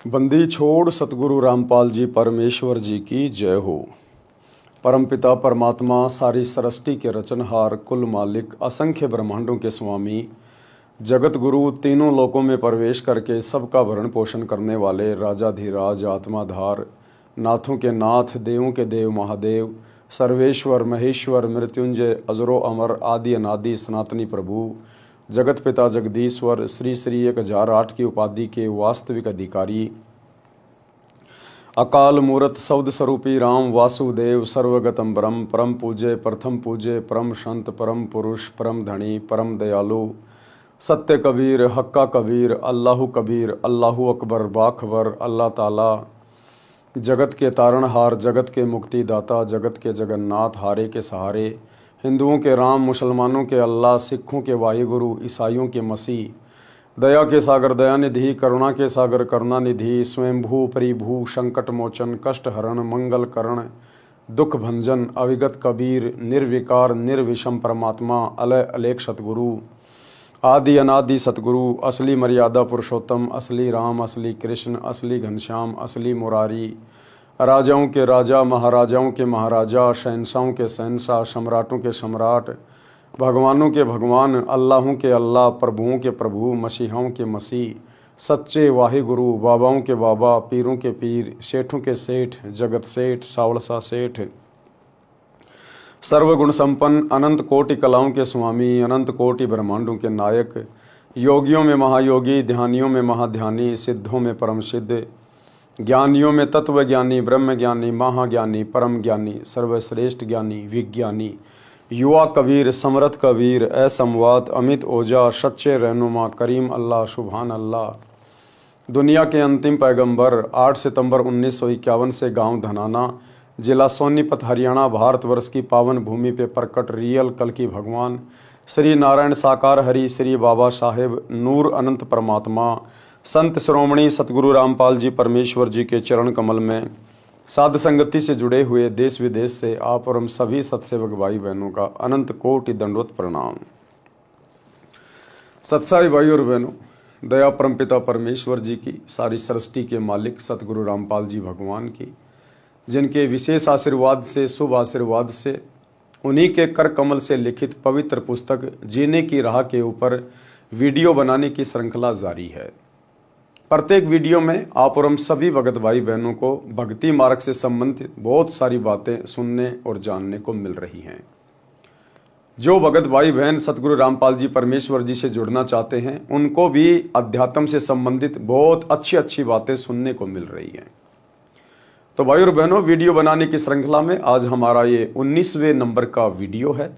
बंदी छोड़ सतगुरु रामपाल जी परमेश्वर जी की जय हो। परमपिता परमात्मा सारी सृष्टि के रचनहार, कुल मालिक, असंख्य ब्रह्मांडों के स्वामी, जगत गुरु, तीनों लोकों में प्रवेश करके सबका भरण पोषण करने वाले राजाधिराज, आत्माधार, नाथों के नाथ, देवों के देव महादेव, सर्वेश्वर महेश्वर, मृत्युंजय, अजरो अमर, आदि अनादि सनातनी प्रभु, जगत पिता जगदीश्वर, श्री श्री 1008 की उपाधि के वास्तविक अधिकारी, अकाल मूरत शब्द स्वरूपी राम वासुदेव, सर्वगतम ब्रह्म, परम पूज्य, प्रथम पूज्य, परम संत, परम पुरुष, परम धनी, परम दयालु, सत्य कबीर, हक्का कबीर, अल्लाहु कबीर, अल्लाहु अकबर, बाखबर, अल्लाह ताला, जगत के तारणहार, जगत के मुक्तिदाता, जगत के जगन्नाथ, हारे के सहारे, हिंदुओं के राम, मुसलमानों के अल्लाह, सिखों के वाहिगुरु, ईसाइयों के मसीह, दया के सागर दयानिधि, करुणा के सागर करुणानिधि, स्वयंभू परिभू, संकट मोचन, कष्ट हरण, मंगल करण, दुख भंजन, अविगत कबीर, निर्विकार निर्विषम परमात्मा, अलय अलेख सतगुरु, आदि अनादि सतगुरु, असली मर्यादा पुरुषोत्तम, असली राम, असली कृष्ण, असली घनश्याम, असली मुरारी, राजाओं के राजा, महाराजाओं के महाराजा, शहंशाहों के शहंशाह, सम्राटों के सम्राट, भगवानों के भगवान, अल्लाहों के अल्लाह, प्रभुओं के प्रभु, मसीहों के मसीह, सच्चे वाहिगुरु, बाबाओं के बाबा, पीरों के पीर, सेठों के सेठ, जगत सेठ, सावलसा सेठ, सर्वगुण संपन्न, अनंत कोटि कलाओं के स्वामी, अनंत कोटि ब्रह्मांडों के नायक, योगियों में महायोगी, ध्यानियों में महाध्यानी, सिद्धों में परम सिद्ध, ज्ञानियों में तत्व ज्ञानी, ब्रह्म ज्ञानी, महाज्ञानी, परम ज्ञानी, सर्वश्रेष्ठ ज्ञानी, विज्ञानी, युवा कबीर, समरथ कबीर, असमवात, अमित ओझा, सच्चे रहनुमा, करीम अल्लाह, सुभान अल्लाह, दुनिया के अंतिम पैगंबर, 8 सितंबर 1951 से गांव धनाना, जिला सोनीपत, हरियाणा, भारतवर्ष की पावन भूमि पे प्रकट रियल कल की भगवान श्री नारायण साकार हरि, श्री बाबा साहेब नूर अनंत परमात्मा, संत श्रोमणी सतगुरु रामपाल जी परमेश्वर जी के चरण कमल में साध संगति से जुड़े हुए देश विदेश से आप और हम सभी सत्सेवक भाई बहनों का अनंत कोटि दंडवत प्रणाम। सत्साई भाई और बहनों, दया परमपिता परमेश्वर जी की, सारी सृष्टि के मालिक सतगुरु रामपाल जी भगवान की, जिनके विशेष आशीर्वाद से, शुभ आशीर्वाद से, उन्हीं के कर कमल से लिखित पवित्र पुस्तक जीने की राह के ऊपर वीडियो बनाने की श्रृंखला जारी है। प्रत्येक वीडियो में आप और हम सभी भगत भाई बहनों को भक्ति मार्ग से संबंधित बहुत सारी बातें सुनने और जानने को मिल रही हैं। जो भगत भाई बहन सतगुरु रामपाल जी परमेश्वर जी से जुड़ना चाहते हैं, उनको भी अध्यात्म से संबंधित बहुत अच्छी अच्छी बातें सुनने को मिल रही हैं। तो भाई और बहनों, वीडियो बनाने की श्रृंखला में आज हमारा ये 19वें नंबर का वीडियो है।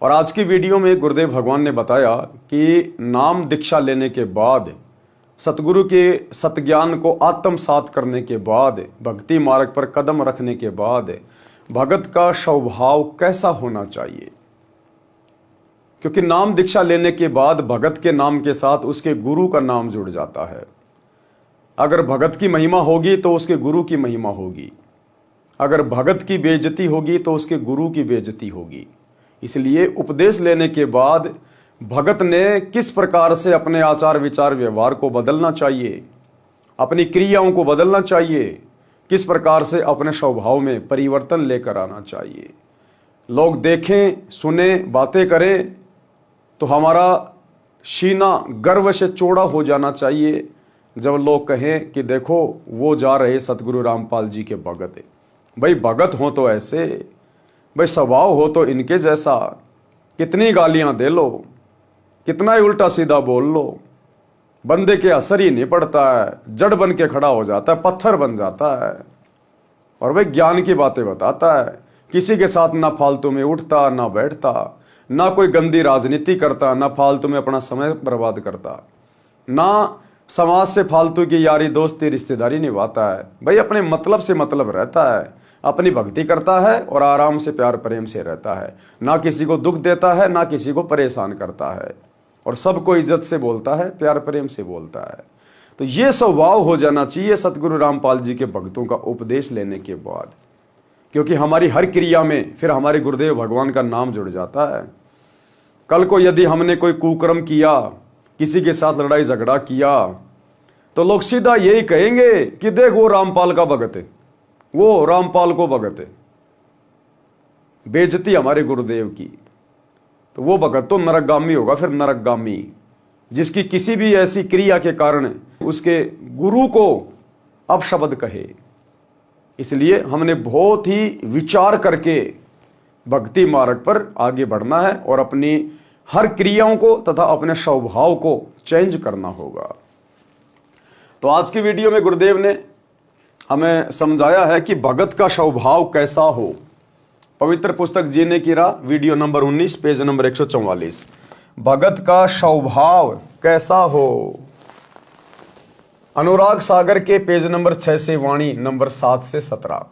और आज की वीडियो में गुरुदेव भगवान ने बताया कि नाम दीक्षा लेने के बाद, सतगुरु के सतज्ञान को आत्मसात करने के बाद, भक्ति मार्ग पर कदम रखने के बाद भगत का स्वभाव कैसा होना चाहिए। क्योंकि नाम दीक्षा लेने के बाद भगत के नाम के साथ उसके गुरु का नाम जुड़ जाता है। अगर भगत की महिमा होगी तो उसके गुरु की महिमा होगी, अगर भगत की बेइज्जती होगी तो उसके गुरु की बेइज्जती होगी। इसलिए उपदेश लेने के बाद भगत ने किस प्रकार से अपने आचार विचार व्यवहार को बदलना चाहिए, अपनी क्रियाओं को बदलना चाहिए, किस प्रकार से अपने स्वभाव में परिवर्तन लेकर आना चाहिए। लोग देखें, सुने, बातें करें तो हमारा सीना गर्व से चौड़ा हो जाना चाहिए। जब लोग कहें कि देखो वो जा रहे सतगुरु रामपाल जी के भगत है। भाई भगत हो तो ऐसे, भाई स्वभाव हो तो इनके जैसा। कितनी गालियां दे लो, कितना ही उल्टा सीधा बोल लो, बंदे के असर ही नहीं पड़ता है, जड़ बन के खड़ा हो जाता है, पत्थर बन जाता है। और भाई ज्ञान की बातें बताता है, किसी के साथ ना फालतू में उठता ना बैठता, ना कोई गंदी राजनीति करता, ना फालतू में अपना समय बर्बाद करता, ना समाज से फालतू की यारी दोस्ती रिश्तेदारी निभाता है। भाई अपने मतलब से मतलब रहता है, अपनी भक्ति करता है और आराम से प्यार प्रेम से रहता है, ना किसी को दुख देता है, ना किसी को परेशान करता है, और सबको इज्जत से बोलता है, प्यार प्रेम से बोलता है। तो ये स्वभाव हो जाना चाहिए सतगुरु रामपाल जी के भक्तों का उपदेश लेने के बाद। क्योंकि हमारी हर क्रिया में फिर हमारे गुरुदेव भगवान का नाम जुड़ जाता है। कल को यदि हमने कोई कुकर्म किया, किसी के साथ लड़ाई झगड़ा किया, तो लोग सीधा यही कहेंगे कि देख वो रामपाल का भगत है, वो रामपाल को भगत है। बेइज्जती हमारे गुरुदेव की, तो वो भगत तो नरकगामी होगा, फिर नरकगामी, जिसकी किसी भी ऐसी क्रिया के कारण उसके गुरु को अपशब्द कहे। इसलिए हमने बहुत ही विचार करके भक्ति मार्ग पर आगे बढ़ना है और अपनी हर क्रियाओं को तथा अपने स्वभाव को चेंज करना होगा। तो आज की वीडियो में गुरुदेव ने हमें समझाया है कि भगत का स्वभाव कैसा हो। पवित्र पुस्तक जीने की राह, वीडियो नंबर 19, पेज नंबर 144। भगत का स्वभाव कैसा हो। अनुराग सागर के पेज नंबर 6 से वाणी नंबर 7 से 17।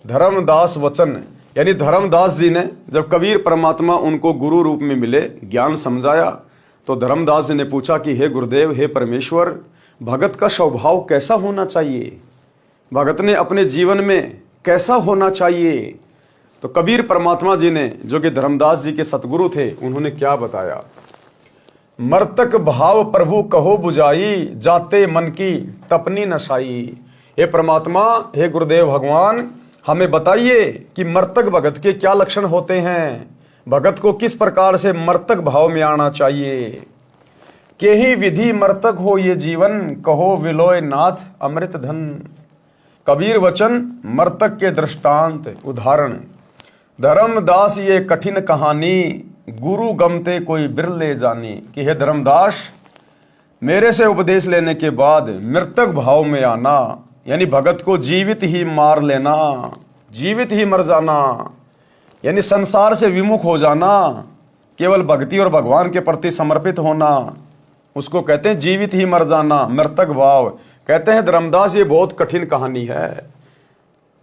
धर्मदास वचन, यानी धर्मदास जी ने जब कबीर परमात्मा उनको गुरु रूप में मिले, ज्ञान समझाया, तो धर्मदास जी ने पूछा कि हे गुरुदेव, हे परमेश्वर, भगत का स्वभाव कैसा होना चाहिए, भगत ने अपने जीवन में कैसा होना चाहिए। तो कबीर परमात्मा जी ने, जो कि धर्मदास जी के सतगुरु थे, उन्होंने क्या बताया। मर्तक भाव प्रभु कहो बुझाई, जाते मन की तपनी नशाई। हे परमात्मा, हे गुरुदेव भगवान, हमें बताइए कि मर्तक भगत के क्या लक्षण होते हैं, भगत को किस प्रकार से मर्तक भाव में आना चाहिए। के ही विधि मर्तक हो ये जीवन, कहो विलोय नाथ अमृत धन। कबीर वचन, मर्तक के दृष्टांत उदाहरण। धर्मदास ये कठिन कहानी, गुरु गमते कोई बिरले जानी। कि हे धर्मदास, मेरे से उपदेश लेने के बाद मृतक भाव में आना, यानी भगत को जीवित ही मार लेना, जीवित ही मर जाना, यानी संसार से विमुख हो जाना, केवल भक्ति और भगवान के प्रति समर्पित होना, उसको कहते हैं जीवित ही मर जाना, मृतक भाव। कहते हैं धर्मदास, ये बहुत कठिन कहानी है।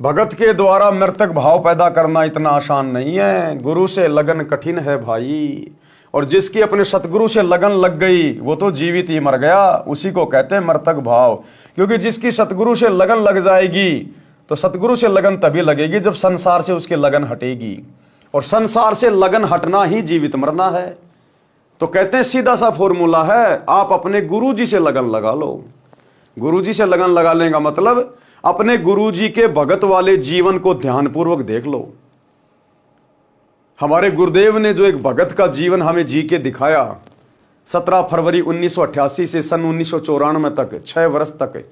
भगत के द्वारा मृतक भाव पैदा करना इतना आसान नहीं है। गुरु से लगन कठिन है भाई, और जिसकी अपने सतगुरु से लगन लग गई वो तो जीवित ही मर गया, उसी को कहते हैं मृतक भाव। क्योंकि जिसकी सतगुरु से लगन लग जाएगी, तो सतगुरु से लगन तभी लगेगी जब संसार से उसकी लगन हटेगी, और संसार से लगन हटना ही जीवित मरना है। तो कहते हैं सीधा सा फॉर्मूला है, आप अपने गुरु जी से लगन लगा लो। गुरु जी से लगन लगा लेगा मतलब अपने गुरु जी के भगत वाले जीवन को ध्यानपूर्वक देख लो। हमारे गुरुदेव ने जो एक भगत का जीवन हमें जी के दिखाया, 17 फरवरी 1988 से सन 1994 तक, 6 वर्ष तक,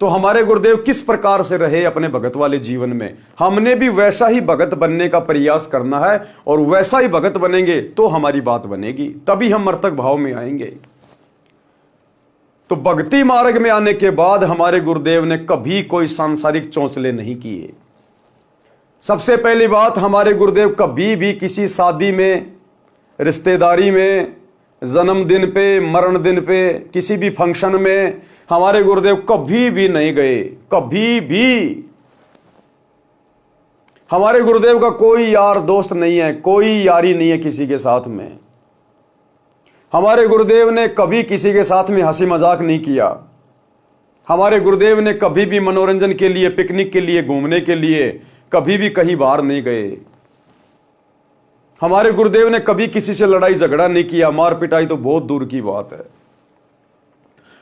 तो हमारे गुरुदेव किस प्रकार से रहे अपने भगत वाले जीवन में, हमने भी वैसा ही भगत बनने का प्रयास करना है। और वैसा ही भगत बनेंगे तो हमारी बात बनेगी, तभी हम मर्तक भाव में आएंगे। तो भक्ति मार्ग में आने के बाद हमारे गुरुदेव ने कभी कोई सांसारिक चौंचले नहीं किए। सबसे पहली बात, हमारे गुरुदेव कभी भी किसी शादी में, रिश्तेदारी में, जन्मदिन पे, मरण दिन पे, किसी भी फंक्शन में हमारे गुरुदेव कभी भी नहीं गए, कभी भी। हमारे गुरुदेव का कोई यार दोस्त नहीं है, कोई यारी नहीं है किसी के साथ में। हमारे गुरुदेव ने कभी किसी के साथ में हंसी मजाक नहीं किया। हमारे गुरुदेव ने कभी भी मनोरंजन के लिए, पिकनिक के लिए, घूमने के लिए कभी भी कहीं बाहर नहीं गए। हमारे गुरुदेव ने कभी किसी से लड़ाई झगड़ा नहीं किया, मार पिटाई तो बहुत दूर की बात है।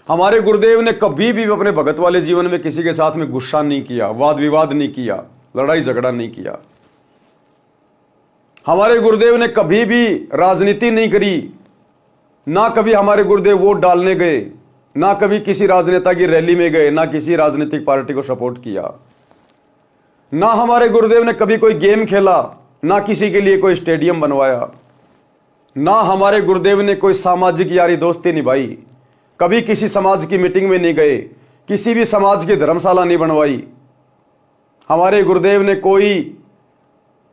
हमारे गुरुदेव ने कभी भी अपने भगत वाले जीवन में किसी के साथ में गुस्सा नहीं किया, वाद विवाद नहीं किया, लड़ाई झगड़ा नहीं किया। हमारे गुरुदेव ने कभी भी राजनीति नहीं करी, ना कभी हमारे गुरुदेव वोट डालने गए, ना कभी किसी राजनेता की रैली में गए, ना किसी राजनीतिक पार्टी को सपोर्ट किया। ना हमारे गुरुदेव ने कभी कोई गेम खेला, ना किसी के लिए कोई स्टेडियम बनवाया। ना हमारे गुरुदेव ने कोई सामाजिक यारी दोस्ती निभाई, कभी किसी समाज की मीटिंग में नहीं गए, किसी भी समाज की धर्मशाला नहीं बनवाई। हमारे गुरुदेव ने कोई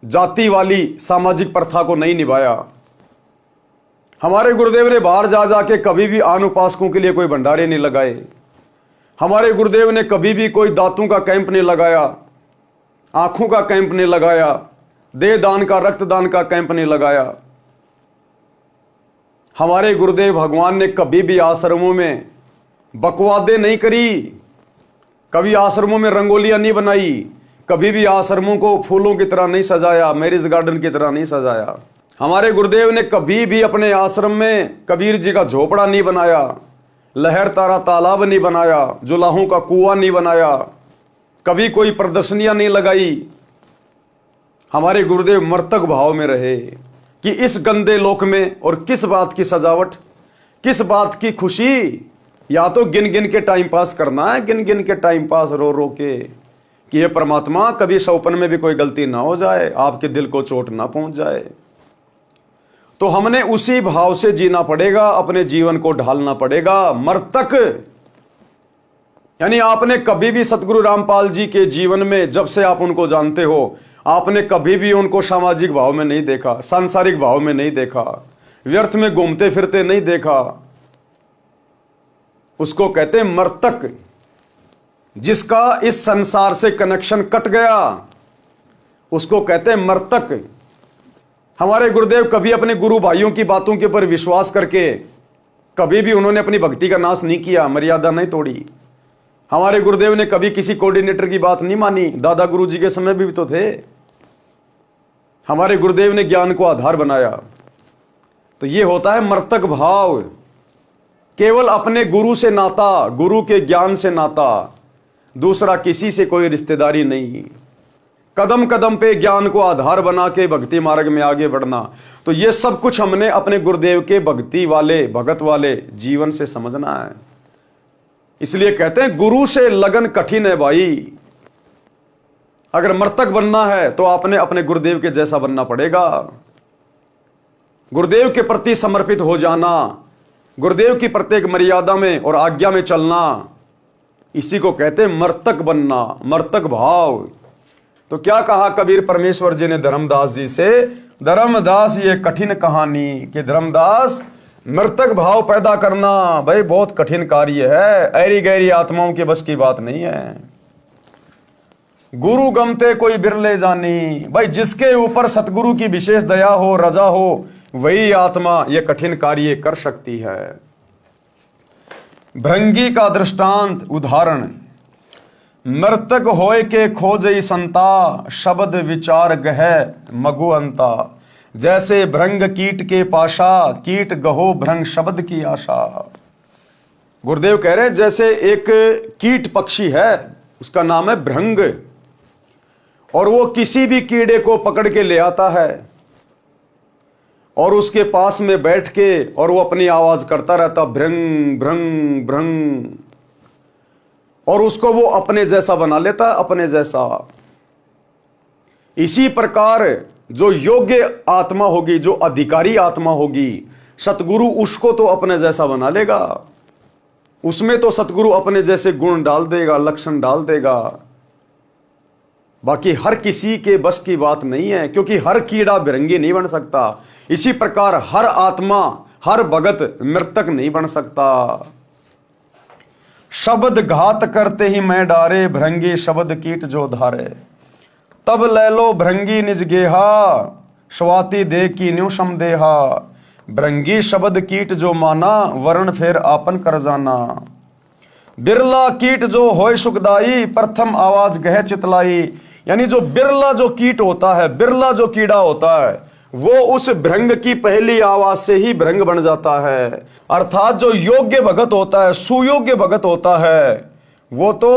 जाति वाली सामाजिक प्रथा को नहीं निभाया। हमारे गुरुदेव ने बाहर जा जाके कभी भी आन उपासकों के लिए कोई भंडारे नहीं लगाए। हमारे गुरुदेव ने कभी भी कोई दांतों का कैंप नहीं लगाया, आंखों का कैंप नहीं लगाया, देह दान का, रक्तदान का कैंप नहीं लगाया। हमारे गुरुदेव भगवान ने कभी भी आश्रमों में बकवादे नहीं करी, कभी आश्रमों में रंगोलियां नहीं बनाई, कभी भी आश्रमों को फूलों की तरह नहीं सजाया, मैरिज गार्डन की तरह नहीं सजाया। हमारे गुरुदेव ने कभी भी अपने आश्रम में कबीर जी का झोपड़ा नहीं बनाया, लहर तारा तालाब नहीं बनाया, जुलाहों का कुआं नहीं बनाया, कभी कोई प्रदर्शनियां नहीं लगाई। हमारे गुरुदेव मर्तक भाव में रहे कि इस गंदे लोक में और किस बात की सजावट, किस बात की खुशी। या तो गिन गिन के टाइम पास करना है, गिन गिन के टाइम पास रो रो के, कि ये परमात्मा कभी सौपन में भी कोई गलती ना हो जाए, आपके दिल को चोट ना पहुंच जाए। तो हमने उसी भाव से जीना पड़ेगा, अपने जीवन को ढालना पड़ेगा। मर्तक यानी आपने कभी भी सतगुरु रामपाल जी के जीवन में, जब से आप उनको जानते हो, आपने कभी भी उनको सामाजिक भाव में नहीं देखा, सांसारिक भाव में नहीं देखा, व्यर्थ में घूमते फिरते नहीं देखा। उसको कहते हैं मर्तक, जिसका इस संसार से कनेक्शन कट गया, उसको कहते हैं मर्तक। हमारे गुरुदेव कभी अपने गुरु भाइयों की बातों के ऊपर विश्वास करके कभी भी उन्होंने अपनी भक्ति का नाश नहीं किया, मर्यादा नहीं तोड़ी। हमारे गुरुदेव ने कभी किसी कोऑर्डिनेटर की बात नहीं मानी, दादा गुरु जी के समय भी तो थे। हमारे गुरुदेव ने ज्ञान को आधार बनाया। तो ये होता है मर्तक भाव, केवल अपने गुरु से नाता, गुरु के ज्ञान से नाता, दूसरा किसी से कोई रिश्तेदारी नहीं। कदम कदम पे ज्ञान को आधार बना के भक्ति मार्ग में आगे बढ़ना। तो ये सब कुछ हमने अपने गुरुदेव के भक्ति वाले, भगत वाले जीवन से समझना है। इसलिए कहते हैं गुरु से लगन कठिन है भाई। अगर मर्तक बनना है तो आपने अपने गुरुदेव के जैसा बनना पड़ेगा। गुरुदेव के प्रति समर्पित हो जाना, गुरुदेव की प्रत्येक मर्यादा में और आज्ञा में चलना, इसी को कहते हैं मर्तक बनना, मर्तक भाव। तो क्या कहा कबीर परमेश्वर जी ने धर्मदास जी से, धर्मदास ये कठिन कहानी कि धर्मदास मर्तक भाव पैदा करना भाई बहुत कठिन कार्य है, ऐरी गैरी आत्माओं के बस की बात नहीं है। गुरु गमते कोई बिरले जानी, भाई जिसके ऊपर सतगुरु की विशेष दया हो, रजा हो, वही आत्मा ये कठिन कार्य कर सकती है। भृंगी का दृष्टांत उदाहरण, मर्तक होय के खोजई संता, शब्द विचार गह मगु अंता। जैसे भृंग कीट के पाशा, कीट गहो भृंग शब्द की आशा। गुरुदेव कह रहे जैसे एक कीट पक्षी है, उसका नाम है भृंग, और वो किसी भी कीड़े को पकड़ के ले आता है और उसके पास में बैठ के और वो अपनी आवाज करता रहता, भृंग भृंग भृंग, और उसको वो अपने जैसा बना लेता, अपने जैसा। इसी प्रकार जो योग्य आत्मा होगी, जो अधिकारी आत्मा होगी, सतगुरु उसको तो अपने जैसा बना लेगा। उसमें तो सतगुरु अपने जैसे गुण डाल देगा, लक्षण डाल देगा। बाकी हर किसी के बस की बात नहीं है, क्योंकि हर कीड़ा भृंगी नहीं बन सकता। इसी प्रकार हर आत्मा, हर भगत मृतक नहीं बन सकता। शब्द घात करते ही मैं डारे, भृंगी शब्द कीट जो धारे। तब ले लो भृंगी निज गेहा, स्वाति दे की न्यू समदेहा। भृंगी शब्द कीट जो माना, वर्ण फेर आपन कर जाना। बिरला कीट जो होय सुखदाई, प्रथम आवाज गह चितलाई। यानी जो बिरला जो कीट होता है, बिरला जो कीड़ा होता है, वो उस भृंग की पहली आवाज से ही भृंग बन जाता है। अर्थात जो योग्य भगत होता है, सुयोग्य भगत होता है, वो तो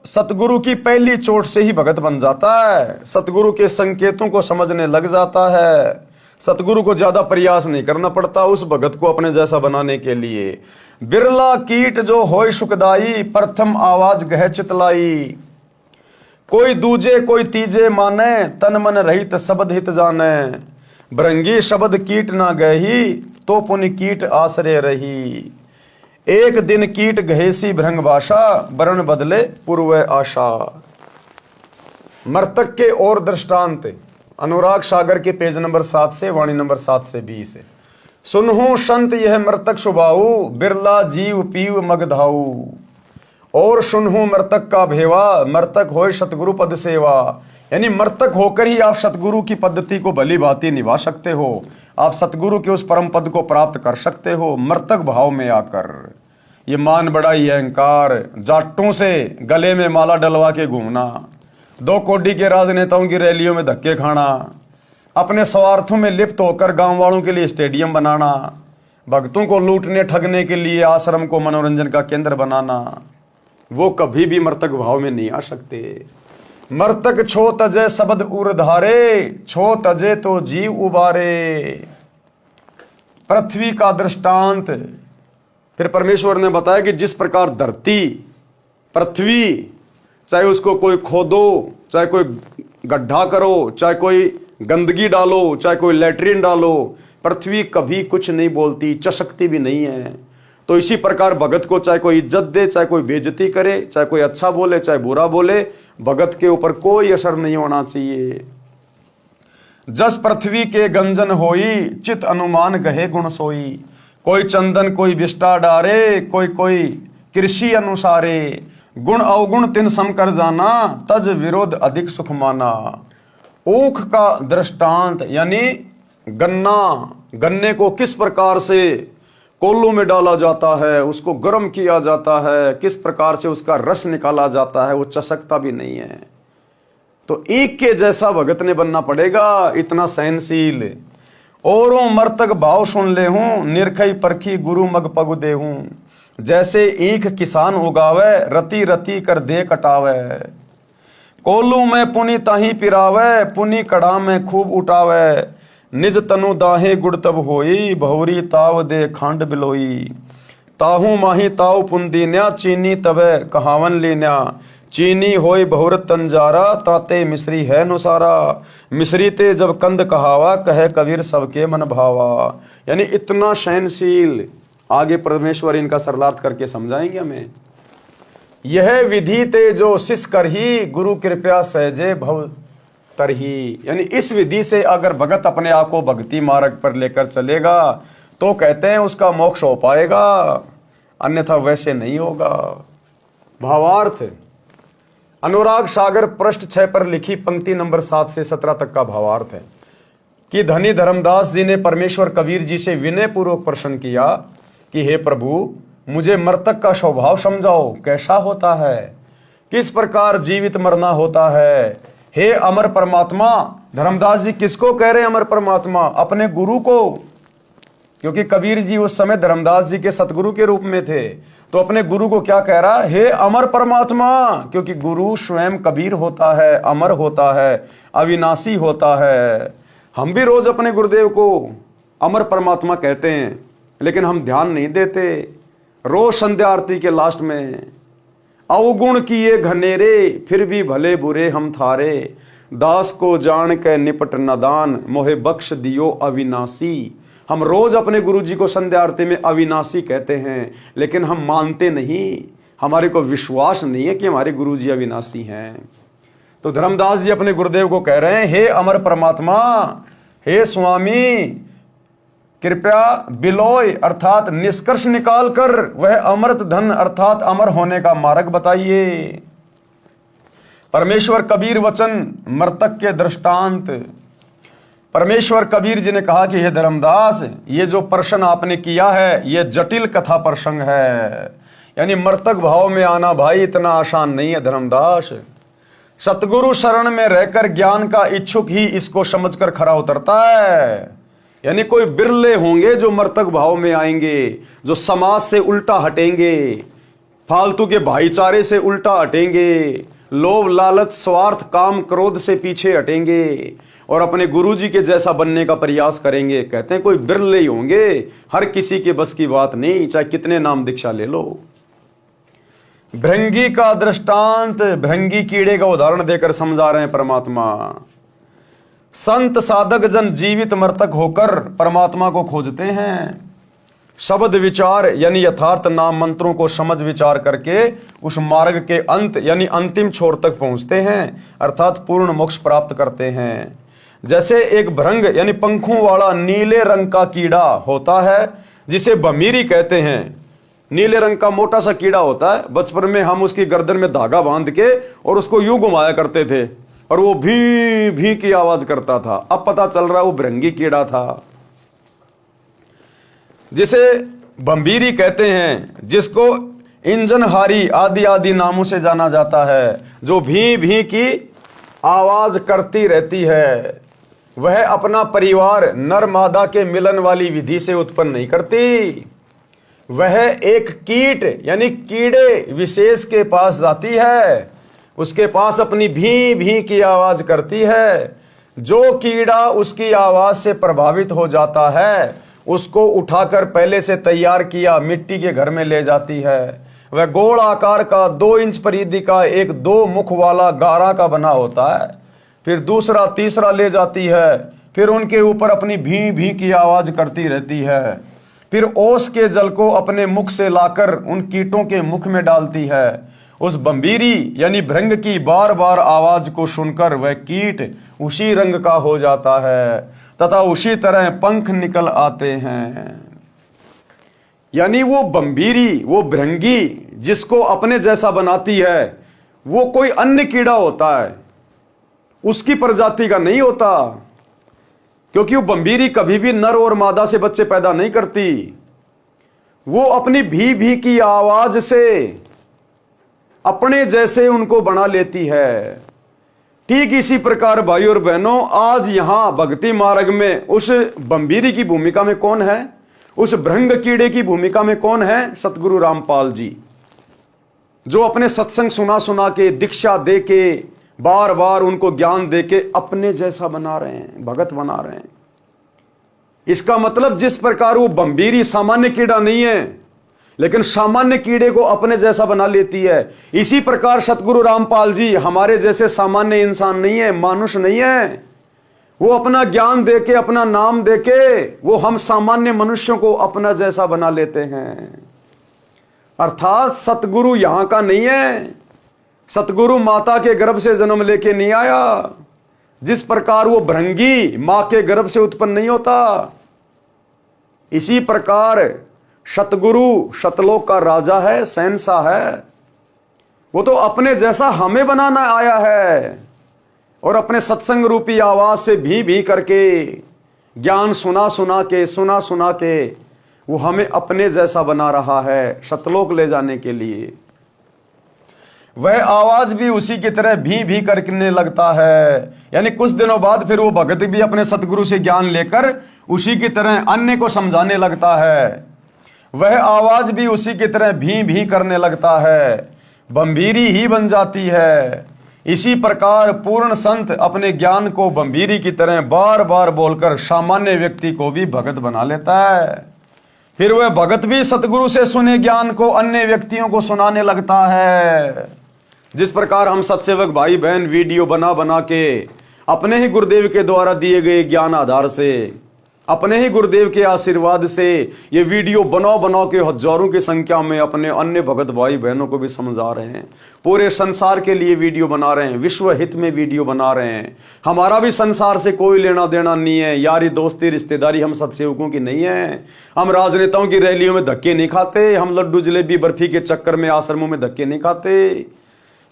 सतगुरु की पहली चोट से ही भगत बन जाता है। सतगुरु के संकेतों को समझने लग जाता है। सतगुरु को ज्यादा प्रयास नहीं करना पड़ता उस भगत को अपने जैसा बनाने के लिए। बिरला कीट जो होय सुखदाई, प्रथम आवाज गह चितलाई। कोई दूजे कोई तीजे माने, तन मन रहित शब्द हित जाने। भृंगी शब्द कीट ना गही, तो पुनि कीट आश्रय रही। एक दिन कीट गहेसी भृंग भाषा, वर्ण बदले पूर्व आशा। मर्तक के और दृष्टांत अनुराग सागर के पेज नंबर 7 से वाणी नंबर 7 से 20। सुनहु संत यह मृतक सुभाऊ, बिरला जीव पीव मगधाऊ। और सुनहु मृतक का भेवा, मृतक होय सतगुरु पद सेवा। यानी मृतक होकर ही आप सतगुरु की पद्धति को भली भांति निभा सकते हो। आप सतगुरु के उस परम पद को प्राप्त कर सकते हो मृतक भाव में आकर। ये मान बड़ाई अहंकार, जाटों से गले में माला डलवा के घूमना, 2 कोडी के राजनेताओं की रैलियों में धक्के खाना, अपने स्वार्थों में लिप्त होकर गांव वालों के लिए स्टेडियम बनाना, भक्तों को लूटने ठगने के लिए आश्रम को मनोरंजन का केंद्र बनाना, वो कभी भी मर्तक भाव में नहीं आ सकते। मर्तक छो तजे शब्द उर्धारे, छो तजे तो जीव उबारे। पृथ्वी का दृष्टांत फिर परमेश्वर ने बताया कि जिस प्रकार धरती, पृथ्वी, चाहे उसको कोई खोदो, चाहे कोई गड्ढा करो, चाहे कोई गंदगी डालो, चाहे कोई लैट्रिन डालो, पृथ्वी कभी कुछ नहीं बोलती, चसकती भी नहीं है। तो इसी प्रकार भगत को चाहे कोई इज्जत दे, चाहे कोई बेइज्जती करे, चाहे कोई अच्छा बोले, चाहे बुरा बोले, भगत के ऊपर कोई असर नहीं होना चाहिए। जस पृथ्वी के गंजन होई, चित अनुमान गहे गुण सोई। कोई चंदन कोई विष्टा डारे, कोई कोई कृषि अनुसारे। गुण अवगुण तिन सम कर जाना, तज विरोध अधिक सुख माना। ऊख का दृष्टांत यानी गन्ने को किस प्रकार से कोल्लू में डाला जाता है, उसको गर्म किया जाता है, किस प्रकार से उसका रस निकाला जाता है, वो चसकता भी नहीं है। तो एक के जैसा भगत ने बनना पड़ेगा, इतना सहनशील। औरों मर्तक भाव सुन ले हूं, निरखई परखी गुरु मग पग दे हूं। जैसे ईख किसान उगावे, रति रति कर दे कटावे। कोल्लू में पुनी ताही पिरावे, पुनी कड़ा में खूब उठावे। निज तनु दाहे गुड़ तब होई, बहुरी ताव दे खांड बिलोई। ताहू माही ताव पुंदीन्या, चीनी तबे कहावन लीन्या। चीनी होई बहुरत तंजारा, ताते मिश्री है नुसारा। मिश्री ते जब कंद कहावा, कहे कबीर सबके मन भावा। यानी इतना सहनशील। आगे परमेश्वर इनका सरलार्थ करके समझाएंगे हमें। यह विधि ते जो शिष करही, गुरु कृपया सहजे भव तरही। यानी इस विधि से अगर भगत अपने आप को भक्ति मार्ग पर लेकर चलेगा तो कहते हैं उसका मोक्ष हो पाएगा, अन्यथा वैसे नहीं होगा। भावार्थ अनुराग सागर पृष्ठ 6 पर लिखी पंक्ति नंबर 7 से 17 तक का भावार्थ है कि धनी धर्मदास जी ने परमेश्वर कबीर जी से विनय पूर्वक प्रश्न किया कि हे प्रभु, मुझे मर्तक का स्वभाव समझाओ, कैसा होता है, किस प्रकार जीवित मरना होता है। हे अमर परमात्मा, धर्मदास जी किसको कह रहे हैं अमर परमात्मा? अपने गुरु को, क्योंकि कबीर जी उस समय धर्मदास जी के सतगुरु के रूप में थे। तो अपने गुरु को क्या कह रहा? हे अमर परमात्मा, क्योंकि गुरु स्वयं कबीर होता है, अमर होता है, अविनाशी होता है। हम भी रोज अपने गुरुदेव को अमर परमात्मा कहते हैं, लेकिन हम ध्यान नहीं देते। रोज संध्या आरती के लास्ट में अवगुण किए घनेरे, फिर भी भले बुरे हम थारे। दास को जान के निपट नदान, मोहे बख्श दियो अविनाशी। हम रोज अपने गुरु जी को संध्या आरती में अविनाशी कहते हैं, लेकिन हम मानते नहीं, हमारे को विश्वास नहीं है कि हमारे गुरु जी अविनाशी हैं। तो धर्मदास जी अपने गुरुदेव को कह रहे हैं, हे अमर परमात्मा, हे स्वामी, कृपया बिलोय अर्थात निष्कर्ष निकाल कर वह अमृत धन अर्थात अमर होने का मार्ग बताइए। परमेश्वर कबीर वचन मर्तक के दृष्टांत। परमेश्वर कबीर जी ने कहा कि हे धर्मदास, ये जो प्रश्न आपने किया है ये जटिल कथा प्रसंग है, यानी मर्तक भाव में आना भाई इतना आसान नहीं है धर्मदास। सतगुरु शरण में रहकर ज्ञान का इच्छुक ही इसको समझकर खरा उतरता है। यानी कोई बिरले होंगे जो मर्तक भाव में आएंगे, जो समाज से उल्टा हटेंगे, फालतू के भाईचारे से उल्टा हटेंगे, लोभ लालच स्वार्थ काम क्रोध से पीछे हटेंगे और अपने गुरुजी के जैसा बनने का प्रयास करेंगे। कहते हैं कोई बिरले ही होंगे, हर किसी के बस की बात नहीं, चाहे कितने नाम दीक्षा ले लो। भृंगी का दृष्टांत, भृंगी कीड़े का उदाहरण देकर समझा रहे हैं परमात्मा। संत साधक जन जीवित मर्तक होकर परमात्मा को खोजते हैं। शब्द विचार यानी यथार्थ नाम मंत्रों को समझ विचार करके उस मार्ग के अंत यानी अंतिम छोर तक पहुंचते हैं, अर्थात पूर्ण मोक्ष प्राप्त करते हैं। जैसे एक भृंग यानी पंखों वाला नीले रंग का कीड़ा होता है जिसे भमीरी कहते हैं। नीले रंग का मोटा सा कीड़ा होता है। बचपन में हम उसकी गर्दन में धागा बांध के और उसको यूं घुमाया करते थे और वो भी भी की आवाज करता था। अब पता चल रहा वो भृंगी कीड़ा था, जिसे भंबीरी कहते हैं, जिसको इंजनहारी आदि आदि नामों से जाना जाता है, जो भी की आवाज करती रहती है। वह अपना परिवार नर मादा के मिलन वाली विधि से उत्पन्न नहीं करती। वह एक कीट यानी कीड़े विशेष के पास जाती है, उसके पास अपनी भी भी की आवाज करती है। जो कीड़ा उसकी आवाज से प्रभावित हो जाता है उसको उठाकर पहले से तैयार किया मिट्टी के घर में ले जाती है। वह गोल आकार का 2 इंच परिधि का एक 2 मुख वाला गारा का बना होता है। फिर दूसरा तीसरा ले जाती है, फिर उनके ऊपर अपनी भी भी की आवाज करती रहती है। फिर ओस के जल को अपने मुख से लाकर उन कीटों के मुख में डालती है। उस बंबीरी यानी भृंग की बार बार आवाज को सुनकर वह कीट उसी रंग का हो जाता है तथा उसी तरह पंख निकल आते हैं। यानी वो बंबीरी, वो भृंगी जिसको अपने जैसा बनाती है, वो कोई अन्य कीड़ा होता है, उसकी प्रजाति का नहीं होता। क्योंकि वो बंबीरी कभी भी नर और मादा से बच्चे पैदा नहीं करती। वो अपनी भी की आवाज से अपने जैसे उनको बना लेती है। ठीक इसी प्रकार भाई और बहनों, आज यहां भक्ति मार्ग में उस बंबीरी की भूमिका में कौन है, उस भृंग कीड़े की भूमिका में कौन है? सतगुरु रामपाल जी, जो अपने सत्संग सुना सुना के, दीक्षा दे के, बार बार उनको ज्ञान दे के अपने जैसा बना रहे हैं, भगत बना रहे हैं। इसका मतलब जिस प्रकार वो बंबीरी सामान्य कीड़ा नहीं है, लेकिन सामान्य कीड़े को अपने जैसा बना लेती है, इसी प्रकार सतगुरु रामपाल जी हमारे जैसे सामान्य इंसान नहीं है, मानुष नहीं है। वो अपना ज्ञान देके, अपना नाम देके, वो हम सामान्य मनुष्यों को अपना जैसा बना लेते हैं। अर्थात सतगुरु यहां का नहीं है। सतगुरु माता के गर्भ से जन्म लेके नहीं आया। जिस प्रकार वो भृंगी मां के गर्भ से उत्पन्न नहीं होता, इसी प्रकार सतगुरु सतलोक का राजा है, शहंशाह है। वो तो अपने जैसा हमें बनाना आया है और अपने सत्संग रूपी आवाज से भी करके, ज्ञान सुना सुना के वो हमें अपने जैसा बना रहा है सतलोक ले जाने के लिए। वह आवाज भी उसी की तरह भी करने लगता है। यानी कुछ दिनों बाद फिर वो भगत भी अपने सतगुरु से ज्ञान लेकर उसी की तरह अन्य को समझाने लगता है। वह आवाज भी उसी की तरह भी करने लगता है, बंबीरी ही बन जाती है। इसी प्रकार पूर्ण संत अपने ज्ञान को बंबीरी की तरह बार बार बोलकर सामान्य व्यक्ति को भी भगत बना लेता है। फिर वह भगत भी सतगुरु से सुने ज्ञान को अन्य व्यक्तियों को सुनाने लगता है। जिस प्रकार हम सत्सेवक भाई बहन वीडियो बना बना के अपने ही गुरुदेव के द्वारा दिए गए ज्ञान आधार से, अपने ही गुरुदेव के आशीर्वाद से ये वीडियो बनाओ के हजारों की संख्या में अपने अन्य भगत भाई बहनों को भी समझा रहे हैं। पूरे संसार के लिए वीडियो बना रहे हैं, विश्व हित में वीडियो बना रहे हैं। हमारा भी संसार से कोई लेना देना नहीं है, यारी दोस्ती रिश्तेदारी हम सत्सेवकों की नहीं है। हम राजनेताओं की रैलियों में धक्के नहीं खाते, हम लड्डू जलेबी बर्फी के चक्कर में आश्रमों में धक्के नहीं खाते।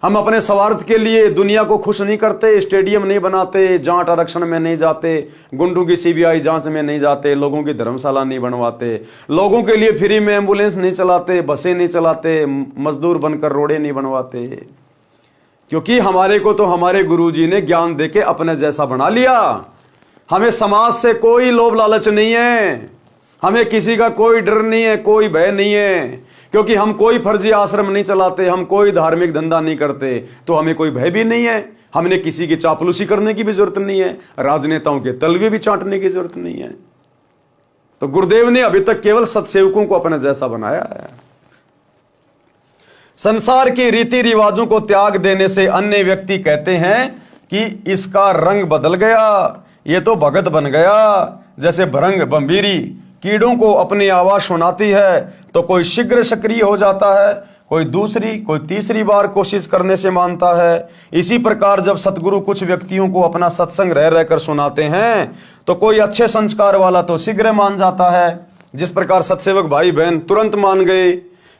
हम अपने स्वार्थ के लिए दुनिया को खुश नहीं करते, स्टेडियम नहीं बनाते, जांच आरक्षण में नहीं जाते, गुंडों की सीबीआई जांच में नहीं जाते, लोगों की धर्मशाला नहीं बनवाते, लोगों के लिए फ्री में एम्बुलेंस नहीं चलाते, बसें नहीं चलाते, मजदूर बनकर रोडे नहीं बनवाते। क्योंकि हमारे को तो हमारे गुरुजी ने ज्ञान देके अपने जैसा बना लिया। हमें समाज से कोई लोभ लालच नहीं है, हमें किसी का कोई डर नहीं है, कोई भय नहीं है। क्योंकि हम कोई फर्जी आश्रम नहीं चलाते, हम कोई धार्मिक धंधा नहीं करते, तो हमें कोई भय भी नहीं है। हमने किसी की चापलूसी करने की भी जरूरत नहीं है, राजनेताओं के तलवे भी चाटने की जरूरत नहीं है। तो गुरुदेव ने अभी तक केवल सत्सेवकों को अपने जैसा बनाया है। संसार के रीति रिवाजों को त्याग देने से अन्य व्यक्ति कहते हैं कि इसका रंग बदल गया, ये तो भगत बन गया। जैसे भृंग बंबीरी कीड़ों को अपनी आवाज सुनाती है तो कोई शीघ्र सक्रिय हो जाता है, कोई दूसरी कोई तीसरी बार कोशिश करने से मानता है। इसी प्रकार जब सतगुरु कुछ व्यक्तियों को अपना सत्संग रह रहकर सुनाते हैं तो कोई अच्छे संस्कार वाला तो शीघ्र मान जाता है। जिस प्रकार सत्सेवक भाई बहन तुरंत मान गए,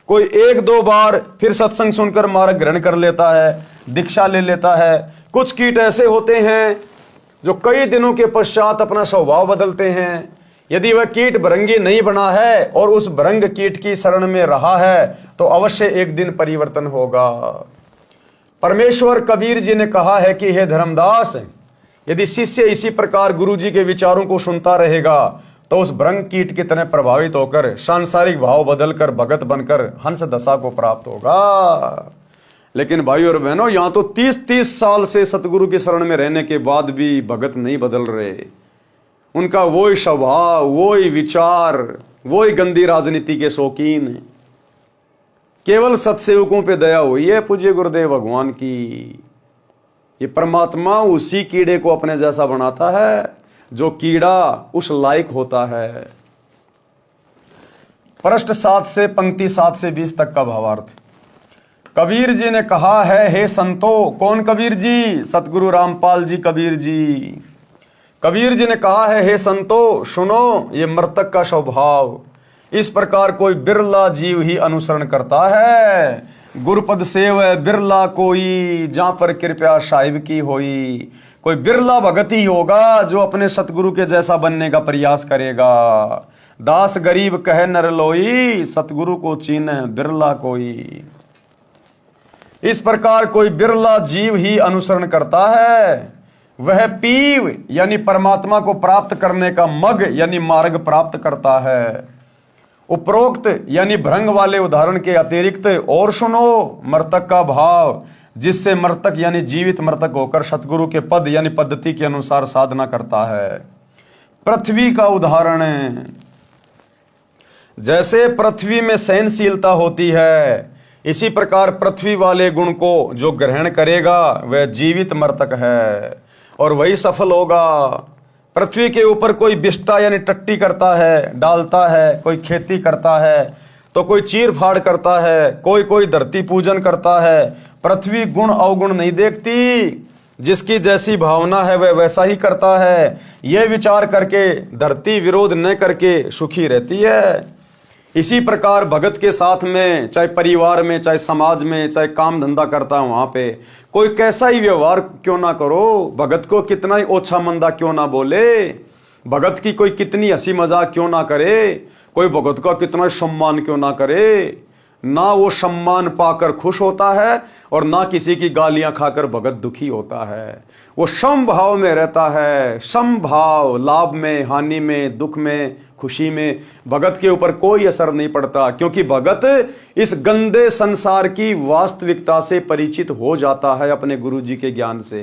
कोई 1-2 बार फिर सत्संग सुनकर मार्ग ग्रहण कर लेता है, दीक्षा ले लेता है। कुछ कीट ऐसे होते हैं जो कई दिनों के पश्चात अपना स्वभाव बदलते हैं। यदि वह कीट भृंगी नहीं बना है और उस भृंग कीट की शरण में रहा है तो अवश्य एक दिन परिवर्तन होगा। परमेश्वर कबीर जी ने कहा है कि हे धर्मदास, यदि शिष्य इसी प्रकार गुरु जी के विचारों को सुनता रहेगा तो उस भ्रंग कीट की तरह प्रभावित होकर सांसारिक भाव बदलकर भगत बनकर हंस दशा को प्राप्त होगा। लेकिन भाई और बहनों, यहां तो 30-30 साल से सतगुरु की शरण में रहने के बाद भी भगत नहीं बदल रहे। उनका वही स्वभाव, वही विचार, वही गंदी राजनीति के शौकीन। केवल सत्सेवकों पे दया हुई है पूज्य गुरुदेव भगवान की। ये परमात्मा उसी कीड़े को अपने जैसा बनाता है जो कीड़ा उस लायक होता है। पृष्ठ 7 से पंक्ति 7 से 20 तक का भावार्थ। कबीर जी ने कहा है, हे संतो। कौन कबीर जी? सतगुरु रामपाल जी कबीर जी। कबीर जी ने कहा है, हे संतो सुनो, ये मृतक का स्वभाव। इस प्रकार कोई बिरला जीव ही अनुसरण करता है। गुरुपद सेव बिरला कोई, जहां पर कृपया साहिब की होई। कोई बिरला भगत ही होगा जो अपने सतगुरु के जैसा बनने का प्रयास करेगा। दास गरीब कहे नर लोई, सतगुरु को चीन्ह बिरला कोई। इस प्रकार कोई बिरला जीव ही अनुसरण करता है। वह पीव यानी परमात्मा को प्राप्त करने का मग यानी मार्ग प्राप्त करता है। उपरोक्त यानी भ्रंग वाले उदाहरण के अतिरिक्त और सुनो मृतक का भाव, जिससे मृतक यानी जीवित मृतक होकर सतगुरु के पद यानी पद्धति के अनुसार साधना करता है। पृथ्वी का उदाहरण है। जैसे पृथ्वी में सहनशीलता होती है, इसी प्रकार पृथ्वी वाले गुण को जो ग्रहण करेगा वह जीवित मृतक है और वही सफल होगा। पृथ्वी के ऊपर कोई बिष्टा यानी टट्टी करता है, डालता है, कोई खेती करता है तो कोई चीर फाड़ करता है, कोई धरती पूजन करता है। पृथ्वी गुण अवगुण नहीं देखती, जिसकी जैसी भावना है वह वैसा ही करता है। यह विचार करके धरती विरोध न करके सुखी रहती है। इसी प्रकार भगत के साथ में, चाहे परिवार में, चाहे समाज में, चाहे काम धंधा करता है, वहां पे कोई कैसा ही व्यवहार क्यों ना करो, भगत को कितना ही ओछा मंदा क्यों ना बोले, भगत की कोई कितनी हंसी मजाक क्यों ना करे, कोई भगत का कितना सम्मान क्यों ना करे, ना वो सम्मान पाकर खुश होता है और ना किसी की गालियां खाकर भगत दुखी होता है। वो समभाव में रहता है। समभाव, लाभ में, हानि में, दुख में, खुशी में भगत के ऊपर कोई असर नहीं पड़ता, क्योंकि भगत इस गंदे संसार की वास्तविकता से परिचित हो जाता है अपने गुरु जी के ज्ञान से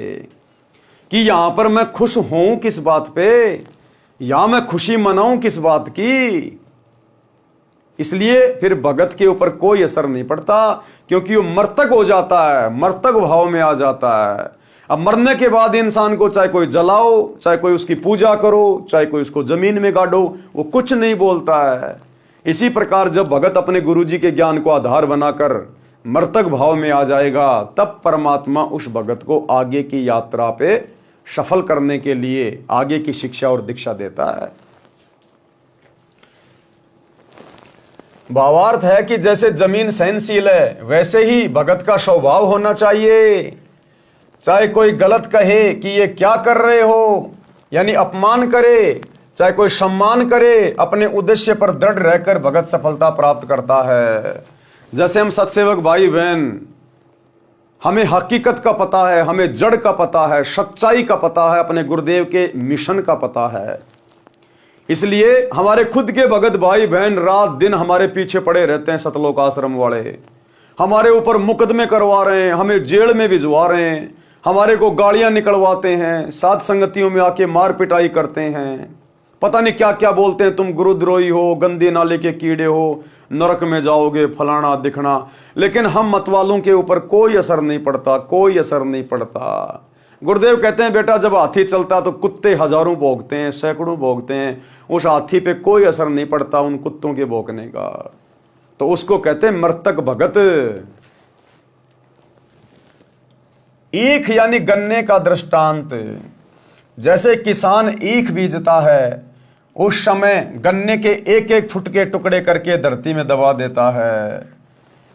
कि यहां पर मैं खुश हूं किस बात पे, यहां मैं खुशी मनाऊं किस बात की। इसलिए फिर भगत के ऊपर कोई असर नहीं पड़ता, क्योंकि वो मर्तक हो जाता है, मर्तक भाव में आ जाता है। अब मरने के बाद इंसान को चाहे कोई जलाओ, चाहे कोई उसकी पूजा करो, चाहे कोई उसको जमीन में गाड़ो, वो कुछ नहीं बोलता है। इसी प्रकार जब भगत अपने गुरुजी के ज्ञान को आधार बनाकर मर्तक भाव में आ जाएगा, तब परमात्मा उस भगत को आगे की यात्रा पे सफल करने के लिए आगे की शिक्षा और दीक्षा देता है। भावार्थ है कि जैसे जमीन सहनशील है, वैसे ही भगत का स्वभाव होना चाहिए। चाहे कोई गलत कहे कि ये क्या कर रहे हो, यानी अपमान करे, चाहे कोई सम्मान करे, अपने उद्देश्य पर दृढ़ रहकर भगत सफलता प्राप्त करता है। जैसे हम सत्सेवक भाई बहन, हमें हकीकत का पता है, हमें जड़ का पता है, सच्चाई का पता है, अपने गुरुदेव के मिशन का पता है। इसलिए हमारे खुद के भगत भाई बहन रात दिन हमारे पीछे पड़े रहते हैं। सतलोक आश्रम वाले हमारे ऊपर मुकदमे करवा रहे हैं, हमें जेल में भिजवा रहे हैं, हमारे को गालियां निकलवाते हैं, साथ संगतियों में आके मार पिटाई करते हैं, पता नहीं क्या क्या बोलते हैं, तुम गुरुद्रोही हो, गंदे नाले के कीड़े हो, नरक में जाओगे, फलाना दिखना। लेकिन हम मतवालों के ऊपर कोई असर नहीं पड़ता, कोई असर नहीं पड़ता। गुरुदेव कहते हैं, बेटा जब हाथी चलता तो कुत्ते हजारों भौंकते हैं, सैकड़ों भौंकते हैं, उस हाथी पे कोई असर नहीं पड़ता उन कुत्तों के भौंकने का। तो उसको कहते हैं मर्तक भगत। ईख यानी गन्ने का दृष्टांत। जैसे किसान ईख बीजता है, उस समय गन्ने के एक एक फुट के टुकड़े करके धरती में दबा देता है।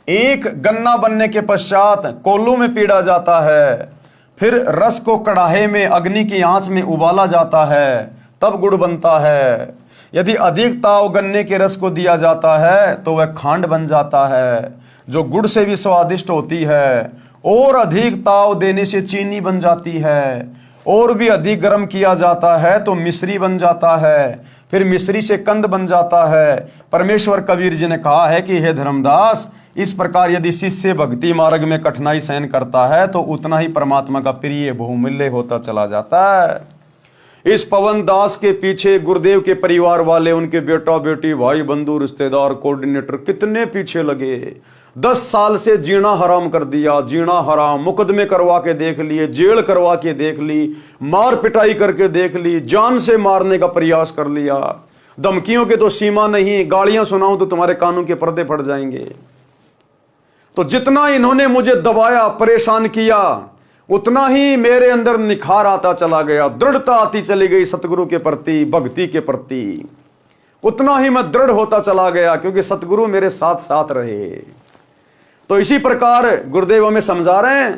ईख गन्ना बनने के पश्चात कोल्हू में पीड़ा जाता है, फिर रस को कड़ाहे में अग्नि की आंच में उबाला जाता है, तब गुड़ बनता है। यदि अधिक ताव गन्ने के रस को दिया जाता है तो वह खांड बन जाता है, जो गुड़ से भी स्वादिष्ट होती है। और अधिक ताव देने से चीनी बन जाती है, और भी अधिक गर्म किया जाता है तो मिश्री बन जाता है, फिर मिश्री से कंद बन जाता है। परमेश्वर कबीर जी ने कहा है कि हे धर्मदास, इस प्रकार यदि शिष्य भक्ति मार्ग में कठिनाई सहन करता है तो उतना ही परमात्मा का प्रिय बहुमूल्य होता चला जाता है। इस पवन दास के पीछे गुरुदेव के परिवार वाले, उनके बेटा बेटी, भाई बंधु, रिश्तेदार, कोऑर्डिनेटर कितने पीछे लगे। 10 साल से जीना हराम कर दिया, जीना हराम, मुकदमे करवा के देख लिए, जेल करवा के देख ली, मार पिटाई करके देख ली, जान से मारने का प्रयास कर लिया। धमकियों के तो सीमा नहीं, गालियां सुनाऊं तो तुम्हारे कानों के पर्दे फट जाएंगे। तो जितना इन्होंने मुझे दबाया, परेशान किया, उतना ही मेरे अंदर निखार आता चला गया, दृढ़ता आती चली गई सतगुरु के प्रति, भक्ति के प्रति। उतना ही मैं दृढ़ होता चला गया क्योंकि सतगुरु मेरे साथ साथ रहे। तो इसी प्रकार गुरुदेव हमें समझा रहे हैं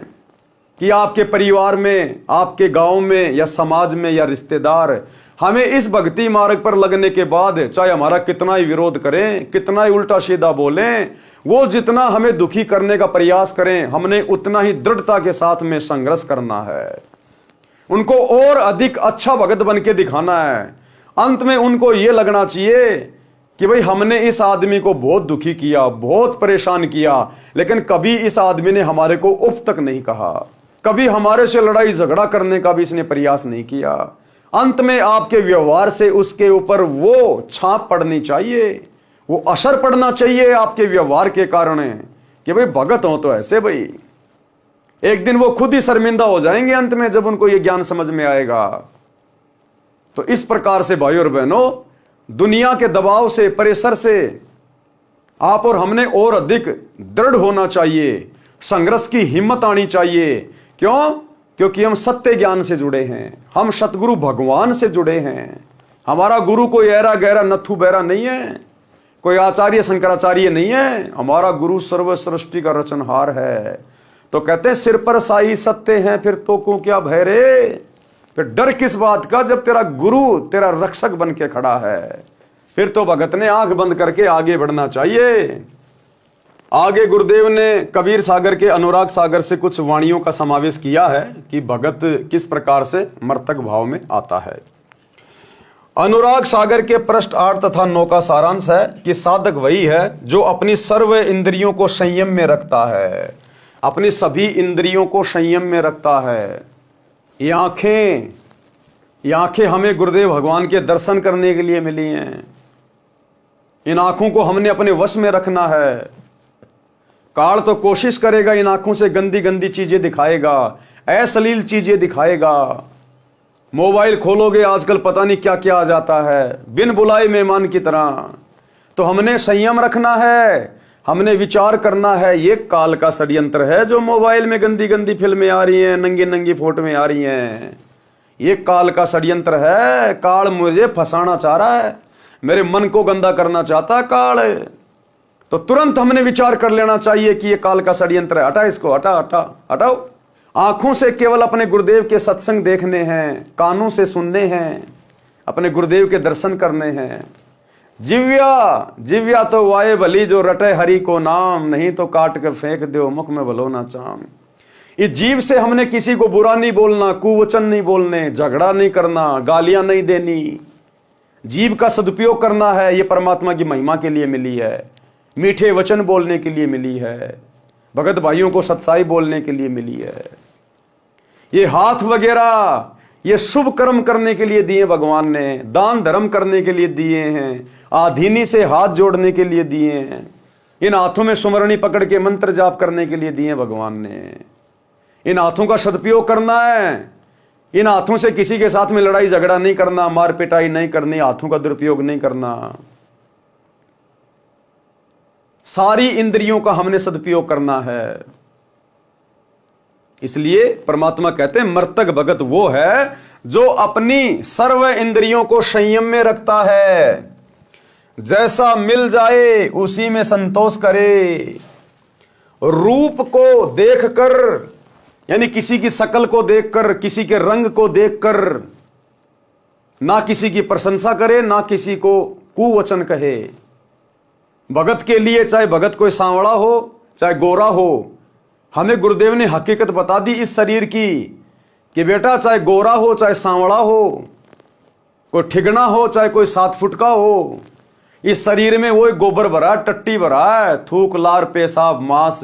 कि आपके परिवार में, आपके गांव में या समाज में या रिश्तेदार हमें इस भक्ति मार्ग पर लगने के बाद चाहे हमारा कितना ही विरोध करें, कितना ही उल्टा सीधा बोलें, वो जितना हमें दुखी करने का प्रयास करें, हमने उतना ही दृढ़ता के साथ में संघर्ष करना है। उनको और अधिक अच्छा भगत बन के दिखाना है। अंत में उनको ये लगना चाहिए कि भाई हमने इस आदमी को बहुत दुखी किया, बहुत परेशान किया, लेकिन कभी इस आदमी ने हमारे को उफ तक नहीं कहा, कभी हमारे से लड़ाई झगड़ा करने का भी इसने प्रयास नहीं किया। अंत में आपके व्यवहार से उसके ऊपर वो छाप पड़नी चाहिए, वो असर पड़ना चाहिए आपके व्यवहार के कारण कि भाई भगत हो तो ऐसे। भाई एक दिन वो खुद ही शर्मिंदा हो जाएंगे अंत में, जब उनको ये ज्ञान समझ में आएगा। तो इस प्रकार से भाई और बहनों, दुनिया के दबाव से, प्रेशर से आप और हमने और अधिक दृढ़ होना चाहिए, संघर्ष की हिम्मत आनी चाहिए। क्यों? क्योंकि हम सत्य ज्ञान से जुड़े हैं, हम सतगुरु भगवान से जुड़े हैं। हमारा गुरु कोई ऐरा गहरा नथु बैरा नहीं है, कोई आचार्य शंकराचार्य नहीं है। हमारा गुरु सर्व सृष्टि का रचनहार है। तो कहते हैं सिर पर साई सत्य हैं, फिर तो को क्या भय रे। फिर डर किस बात का जब तेरा गुरु तेरा रक्षक बन के खड़ा है। फिर तो भगत ने आंख बंद करके आगे बढ़ना चाहिए। आगे गुरुदेव ने कबीर सागर के अनुराग सागर से कुछ वाणियों का समावेश किया है कि भगत किस प्रकार से मर्तक भाव में आता है। अनुराग सागर के पृष्ठ 8 तथा 9 का सारांश है कि साधक वही है जो अपनी सर्व इंद्रियों को संयम में रखता है, अपनी सभी इंद्रियों को संयम में रखता है। ये आंखें हमें गुरुदेव भगवान के दर्शन करने के लिए मिली हैं। इन आंखों को हमने अपने वश में रखना है। काल तो कोशिश करेगा इन आंखों से गंदी गंदी चीजें दिखाएगा, अश्लील चीजें दिखाएगा। मोबाइल खोलोगे आजकल पता नहीं क्या क्या आ जाता है, बिन बुलाए मेहमान की तरह। तो हमने संयम रखना है, हमने विचार करना है। ये काल का षड्यंत्र है जो मोबाइल में गंदी गंदी फिल्में आ रही हैं, नंगी नंगी फोटोएं आ रही हैं। ये काल का षड्यंत्र है। काल मुझे फंसाना चाह रहा है, मेरे मन को गंदा करना चाहता है काल। तो तुरंत हमने विचार कर लेना चाहिए कि ये काल का षड्यंत्र है, हटा इसको, हटा हटा हटाओ। आंखों से केवल अपने गुरुदेव के सत्संग देखने हैं, कानों से सुनने हैं, अपने गुरुदेव के दर्शन करने हैं। जिव्या तो वाये भली जो रटे हरि को नाम, नहीं तो काट के फेंक दो मुख में भलो ना चाम। इस जीव से हमने किसी को बुरा नहीं बोलना, कुवचन नहीं बोलने, झगड़ा नहीं करना, गालियां नहीं देनी। जीव का सदुपयोग करना है। ये परमात्मा की महिमा के लिए मिली है, मीठे वचन बोलने के लिए मिली है, भगत भाइयों को सच्चाई बोलने के लिए मिली है। ये हाथ वगैरह ये शुभ कर्म करने के लिए दिए भगवान ने, दान धर्म करने के लिए दिए हैं, आधीनी से हाथ जोड़ने के लिए दिए हैं। इन हाथों में सुमरणी पकड़ के मंत्र जाप करने के लिए दिए भगवान ने। इन हाथों का सदुपयोग करना है। इन हाथों से किसी के साथ में लड़ाई झगड़ा नहीं करना, मार पिटाई नहीं करनी, हाथों का दुरुपयोग नहीं करना। सारी इंद्रियों का हमने सदुपयोग करना है। इसलिए परमात्मा कहते हैं मर्तक भगत वो है जो अपनी सर्व इंद्रियों को संयम में रखता है। जैसा मिल जाए उसी में संतोष करे। रूप को देखकर, यानी किसी की शकल को देखकर, किसी के रंग को देखकर ना किसी की प्रशंसा करे, ना किसी को कुवचन कहे। भगत के लिए चाहे भगत कोई सांवड़ा हो चाहे गोरा हो, हमें गुरुदेव ने हकीकत बता दी इस शरीर की कि बेटा चाहे गोरा हो चाहे सांवड़ा हो, कोई ठिगना हो चाहे कोई 7 फुट का हो, इस शरीर में वो गोबर भरा है, टट्टी भरा है, थूक लार पेशाब मांस।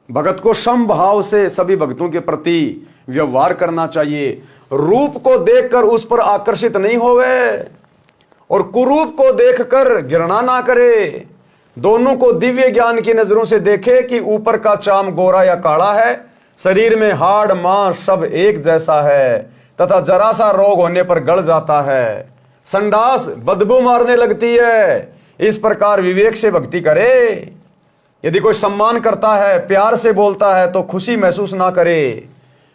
भगत को सम भाव से सभी भक्तों के प्रति व्यवहार करना चाहिए। रूप को देखकर उस पर आकर्षित नहीं होवे और कुरूप को देखकर घृणा ना करे। दोनों को दिव्य ज्ञान की नजरों से देखे कि ऊपर का चाम गोरा या काला है, शरीर में हाड़ मांस सब एक जैसा है तथा जरा सा रोग होने पर गल जाता है, संडास बदबू मारने लगती है। इस प्रकार विवेक से भक्ति करे। यदि कोई सम्मान करता है, प्यार से बोलता है तो खुशी महसूस ना करे।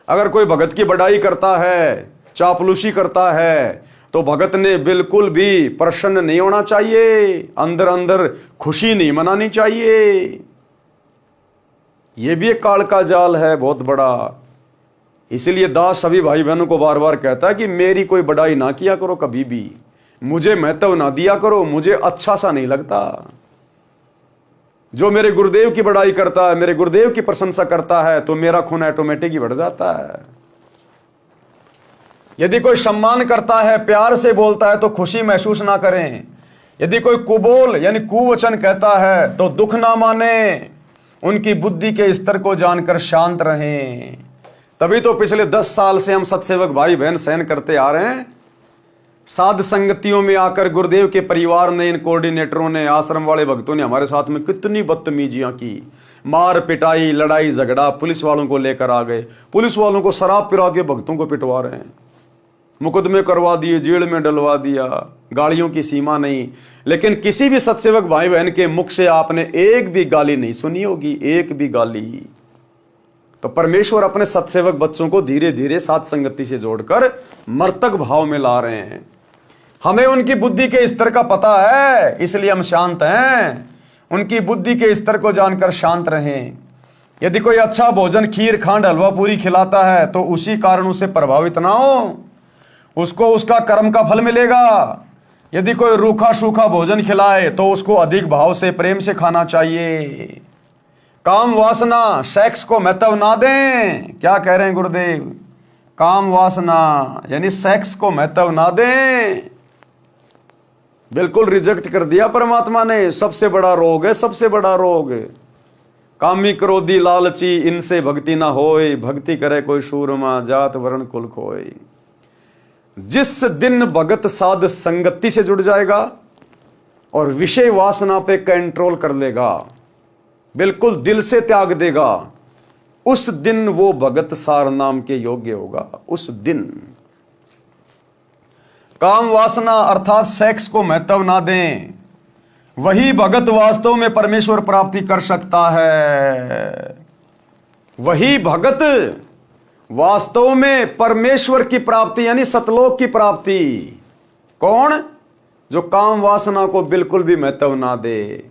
अगर कोई भगत की बड़ाई करता है, चापलूसी करता है, तो भगत ने बिल्कुल भी प्रसन्न नहीं होना चाहिए, अंदर अंदर खुशी नहीं मनानी चाहिए। यह भी एक काल का जाल है बहुत बड़ा। इसीलिए दास सभी भाई बहनों को बार बार कहता है कि मेरी कोई बड़ाई ना किया करो, कभी भी मुझे महत्व ना दिया करो, मुझे अच्छा सा नहीं लगता। जो मेरे गुरुदेव की बड़ाई करता है, मेरे गुरुदेव की प्रशंसा करता है, तो मेरा खून ऑटोमेटिक ही बढ़ जाता है। यदि कोई सम्मान करता है, प्यार से बोलता है तो खुशी महसूस ना करें। यदि कोई कुबोल यानी कुवचन कहता है तो दुख ना माने। उनकी बुद्धि के स्तर को जानकर शांत रहें। तभी तो पिछले 10 साल से हम सत्सेवक भाई बहन सहन करते आ रहे हैं। साध संगतियों में आकर गुरुदेव के परिवार ने, इन कोऑर्डिनेटरों ने, आश्रम वाले भक्तों ने हमारे साथ में कितनी बदतमीजियां की, मार पिटाई, लड़ाई झगड़ा, पुलिस वालों को लेकर आ गए, पुलिस वालों को शराब पिला के भक्तों को पिटवा रहे हैं, मुकदमे करवा दिए, जेल में डलवा दिया, गालियों की सीमा नहीं। लेकिन किसी भी सत्सेवक भाई बहन के मुख से आपने एक भी गाली नहीं सुनी होगी, एक भी गाली। तो परमेश्वर अपने सत्सेवक बच्चों को धीरे धीरे साथ संगति से जोड़कर मर्तक भाव में ला रहे हैं। हमें उनकी बुद्धि के स्तर का पता है, इसलिए हम शांत हैं। उनकी बुद्धि के स्तर को जानकर शांत रहें। यदि कोई अच्छा भोजन, खीर खांड हलवा पूरी खिलाता है तो उसी कारण उसे प्रभावित ना हो, उसको उसका कर्म का फल मिलेगा। यदि कोई रूखा सूखा भोजन खिलाए तो उसको अधिक भाव से, प्रेम से खाना चाहिए। काम वासना, सेक्स को महत्व ना दें। क्या कह रहे हैं गुरुदेव? काम वासना यानी सेक्स को महत्व ना दें। बिल्कुल रिजेक्ट कर दिया परमात्मा ने। सबसे बड़ा रोग है, सबसे बड़ा रोग। कामी क्रोधी लालची, इनसे भक्ति ना होए। भक्ति करे कोई शूरमा, जात वर्ण कुल खोए। जिस दिन भगत साध संगति से जुड़ जाएगा और विषय वासना पे कंट्रोल कर लेगा, बिल्कुल दिल से त्याग देगा, उस दिन वो भगत सार नाम के योग्य होगा। उस दिन काम वासना अर्थात सेक्स को महत्व ना दें, वही भगत वास्तव में परमेश्वर प्राप्ति कर सकता है। वही भगत वास्तव में परमेश्वर की प्राप्ति यानी सतलोक की प्राप्ति। कौन? जो काम वासना को बिल्कुल भी महत्व ना दे।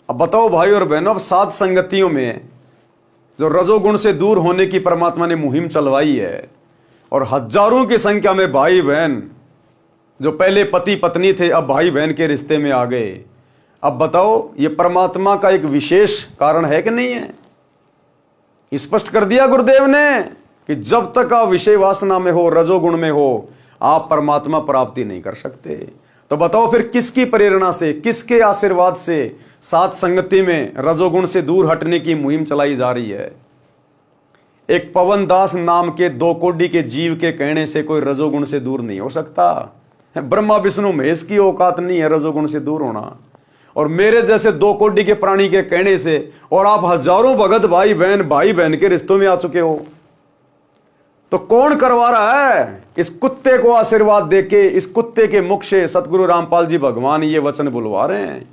अब बताओ भाई और बहनों, अब साध संगतियों में जो रजोगुण से दूर होने की परमात्मा ने मुहिम चलवाई है और हजारों की संख्या में भाई बहन जो पहले पति पत्नी थे अब भाई बहन के रिश्ते में आ गए। अब बताओ ये परमात्मा का एक विशेष कारण है कि नहीं है? स्पष्ट कर दिया गुरुदेव ने कि जब तक आप विषय वासना में हो, रजोगुण में हो, आप परमात्मा प्राप्ति नहीं कर सकते। तो बताओ फिर किसकी प्रेरणा से, किसके आशीर्वाद से साथ संगति में रजोगुण से दूर हटने की मुहिम चलाई जा रही है? एक पवन दास नाम के 2 कोटि के जीव के कहने से कोई रजोगुण से दूर नहीं हो सकता। ब्रह्मा विष्णु महेश की औकात नहीं है रजोगुण से दूर होना। और मेरे जैसे 2 कोटि के प्राणी के कहने से, और आप हजारों भगत भाई बहन के रिश्तों में आ चुके हो, तो कौन करवा रहा है? इस कुत्ते को आशीर्वाद देके, इस कुत्ते के मुख से सतगुरु रामपाल जी भगवान ये वचन बुलवा रहे हैं।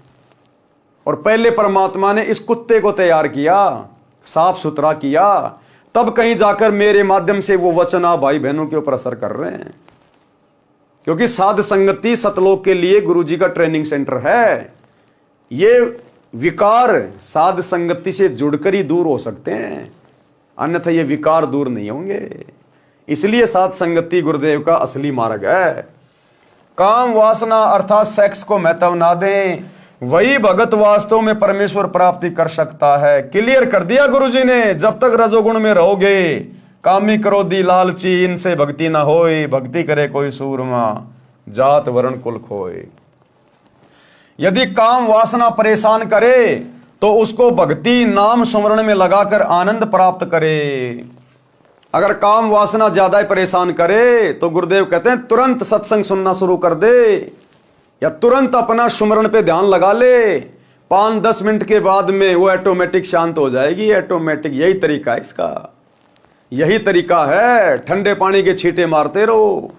और पहले परमात्मा ने इस कुत्ते को तैयार किया, साफ सुथरा किया, तब कहीं जाकर मेरे माध्यम से वो वचन आप भाई बहनों के ऊपर असर कर रहे हैं। क्योंकि साध संगति सतलोक के लिए गुरु जी का ट्रेनिंग सेंटर है। ये विकार साध संगति से जुड़कर ही दूर हो सकते हैं, अन्यथा ये विकार दूर नहीं होंगे। इसलिए साध संगति गुरुदेव का असली मार्ग है। काम वासना अर्थात सेक्स को महत्व ना दें, वही भगत वास्तव में परमेश्वर प्राप्ति कर सकता है। क्लियर कर दिया गुरुजी ने। जब तक रजोगुण में रहोगे कामी क्रोधी लालची इनसे भक्ति न होए, भक्ति करे कोई सूरमा, जात वर्ण कुल खोए। यदि काम वासना परेशान करे तो उसको भक्ति नाम स्मरण में लगाकर आनंद प्राप्त करे। अगर काम वासना ज्यादा ही परेशान करे तो गुरुदेव कहते हैं तुरंत सत्संग सुनना शुरू कर दे, या तुरंत अपना स्मरण पे ध्यान लगा ले। 5-10 मिनट के बाद में वो ऑटोमेटिक शांत हो जाएगी। ऑटोमेटिक यही तरीका है इसका, यही तरीका है। ठंडे पानी के छींटे मारते रहो,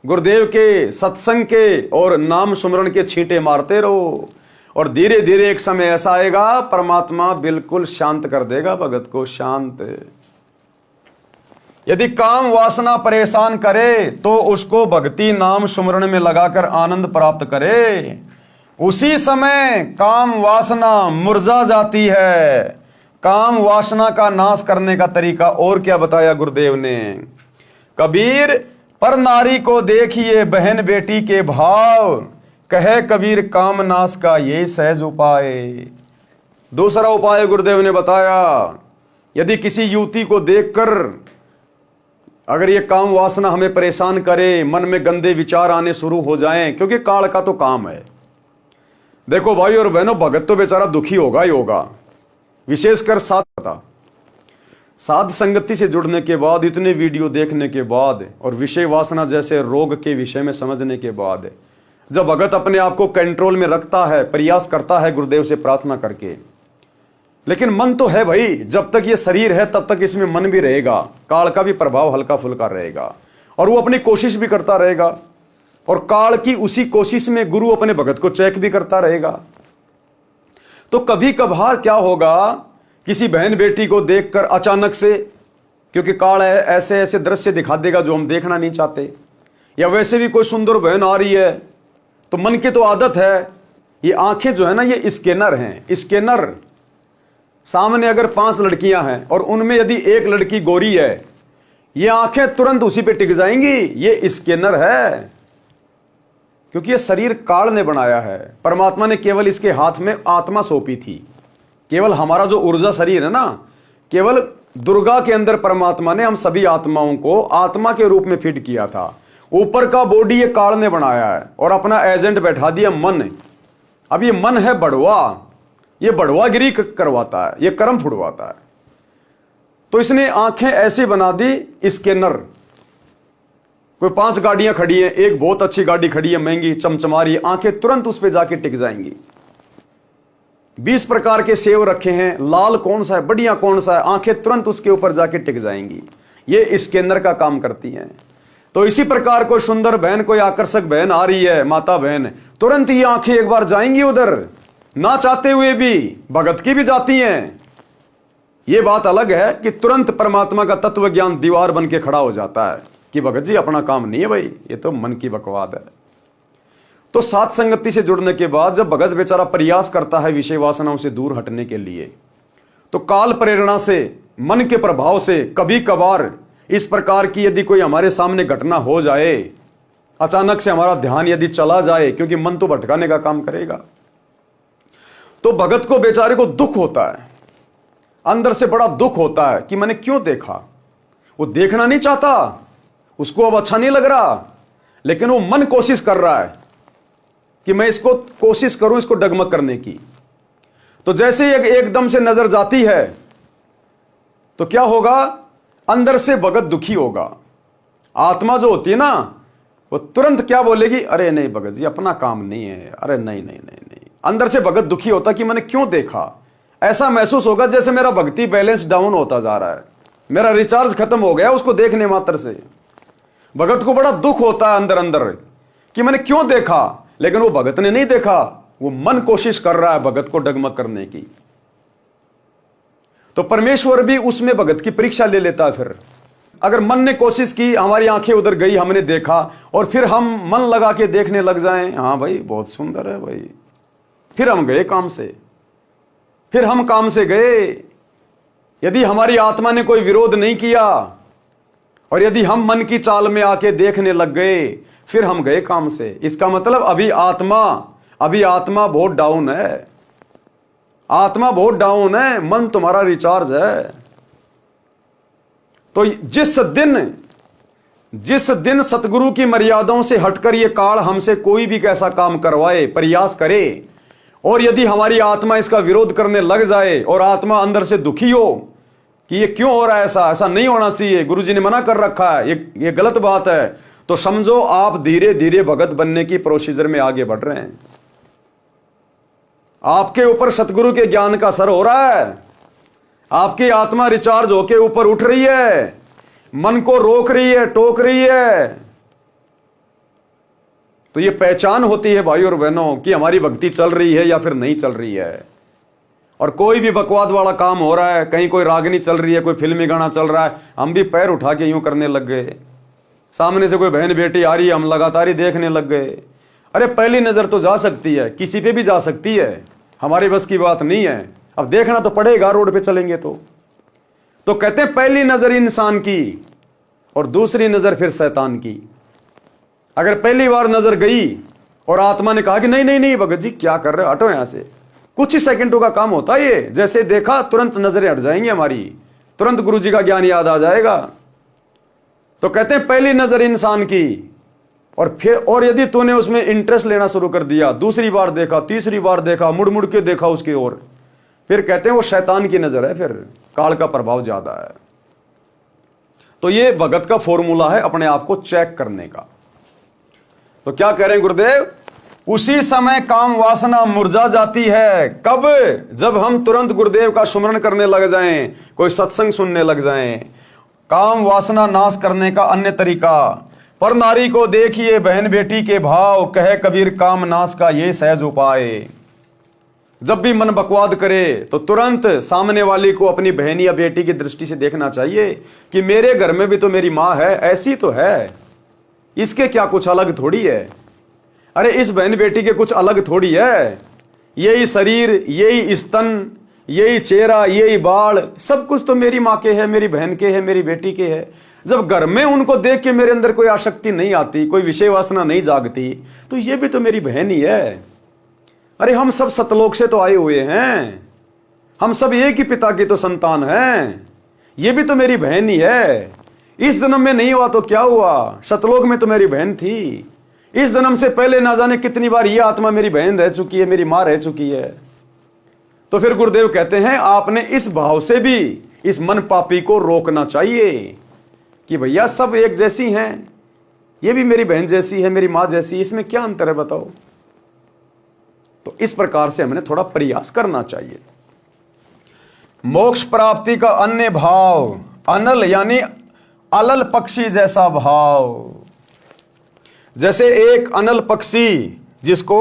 गुरुदेव के सत्संग के और नाम स्मरण के छींटे मारते रहो, और धीरे धीरे एक समय ऐसा आएगा परमात्मा बिल्कुल शांत कर देगा भगत को, शांत। यदि काम वासना परेशान करे तो उसको भक्ति नाम स्मरण में लगाकर आनंद प्राप्त करे। उसी समय काम वासना मुरझा जाती है। काम वासना का नाश करने का तरीका और क्या बताया गुरुदेव ने? कबीर पर नारी को देखिए बहन बेटी के भाव, कहे कबीर काम नाश का ये सहज उपाय। दूसरा उपाय गुरुदेव ने बताया, यदि किसी युवती को देखकर अगर ये काम वासना हमें परेशान करे, मन में गंदे विचार आने शुरू हो जाएं, क्योंकि काल का तो काम है। देखो भाई और बहनों, भगत तो बेचारा दुखी होगा ही होगा, विशेषकर साध संगति से जुड़ने के बाद, इतने वीडियो देखने के बाद और विषय वासना जैसे रोग के विषय में समझने के बाद, जब भगत अपने आप को कंट्रोल में रखता है, प्रयास करता है गुरुदेव से प्रार्थना करके, लेकिन मन तो है भाई, जब तक ये शरीर है तब तक इसमें मन भी रहेगा, काल का भी प्रभाव हल्का फुल्का रहेगा, और वो अपनी कोशिश भी करता रहेगा, और काल की उसी कोशिश में गुरु अपने भगत को चेक भी करता रहेगा। तो कभी कभार क्या होगा, किसी बहन बेटी को देखकर अचानक से, क्योंकि काल ऐसे ऐसे दृश्य दिखा देगा जो हम देखना नहीं चाहते, या वैसे भी कोई सुंदर बहन आ रही है तो मन की तो आदत है, ये आंखें जो है ना ये स्कैनर हैं, स्कैनर। सामने अगर 5 लड़कियां हैं और उनमें यदि एक लड़की गोरी है, ये आंखें तुरंत उसी पे टिक जाएंगी, ये स्कैनर है। क्योंकि ये शरीर काल ने बनाया है, परमात्मा ने केवल इसके हाथ में आत्मा सौंपी थी। केवल हमारा जो ऊर्जा शरीर है ना, केवल दुर्गा के अंदर परमात्मा ने हम सभी आत्माओं को आत्मा के रूप में फिट किया था। ऊपर का बॉडी ये काल ने बनाया है और अपना एजेंट बैठा दिया मन। अब ये मन है बढ़वा, ये बढ़वागिरी करवाता है, ये कर्म फुड़वाता है। तो इसने आंखें ऐसी बना दी स्कैनर। कोई 5 गाड़ियां खड़ी हैं, एक बहुत अच्छी गाड़ी खड़ी है, महंगी चमचमा रही है, आंखें तुरंत उस पर जाके टिक जाएंगी। 20 प्रकार के सेव रखे हैं, लाल कौन सा है, बढ़िया कौन सा है, आंखें तुरंत उसके ऊपर जाके टिक जाएंगी। ये स्कैनर का काम करती हैं। तो इसी प्रकार कोई सुंदर बहन, कोई आकर्षक बहन आ रही है, माता बहन, तुरंत ये आंखें एक बार जाएंगी उधर, ना चाहते हुए भी, भगत की भी जाती हैं। ये बात अलग है कि तुरंत परमात्मा का तत्व ज्ञान दीवार बन के खड़ा हो जाता है कि भगत जी अपना काम नहीं है भाई, ये तो मन की बकवाद है। तो साथ संगति से जुड़ने के बाद जब भगत बेचारा प्रयास करता है विषय वासनाओं से दूर हटने के लिए, तो काल प्रेरणा से, मन के प्रभाव से कभी कभार इस प्रकार की यदि कोई हमारे सामने घटना हो जाए, अचानक से हमारा ध्यान यदि चला जाए, क्योंकि मन तो भटकाने का काम करेगा, तो भगत को बेचारे को दुख होता है, अंदर से बड़ा दुख होता है कि मैंने क्यों देखा। वो देखना नहीं चाहता, उसको अब अच्छा नहीं लग रहा, लेकिन वो मन कोशिश कर रहा है कि मैं इसको कोशिश करूं इसको डगमग करने की। तो जैसे ही एकदम से नजर जाती है तो क्या होगा, अंदर से भगत दुखी होगा। आत्मा जो होती है ना, वो तुरंत क्या बोलेगी, अरे नहीं भगत जी अपना काम नहीं है, अरे नहीं नहीं नहीं नहीं। अंदर से भगत दुखी होता कि मैंने क्यों देखा। ऐसा महसूस होगा जैसे मेरा भक्ति बैलेंस डाउन होता जा रहा है, मेरा रिचार्ज खत्म हो गया उसको देखने मात्र से। भगत को बड़ा दुख होता है अंदर अंदर कि मैंने क्यों देखा, लेकिन वो भगत ने नहीं देखा, वो मन कोशिश कर रहा है भगत को डगमग करने की। तो परमेश्वर भी उसमें भगत की परीक्षा ले लेता है। फिर अगर मन ने कोशिश की, हमारी आंखें उधर गई, हमने देखा, और फिर हम मन लगा के देखने लग जाएं, हाँ भाई बहुत सुंदर है भाई, फिर हम गए काम से, फिर हम काम से गए। यदि हमारी आत्मा ने कोई विरोध नहीं किया और यदि हम मन की चाल में आके देखने लग गए, फिर हम गए काम से। इसका मतलब अभी आत्मा बहुत डाउन है, आत्मा बहुत डाउन है, मन तुम्हारा रिचार्ज है। तो जिस दिन सतगुरु की मर्यादाओं से हटकर ये काल हमसे कोई भी कैसा काम करवाए, प्रयास करे, और यदि हमारी आत्मा इसका विरोध करने लग जाए और आत्मा अंदर से दुखी हो कि ये क्यों हो रहा है, ऐसा नहीं होना चाहिए, गुरुजी ने मना कर रखा है, ये गलत बात है, तो समझो आप धीरे धीरे भगत बनने की प्रोसीजर में आगे बढ़ रहे हैं। आपके ऊपर सतगुरु के ज्ञान का असर हो रहा है, आपकी आत्मा रिचार्ज होके ऊपर उठ रही है, मन को रोक रही है, टोक रही है। तो ये पहचान होती है भाई और बहनों कि हमारी भक्ति चल रही है या फिर नहीं चल रही है। और कोई भी बकवाद वाला काम हो रहा है, कहीं कोई रागनी चल रही है, कोई फिल्मी गाना चल रहा है, हम भी पैर उठा के यूं करने लग गए। सामने से कोई बहन बेटी आ रही है, हम लगातार ही देखने लग गए। अरे पहली नजर तो जा सकती है, किसी पे भी जा सकती है, हमारे बस की बात नहीं है। अब देखना तो पड़ेगा, रोड पे चलेंगे तो कहते हैं पहली नजर इंसान की और दूसरी नजर फिर शैतान की। अगर पहली बार नजर गई और आत्मा ने कहा कि नहीं नहीं नहीं भगत जी क्या कर रहे हो, हटो यहां से, कुछ ही सेकंडों का काम होता है ये, जैसे देखा तुरंत नजरें हट जाएंगी हमारी, तुरंत गुरु जी का ज्ञान याद आ जाएगा। तो कहते हैं पहली नजर इंसान की, और यदि तूने उसमें इंटरेस्ट लेना शुरू कर दिया, दूसरी बार देखा, तीसरी बार देखा, मुड़ मुड़ के देखा उसकी ओर, फिर कहते हैं वो शैतान की नजर है, फिर काल का प्रभाव ज्यादा है। तो ये भगत का फॉर्मूला है अपने आप को चेक करने का। तो क्या कह रहे हैं गुरुदेव, उसी समय काम वासना मुरझा जाती है। कब? जब हम तुरंत गुरुदेव का सुमरण करने लग जाएं, कोई सत्संग सुनने लग जाएं। काम वासना नाश करने का अन्य तरीका, पर नारी को देखिए बहन बेटी के भाव, कहे कबीर काम नाश का ये सहज उपाय। जब भी मन बकवाद करे तो तुरंत सामने वाली को अपनी बहन या बेटी की दृष्टि से देखना चाहिए कि मेरे घर में भी तो मेरी माँ है, ऐसी तो है, इसके क्या कुछ अलग थोड़ी है। अरे इस बहन बेटी के कुछ अलग थोड़ी है, यही शरीर, यही स्तन, यही चेहरा, यही बाल, सब कुछ तो मेरी माँ के है, मेरी बहन के है, मेरी बेटी के है। जब घर में उनको देख के मेरे अंदर कोई आसक्ति नहीं आती, कोई विषय वासना नहीं जागती, तो ये भी तो मेरी बहन ही है। अरे हम सब सतलोक से तो आए हुए हैं, हम सब एक ही पिता की तो संतान हैं, ये भी तो मेरी बहन ही है। इस जन्म में नहीं हुआ तो क्या हुआ, सतलोक में तो मेरी बहन थी। इस जन्म से पहले ना जाने कितनी बार ये आत्मा मेरी बहन रह चुकी है, मेरी मां रह चुकी है। तो फिर गुरुदेव कहते हैं आपने इस भाव से भी इस मन पापी को रोकना चाहिए कि भैया सब एक जैसी हैं, ये भी मेरी बहन जैसी है, मेरी मां जैसी, इसमें क्या अंतर है बताओ। तो इस प्रकार से हमें थोड़ा प्रयास करना चाहिए। मोक्ष प्राप्ति का अन्य भाव, अनल यानी अलल पक्षी जैसा भाव। जैसे एक अनल पक्षी जिसको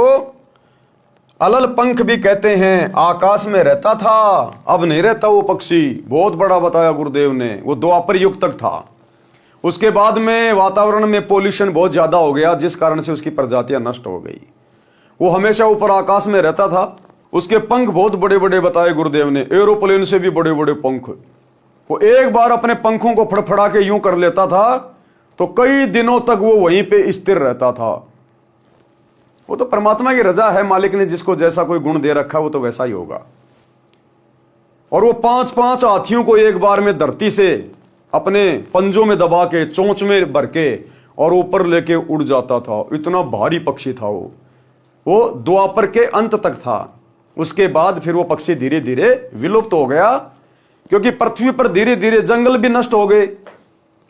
अलल पंख भी कहते हैं, आकाश में रहता था, अब नहीं रहता वो पक्षी। बहुत बड़ा बताया गुरुदेव ने, वो द्वापर युग तक था। उसके बाद में वातावरण में पोल्यूशन बहुत ज्यादा हो गया, जिस कारण से उसकी प्रजातियां नष्ट हो गई। वो हमेशा ऊपर आकाश में रहता था, उसके पंख बहुत बड़े बड़े बताए गुरुदेव ने, एरोप्लेन से भी बड़े बड़े पंख। वो एक बार अपने पंखों को फड़फड़ा के यूं कर लेता था तो कई दिनों तक वो वहीं पे स्थिर रहता था। वो तो परमात्मा की रजा है, मालिक ने जिसको जैसा कोई गुण दे रखा वो तो वैसा ही होगा। और वो 5-5 हाथियों को एक बार में धरती से अपने पंजों में दबा के, चोंच में भर के और ऊपर लेके उड़ जाता था। इतना भारी पक्षी था वो द्वापर के अंत तक था। उसके बाद फिर वो पक्षी धीरे धीरे विलुप्त हो गया, क्योंकि पृथ्वी पर धीरे धीरे जंगल भी नष्ट हो गए।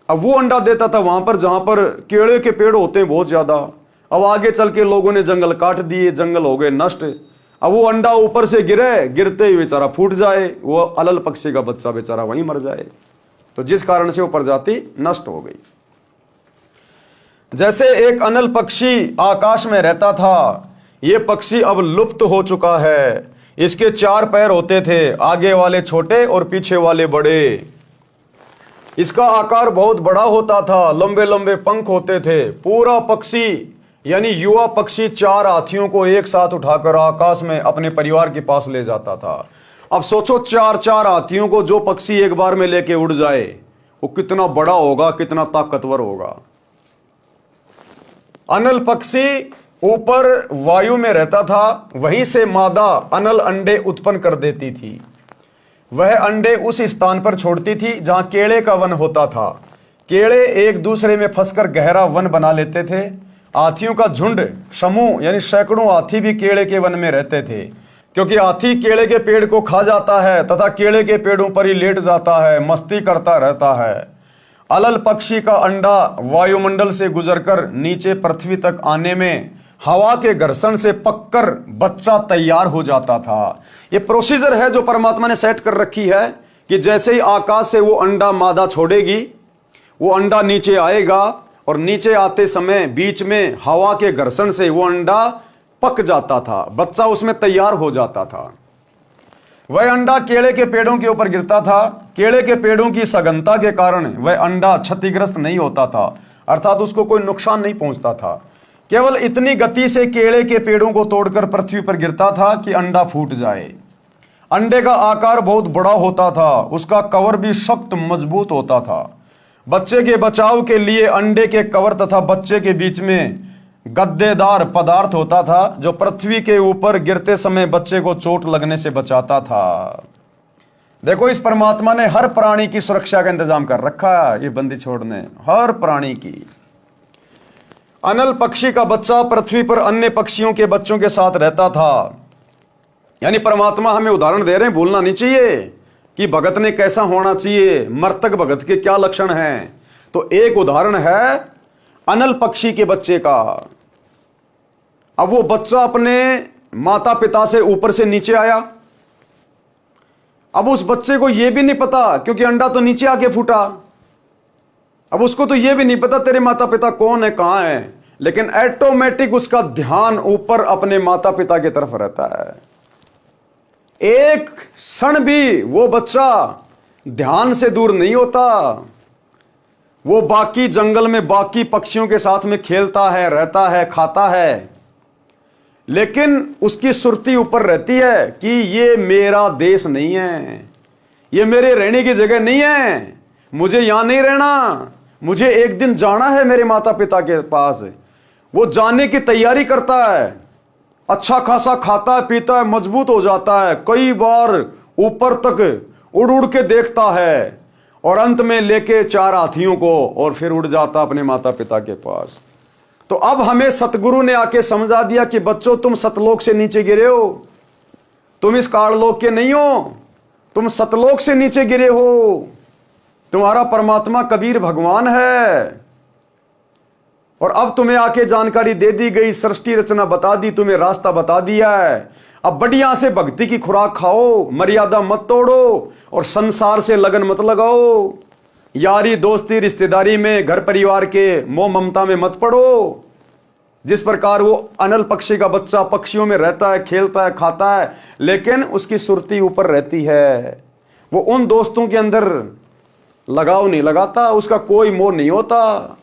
अब वो अंडा देता था वहां पर जहां पर केले के पेड़ होते हैं बहुत ज्यादा। अब आगे चल के लोगों ने जंगल काट दिए, जंगल हो गए नष्ट। अब वो अंडा ऊपर से गिरे, गिरते ही बेचारा फूट जाए, वो अलल पक्षी का बच्चा बेचारा वहीं मर जाए। तो जिस कारण से वो प्रजाति नष्ट हो गई। जैसे एक अनल पक्षी आकाश में रहता था, ये पक्षी अब लुप्त हो चुका है। इसके 4 पैर होते थे, आगे वाले छोटे और पीछे वाले बड़े। इसका आकार बहुत बड़ा होता था, लंबे लंबे पंख होते थे। पूरा पक्षी यानी युवा पक्षी 4 हाथियों को एक साथ उठाकर आकाश में अपने परिवार के पास ले जाता था। अब सोचो 4-4 हाथियों को जो पक्षी एक बार में लेके उड़ जाए, वो कितना बड़ा होगा, कितना ताकतवर होगा। अनल पक्षी ऊपर वायु में रहता था, वहीं से मादा अनल अंडे उत्पन्न कर देती थी। वह अंडे उस स्थान पर छोड़ती थी जहां केले का वन होता था। केले एक दूसरे में फंसकर गहरा वन बना लेते थे। हाथियों का झुंड, समूह यानी सैकड़ों हाथी भी केले के वन में रहते थे, क्योंकि हाथी केले के पेड़ को खा जाता है तथा केले के पेड़ों पर ही लेट जाता है, मस्ती करता रहता है। अलल पक्षी का अंडा वायुमंडल से गुजरकर नीचे पृथ्वी तक आने में हवा के घर्षण से पककर बच्चा तैयार हो जाता था। यह प्रोसीजर है जो परमात्मा ने सेट कर रखी है कि जैसे ही आकाश से वो अंडा मादा छोड़ेगी, वो अंडा नीचे आएगा और नीचे आते समय बीच में हवा के घर्षण से वो अंडा पक जाता था, बच्चा उसमें तैयार हो जाता था। वह अंडा केले के पेड़ों के ऊपर गिरता था। केले के पेड़ों की सघनता के कारण वह अंडा क्षतिग्रस्त नहीं होता था, अर्थात उसको कोई नुकसान नहीं पहुंचता था। केवल इतनी गति से केले के पेड़ों को तोड़कर पृथ्वी पर गिरता था कि अंडा फूट जाए। अंडे का आकार बहुत बड़ा होता था, उसका कवर भी सख्त मजबूत होता था। बच्चे के बचाव के लिए अंडे के कवर तथा बच्चे के बीच में गद्देदार पदार्थ होता था, जो पृथ्वी के ऊपर गिरते समय बच्चे को चोट लगने से बचाता था। देखो, इस परमात्मा ने हर प्राणी की सुरक्षा का इंतजाम कर रखा है। ये बंदी छोड़ने हर प्राणी की। अनल पक्षी का बच्चा पृथ्वी पर अन्य पक्षियों के बच्चों के साथ रहता था। यानी परमात्मा हमें उदाहरण दे रहे हैं, भूलना नहीं चाहिए कि भगत ने कैसा होना चाहिए, मर्तक भगत के क्या लक्षण हैं। तो एक उदाहरण है अनल पक्षी के बच्चे का। अब वो बच्चा अपने माता पिता से ऊपर से नीचे आया। अब उस बच्चे को यह भी नहीं पता, क्योंकि अंडा तो नीचे आके फूटा, अब उसको तो यह भी नहीं पता तेरे माता पिता कौन है, कहां है, लेकिन ऑटोमेटिक उसका ध्यान ऊपर अपने माता पिता की तरफ रहता है। एक क्षण भी वो बच्चा ध्यान से दूर नहीं होता। वो बाकी जंगल में बाकी पक्षियों के साथ में खेलता है, रहता है, खाता है, लेकिन उसकी सुरती ऊपर रहती है कि ये मेरा देश नहीं है, ये मेरे रहने की जगह नहीं है, मुझे यहां नहीं रहना, मुझे एक दिन जाना है मेरे माता पिता के पास। वो जाने की तैयारी करता है, अच्छा खासा खाता है, पीता है, मजबूत हो जाता है, कई बार ऊपर तक उड़ उड़ के देखता है और अंत में लेके 4 हाथियों को और फिर उड़ जाता अपने माता पिता के पास। तो अब हमें सतगुरु ने आके समझा दिया कि बच्चों, तुम सतलोक से नीचे गिरे हो, तुम इस काललोक के नहीं हो, तुम सतलोक से नीचे गिरे हो। तुम्हारा परमात्मा कबीर भगवान है और अब तुम्हें आके जानकारी दे दी गई, सृष्टि रचना बता दी, तुम्हें रास्ता बता दिया है। अब बढ़िया से भक्ति की खुराक खाओ, मर्यादा मत तोड़ो और संसार से लगन मत लगाओ। यारी दोस्ती रिश्तेदारी में, घर परिवार के मोह ममता में मत पड़ो। जिस प्रकार वो अनल पक्षी का बच्चा पक्षियों में रहता है, खेलता है, खाता है, लेकिन उसकी सुरती ऊपर रहती है। वो उन दोस्तों के अंदर लगाव नहीं लगाता, उसका कोई मोह नहीं होता।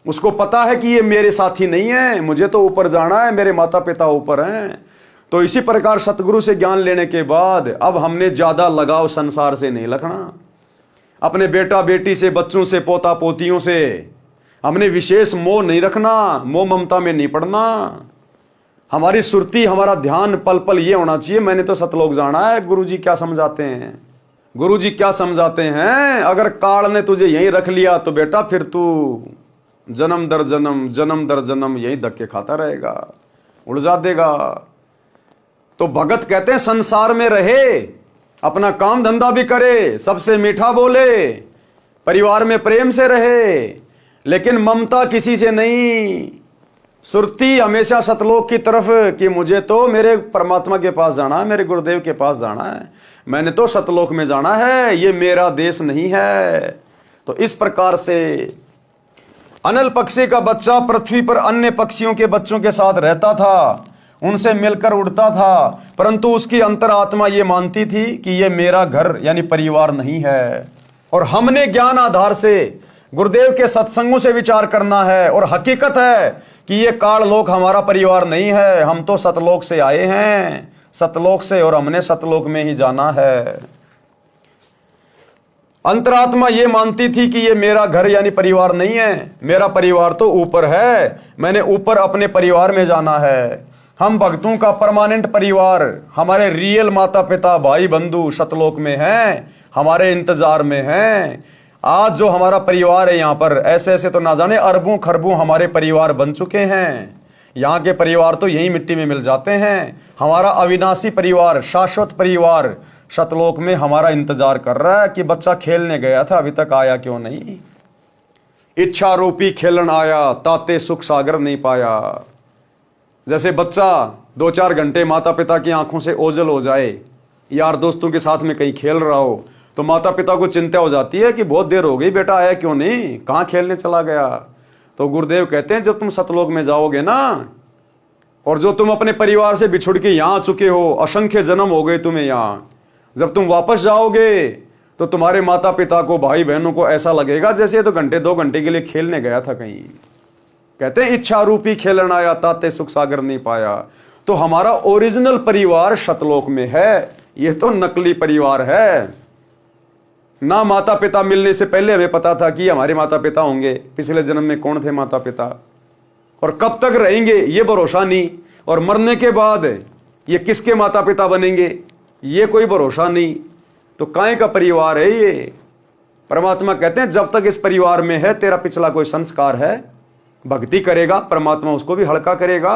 उसको पता है कि ये मेरे साथी नहीं है, मुझे तो ऊपर जाना है, मेरे माता पिता ऊपर हैं। तो इसी प्रकार सतगुरु से ज्ञान लेने के बाद अब हमने ज्यादा लगाव संसार से नहीं रखना। अपने बेटा बेटी से, बच्चों से, पोता पोतियों से हमने विशेष मोह नहीं रखना, मोह ममता में नहीं पड़ना। हमारी सुरती, हमारा ध्यान पल पल ये होना चाहिए, मैंने तो सतलोक जाना है। गुरुजी क्या समझाते हैं, गुरुजी क्या समझाते हैं, अगर काल ने तुझे यहीं रख लिया तो बेटा फिर तू जन्म दर जन्म, जन्म दर जन्म यही धक्के खाता रहेगा, उलझा देगा। तो भगत कहते हैं संसार में रहे, अपना काम धंधा भी करे, सबसे मीठा बोले, परिवार में प्रेम से रहे, लेकिन ममता किसी से नहीं। सुरती हमेशा सतलोक की तरफ कि मुझे तो मेरे परमात्मा के पास जाना है, मेरे गुरुदेव के पास जाना है, मैंने तो सतलोक में जाना है, ये मेरा देश नहीं है। तो इस प्रकार से अनल पक्षी का बच्चा पृथ्वी पर अन्य पक्षियों के बच्चों के साथ रहता था, उनसे मिलकर उड़ता था, परंतु उसकी अंतरात्मा ये मानती थी कि ये मेरा घर यानी परिवार नहीं है। और हमने ज्ञान आधार से गुरुदेव के सत्संगों से विचार करना है, और हकीकत है कि ये काल लोक हमारा परिवार नहीं है, हम तो सतलोक से आए हैं, सतलोक से, और हमने सतलोक में ही जाना है। अंतरात्मा ये मानती थी कि ये मेरा घर यानी परिवार नहीं है, मेरा परिवार तो ऊपर है, मैंने ऊपर अपने परिवार में जाना है। हम भक्तों का परमानेंट परिवार, हमारे रियल माता पिता भाई बंधु सतलोक में हैं, हमारे इंतजार में हैं। आज जो हमारा परिवार है यहाँ पर, ऐसे ऐसे तो ना जाने अरबों खरबों हमारे परिवार बन चुके हैं। यहाँ के परिवार तो यही मिट्टी में मिल जाते हैं। हमारा अविनाशी परिवार, शाश्वत परिवार सतलोक में हमारा इंतजार कर रहा है कि बच्चा खेलने गया था, अभी तक आया क्यों नहीं। इच्छा रूपी खेलन आया, ताते सुख सागर नहीं पाया। जैसे बच्चा 2-4 घंटे माता पिता की आंखों से ओझल हो जाए, यार दोस्तों के साथ में कहीं खेल रहा हो, तो माता पिता को चिंता हो जाती है कि बहुत देर हो गई, बेटा आया क्यों नहीं, कहाँ खेलने चला गया। तो गुरुदेव कहते हैं जब तुम सतलोक में जाओगे ना, और जो तुम अपने परिवार से बिछुड़ के यहाँ आ चुके हो, असंख्य जन्म हो गए तुम्हें यहाँ, जब तुम वापस जाओगे तो तुम्हारे माता पिता को, भाई बहनों को ऐसा लगेगा जैसे ये तो घंटे 2 घंटे के लिए खेलने गया था कहीं। कहते हैं इच्छा रूपी खेलन आया, ताते सुख सागर नहीं पाया। तो हमारा ओरिजिनल परिवार सतलोक में है, ये तो नकली परिवार है ना। माता पिता मिलने से पहले हमें पता था कि हमारे माता पिता होंगे, पिछले जन्म में कौन थे माता पिता और कब तक रहेंगे ये भरोसा नहीं, और मरने के बाद ये किसके माता पिता बनेंगे ये कोई भरोसा नहीं। तो काहे का परिवार है ये। परमात्मा कहते हैं जब तक इस परिवार में है, तेरा पिछला कोई संस्कार है, भक्ति करेगा परमात्मा उसको भी हल्का करेगा।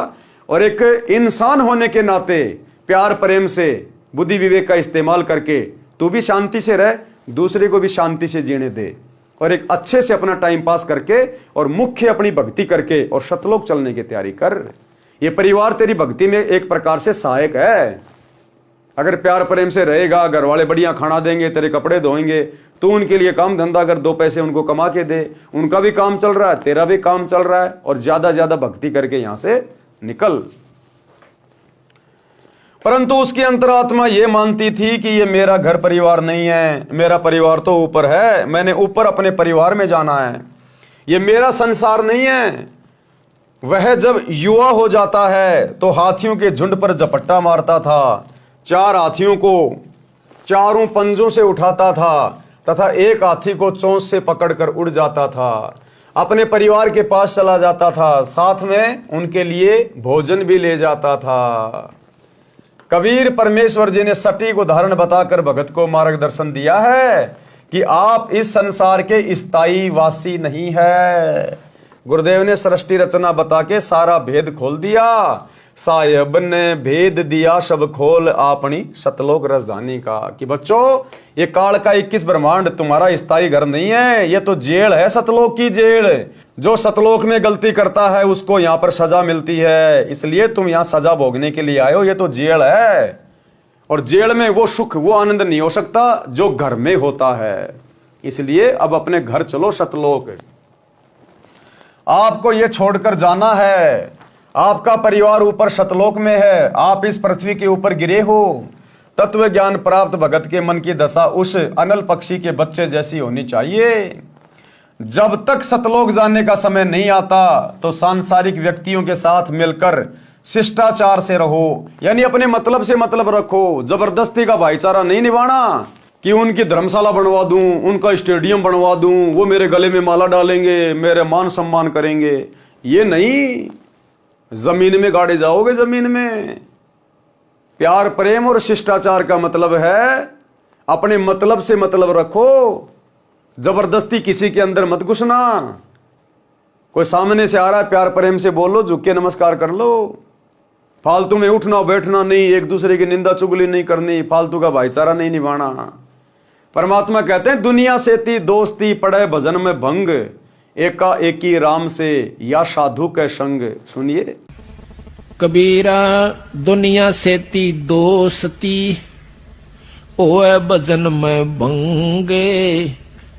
और एक इंसान होने के नाते प्यार प्रेम से, बुद्धि विवेक का इस्तेमाल करके तू भी शांति से रह, दूसरे को भी शांति से जीने दे, और एक अच्छे से अपना टाइम पास करके और मुख्य अपनी भक्ति करके और सतलोक चलने की तैयारी कर। ये परिवार तेरी भक्ति में एक प्रकार से सहायक है। अगर प्यार प्रेम से रहेगा, घर वाले बढ़िया खाना देंगे, तेरे कपड़े धोएंगे, तू उनके लिए काम धंधा कर, 2 पैसे उनको कमा के दे, उनका भी काम चल रहा है, तेरा भी काम चल रहा है, और ज्यादा ज्यादा भक्ति करके यहां से निकल। परंतु उसकी अंतरात्मा ये मानती थी कि ये मेरा घर परिवार नहीं है, मेरा परिवार तो ऊपर है, मैंने ऊपर अपने परिवार में जाना है, ये मेरा संसार नहीं है। वह जब युवा हो जाता है तो हाथियों के झुंड पर झपट्टा मारता था, 4 हाथियों को चारों पंजों से उठाता था तथा एक हाथी को चोंच से पकड़कर उड़ जाता था, अपने परिवार के पास चला जाता था, साथ में उनके लिए भोजन भी ले जाता था। कबीर परमेश्वर जी ने सटीक उदाहरण बताकर भगत को मार्गदर्शन दिया है कि आप इस संसार के स्थायी वासी नहीं है। गुरुदेव ने सृष्टि रचना बता के सारा भेद खोल दिया। साहेब ने भेद दिया सब खोल अपनी सतलोक राजधानी का, कि बच्चों ये काल का 21 ब्रह्मांड तुम्हारा स्थायी घर नहीं है, ये तो जेल है, सतलोक की जेल। जो सतलोक में गलती करता है उसको यहाँ पर सजा मिलती है, इसलिए तुम यहाँ सजा भोगने के लिए आए हो, ये तो जेल है। और जेल में वो सुख वो आनंद नहीं हो सकता जो घर में होता है। इसलिए अब अपने घर चलो सतलोक। आपको ये छोड़कर जाना है, आपका परिवार ऊपर सतलोक में है, आप इस पृथ्वी के ऊपर गिरे हो। तत्व ज्ञान प्राप्त भगत के मन की दशा उस अनल पक्षी के बच्चे जैसी होनी चाहिए। जब तक सतलोक जाने का समय नहीं आता तो सांसारिक व्यक्तियों के साथ मिलकर शिष्टाचार से रहो, यानी अपने मतलब से मतलब रखो। जबरदस्ती का भाईचारा नहीं निभाना कि उनकी धर्मशाला बनवा दूं, उनका स्टेडियम बनवा दूं, वो मेरे गले में माला डालेंगे, मेरे मान सम्मान करेंगे, ये नहीं। जमीन में गाड़े जाओगे, जमीन में। प्यार प्रेम और शिष्टाचार का मतलब है अपने मतलब से मतलब रखो, जबरदस्ती किसी के अंदर मत घुसना। कोई सामने से आ रहा है, प्यार प्रेम से बोलो, झुक के नमस्कार कर लो। फालतू में उठना बैठना नहीं, एक दूसरे की निंदा चुगली नहीं करनी, फालतू का भाईचारा नहीं निभाना। परमात्मा कहते हैं दुनिया से ती दोस्ती पड़े भजन में भंग, एका एकी राम से या साधु के संग। सुनिए कबीरा दुनिया से ती दोस्ती ओए भजन में भंगे,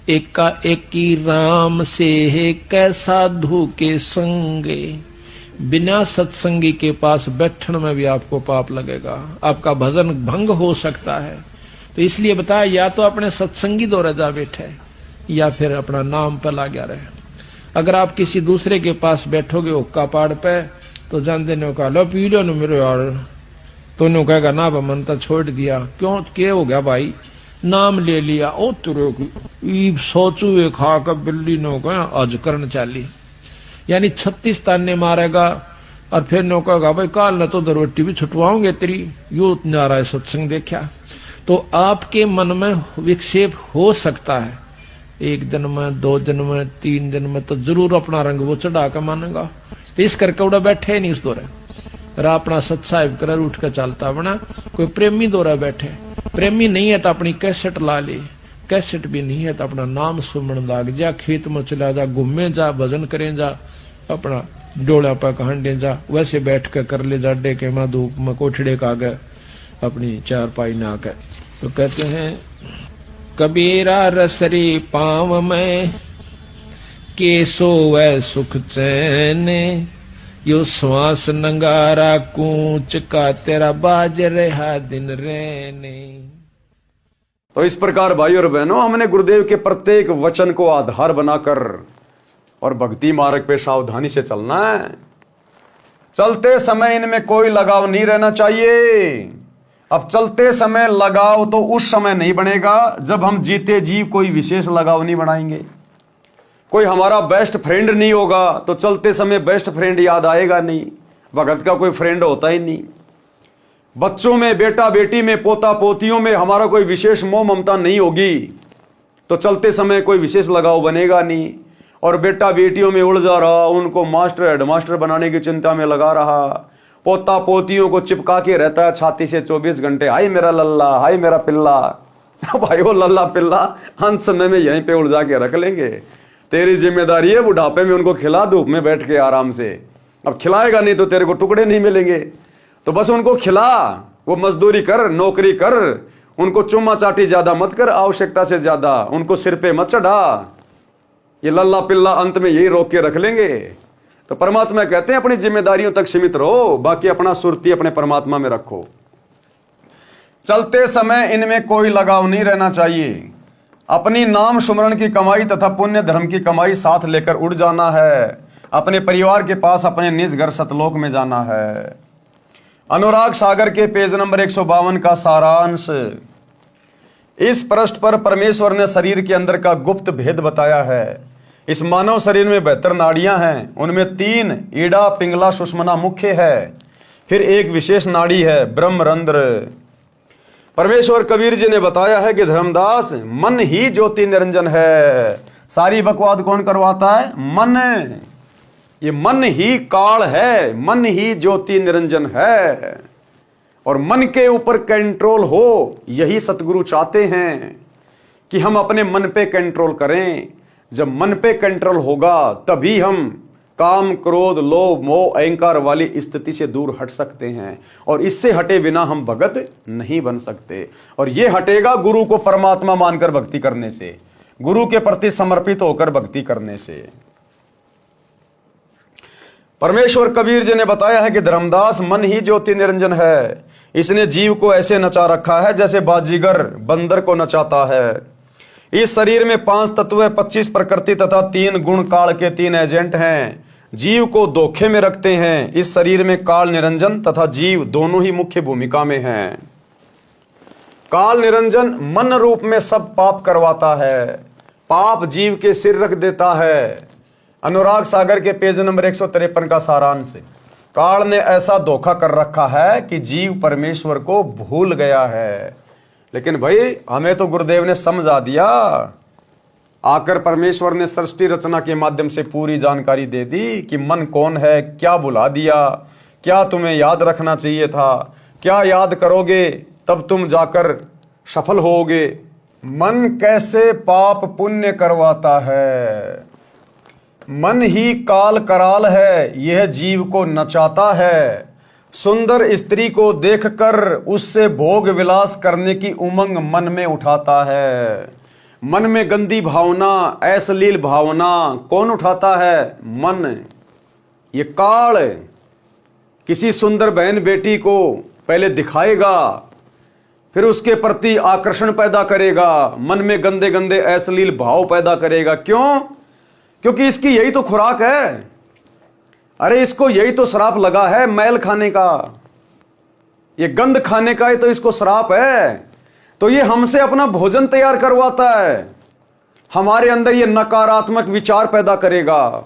एका एकी राम से कै साधु के संगे। बिना सत्संगी के पास बैठने में भी आपको पाप लगेगा, आपका भजन भंग हो सकता है। तो इसलिए बताया या तो अपने सत्संगी दौरे जा बैठे या फिर अपना नाम पर लगा रहे। अगर आप किसी दूसरे के पास बैठोगे हुक्का पाड़ पे तो जान देने का लो पी लो मेरे यार, तो उन्होंने कहेगा ना मन तो छोड़ दिया। क्यों क्या हो गया भाई, नाम ले लिया, ओ तुरे सोचू खा कर बिल्ली नो गया आज करन चाली। यानी 36 ताने मारेगा और फिर नो कहेगा भाई काल न तो रोटी भी छुटवाओगे तेरी, यू नारा सत्संग देखा। तो आपके मन में विक्षेप हो सकता है, 1 दिन में, 2 दिन में, 3 दिन में तो जरूर अपना रंग वो चढ़ा कर मानेगा। तो इस करके उड़ा बैठे नहीं उस दौरे, अपना सत्साहिब कर उठ कर चलता बना। कोई प्रेमी दौरा बैठे, प्रेमी नहीं है तो अपनी कैसेट ला ले, कैसेट भी नहीं है तो अपना नाम सुमन लाग जा, खेत में चला जा, घूमे जा, भजन करें जा, अपना डोला पर कहंडे जा, वैसे बैठ कर कर ले जा, डेके में धूप में कोठड़े का गए अपनी चारपाई ना कर। तो कहते हैं कबीरा रसरी पाँव में के सोवे सुख चैन, यो श्वास नंगारा कूच का तेरा बाज रहा दिन रहने। तो इस प्रकार भाई और बहनों, हमने गुरुदेव के प्रत्येक वचन को आधार बनाकर और भक्ति मार्ग पे सावधानी से चलना है। चलते समय इनमें कोई लगाव नहीं रहना चाहिए। अब चलते समय लगाव तो उस समय नहीं बनेगा जब हम जीते जी कोई विशेष लगाव नहीं बनाएंगे। कोई हमारा बेस्ट फ्रेंड नहीं होगा तो चलते समय बेस्ट फ्रेंड याद आएगा नहीं। भगत का कोई फ्रेंड होता ही नहीं। बच्चों में, बेटा बेटी में, पोता पोतियों में हमारा कोई विशेष मोह ममता नहीं होगी तो चलते समय कोई विशेष लगाव बनेगा नहीं। और बेटा बेटियों में उलझा रहा, उनको मास्टर हेडमास्टर बनाने की चिंता में लगा रहा, पोता पोतियों को चिपका के रहता है छाती से 24 घंटे, हाय मेरा लल्ला, हाय मेरा पिल्ला। भाई वो लल्ला पिल्ला अंत समय में यहीं पे उलझा के रख लेंगे। तेरी जिम्मेदारी है बुढ़ापे में उनको खिला, धूप में बैठ के आराम से। अब खिलाएगा नहीं तो तेरे को टुकड़े नहीं मिलेंगे, तो बस उनको खिला, वो मजदूरी कर, नौकरी कर, उनको चुम्मा चाटी ज्यादा मत कर, आवश्यकता से ज्यादा उनको सिर पे मत चढ़ा। ये लल्ला पिल्ला अंत में यही रोक के रख लेंगे। तो परमात्मा कहते हैं अपनी जिम्मेदारियों तक सीमित रहो, बाकी अपना सुरती अपने परमात्मा में रखो। चलते समय इनमें कोई लगाव नहीं रहना चाहिए। अपनी नाम सुमरण की कमाई तथा पुण्य धर्म की कमाई साथ लेकर उड़ जाना है। अपने परिवार के पास अपने निज घर सतलोक में जाना है। अनुराग सागर के पेज नंबर 152 का सारांश। इस पृष्ठ पर परमेश्वर ने शरीर के अंदर का गुप्त भेद बताया है। इस मानव शरीर में 72 नाड़ियां हैं, उनमें 3 ईड़ा, पिंगला, सुषमना मुख्य है, फिर एक विशेष नाड़ी है ब्रह्मरंध्र। परमेश्वर कबीर जी ने बताया है कि धर्मदास मन ही ज्योति निरंजन है। सारी बकवाद कौन करवाता है? मन। ये मन ही काल है, मन ही ज्योति निरंजन है। और मन के ऊपर कंट्रोल हो, यही सतगुरु चाहते हैं कि हम अपने मन पे कंट्रोल करें। जब मन पे कंट्रोल होगा तभी हम काम, क्रोध, लोभ, मोह, अहंकार वाली स्थिति से दूर हट सकते हैं। और इससे हटे बिना हम भगत नहीं बन सकते। और यह हटेगा गुरु को परमात्मा मानकर भक्ति करने से, गुरु के प्रति समर्पित होकर भक्ति करने से। परमेश्वर कबीर जी ने बताया है कि धर्मदास मन ही ज्योति निरंजन है। इसने जीव को ऐसे नचा रखा है जैसे बाजीगर बंदर को नचाता है। इस शरीर में 5 तत्व, 25 प्रकृति तथा 3 गुण काल के 3 एजेंट हैं। जीव को धोखे में रखते हैं। इस शरीर में काल निरंजन तथा जीव दोनों ही मुख्य भूमिका में हैं। काल निरंजन मन रूप में सब पाप करवाता है, पाप जीव के सिर रख देता है। अनुराग सागर के पेज नंबर 153 का सारांश। काल ने ऐसा धोखा कर रखा है कि जीव परमेश्वर को भूल गया है। लेकिन भाई हमें तो गुरुदेव ने समझा दिया। आकर परमेश्वर ने सृष्टि रचना के माध्यम से पूरी जानकारी दे दी कि मन कौन है, क्या भुला दिया, क्या तुम्हें याद रखना चाहिए था, क्या याद करोगे तब तुम जाकर सफल होगे। मन कैसे पाप पुण्य करवाता है। मन ही काल कराल है, यह जीव को नचाता है। सुंदर स्त्री को देखकर उससे भोग विलास करने की उमंग मन में उठाता है। मन में गंदी भावना, अश्लील भावना कौन उठाता है? मन। ये काल किसी सुंदर बहन बेटी को पहले दिखाएगा, फिर उसके प्रति आकर्षण पैदा करेगा, मन में गंदे गंदे अश्लील भाव पैदा करेगा। क्यों? क्योंकि इसकी यही तो खुराक है। अरे इसको यही तो श्राप लगा है मैल खाने का, ये गंध खाने का ही तो इसको श्राप है। तो ये हमसे अपना भोजन तैयार करवाता है, हमारे अंदर ये नकारात्मक विचार पैदा करेगा।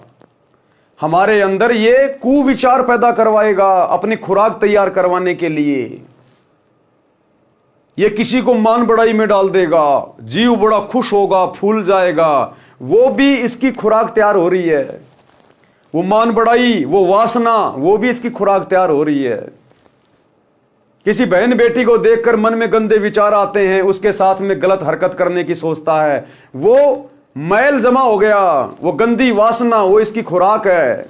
हमारे अंदर ये कुविचार पैदा करवाएगा अपनी खुराक तैयार करवाने के लिए। ये किसी को मान बढ़ाई में डाल देगा, जीव बड़ा खुश होगा, फूल जाएगा, वो भी इसकी खुराक तैयार हो रही है। वो मान बढ़ाई, वो वासना, वो भी इसकी खुराक तैयार हो रही है। किसी बहन बेटी को देखकर मन में गंदे विचार आते हैं, उसके साथ में गलत हरकत करने की सोचता है, वो मैल जमा हो गया, वो गंदी वासना, वो इसकी खुराक है।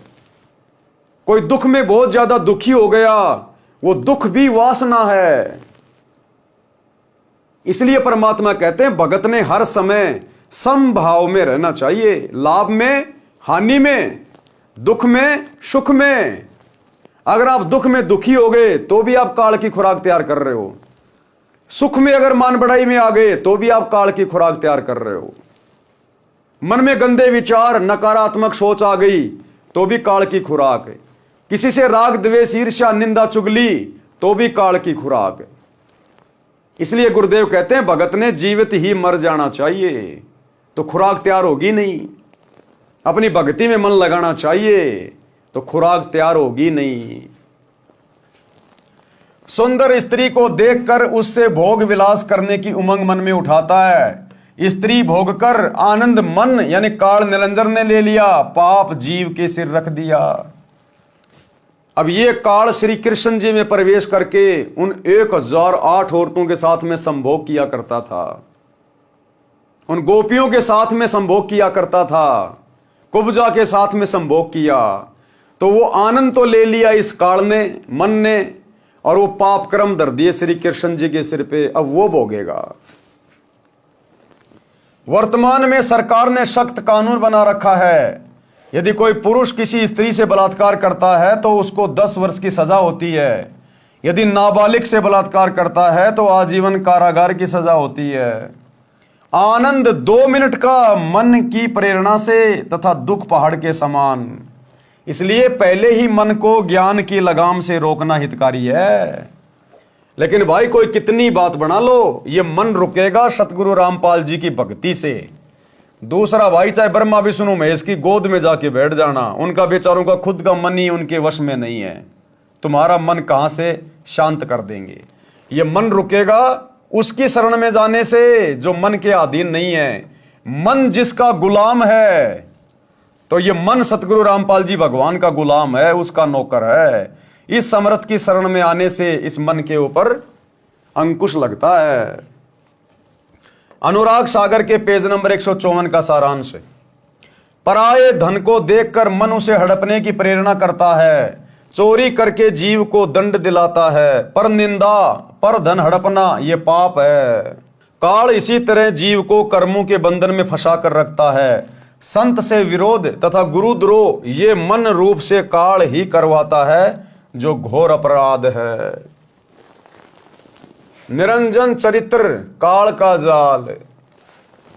कोई दुख में बहुत ज्यादा दुखी हो गया, वो दुख भी वासना है। इसलिए परमात्मा कहते हैं भगत ने हर समय समभाव में रहना चाहिए, लाभ में, हानि में, दुख में, सुख में। अगर आप दुख में दुखी हो गए तो भी आप काल की खुराक तैयार कर रहे हो, सुख में अगर मान बढ़ाई में आ गए तो भी आप काल की खुराक तैयार कर रहे हो। मन में गंदे विचार, नकारात्मक सोच आ गई तो भी काल की खुराक है। किसी से राग द्वेष ईर्ष्या निंदा चुगली तो भी काल की खुराक है। इसलिए गुरुदेव कहते हैं भगत ने जीवित ही मर जाना चाहिए, तो खुराक तैयार होगी नहीं। अपनी भक्ति में मन लगाना चाहिए तो खुराक तैयार होगी नहीं। सुंदर स्त्री को देखकर उससे भोग विलास करने की उमंग मन में उठाता है। स्त्री भोग कर आनंद मन यानी काल निरंजन ने ले लिया, पाप जीव के सिर रख दिया। अब ये काल श्री कृष्ण जी में प्रवेश करके उन 1008 औरतों के साथ में संभोग किया करता था, उन गोपियों के साथ में संभोग किया करता था, कुब्जा के साथ में संभोग किया। तो वो आनंद तो ले लिया इस काल ने, मन ने, और वो पाप कर्म धर दिए श्री कृष्ण जी के सिर पे। अब वो भोगेगा। वर्तमान में सरकार ने सख्त कानून बना रखा है, यदि कोई पुरुष किसी स्त्री से बलात्कार करता है तो उसको 10 वर्ष की सजा होती है। यदि नाबालिग से बलात्कार करता है तो आजीवन कारागार की सजा होती है। आनंद 2 मिनट का मन की प्रेरणा से तथा दुख पहाड़ के समान। इसलिए पहले ही मन को ज्ञान की लगाम से रोकना हितकारी है। लेकिन भाई कोई कितनी बात बना लो, ये मन रुकेगा सतगुरु रामपाल जी की भक्ति से। दूसरा भाई चाहे ब्रह्मा विष्णु महेश की गोद में जाके बैठ जाना, उनका बेचारों का खुद का मन ही उनके वश में नहीं है। तुम्हारा मन कहां से शांत कर देंगे? ये मन रुकेगा उसकी शरण में जाने से जो मन के अधीन नहीं है। मन जिसका गुलाम है, तो ये मन सतगुरु रामपाल जी भगवान का गुलाम है, उसका नौकर है। इस समर्थ की शरण में आने से इस मन के ऊपर अंकुश लगता है। अनुराग सागर के पेज नंबर 154 का सारांश है। पराये धन को देखकर मन उसे हड़पने की प्रेरणा करता है, चोरी करके जीव को दंड दिलाता है, पर निंदा, पर धन हड़पना ये पाप है। काल इसी तरह जीव को कर्मों के बंधन में फंसा कर रखता है। संत से विरोध तथा गुरुद्रोह ये मन रूप से काल ही करवाता है, जो घोर अपराध है। निरंजन चरित्र काल का जाल।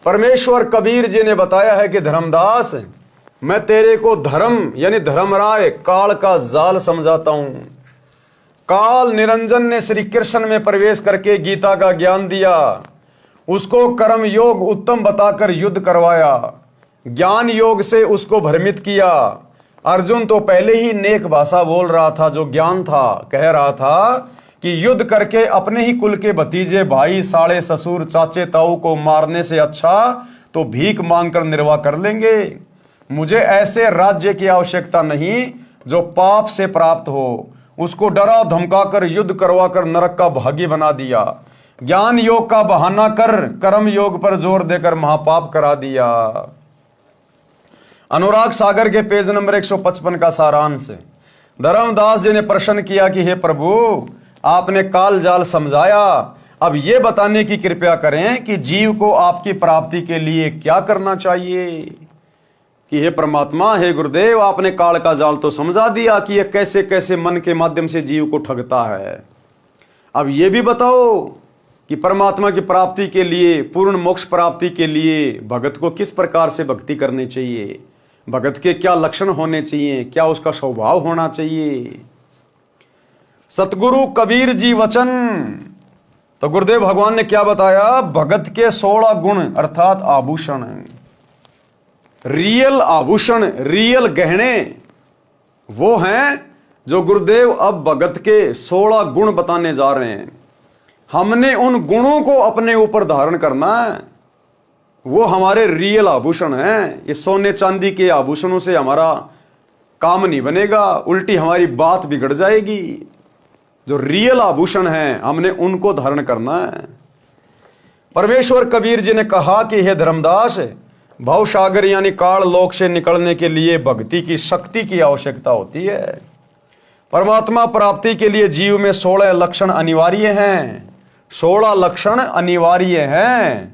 परमेश्वर कबीर जी ने बताया है कि धर्मदास, मैं तेरे को धर्म यानी धर्मराय काल का जाल समझाता हूं। काल निरंजन ने श्री कृष्ण में प्रवेश करके गीता का ज्ञान दिया, उसको कर्म योग उत्तम बताकर युद्ध करवाया, ज्ञान योग से उसको भ्रमित किया। अर्जुन तो पहले ही नेक भाषा बोल रहा था, जो ज्ञान था, कह रहा था कि युद्ध करके अपने ही कुल के भतीजे, भाई, साले, ससुर, चाचे, ताऊ को मारने से अच्छा तो भीख मांगकर निर्वाह कर लेंगे। मुझे ऐसे राज्य की आवश्यकता नहीं जो पाप से प्राप्त हो। उसको डरा धमकाकर युद्ध करवाकर नरक का भागी बना दिया। ज्ञान योग का बहाना कर कर्म योग पर जोर देकर महापाप करा दिया। अनुराग सागर के पेज नंबर 155 का सारांश। धर्मदास जी ने प्रश्न किया कि हे प्रभु, आपने काल जाल समझाया, अब ये बताने की कृपा करें कि जीव को आपकी प्राप्ति के लिए क्या करना चाहिए। कि हे परमात्मा, हे गुरुदेव, आपने काल का जाल तो समझा दिया कि ये कैसे कैसे मन के माध्यम से जीव को ठगता है। अब ये भी बताओ कि परमात्मा की प्राप्ति के लिए, पूर्ण मोक्ष प्राप्ति के लिए भगत को किस प्रकार से भक्ति करनी चाहिए, भगत के क्या लक्षण होने चाहिए, क्या उसका स्वभाव होना चाहिए। सतगुरु कबीर जी वचन। तो गुरुदेव भगवान ने क्या बताया? भगत के 16 गुण अर्थात आभूषण, रियल आभूषण, रियल गहने वो हैं जो गुरुदेव अब भगत के 16 गुण बताने जा रहे हैं। हमने उन गुणों को अपने ऊपर धारण करना है। वो हमारे रियल आभूषण हैं। ये सोने चांदी के आभूषणों से हमारा काम नहीं बनेगा, उल्टी हमारी बात बिगड़ जाएगी। जो रियल आभूषण हैं हमने उनको धारण करना है। परमेश्वर कबीर जी ने कहा कि हे धर्मदास, भवसागर यानी काल लोक से निकलने के लिए भक्ति की शक्ति की आवश्यकता होती है। परमात्मा प्राप्ति के लिए जीव में 16 लक्षण अनिवार्य हैं। 16 लक्षण अनिवार्य हैं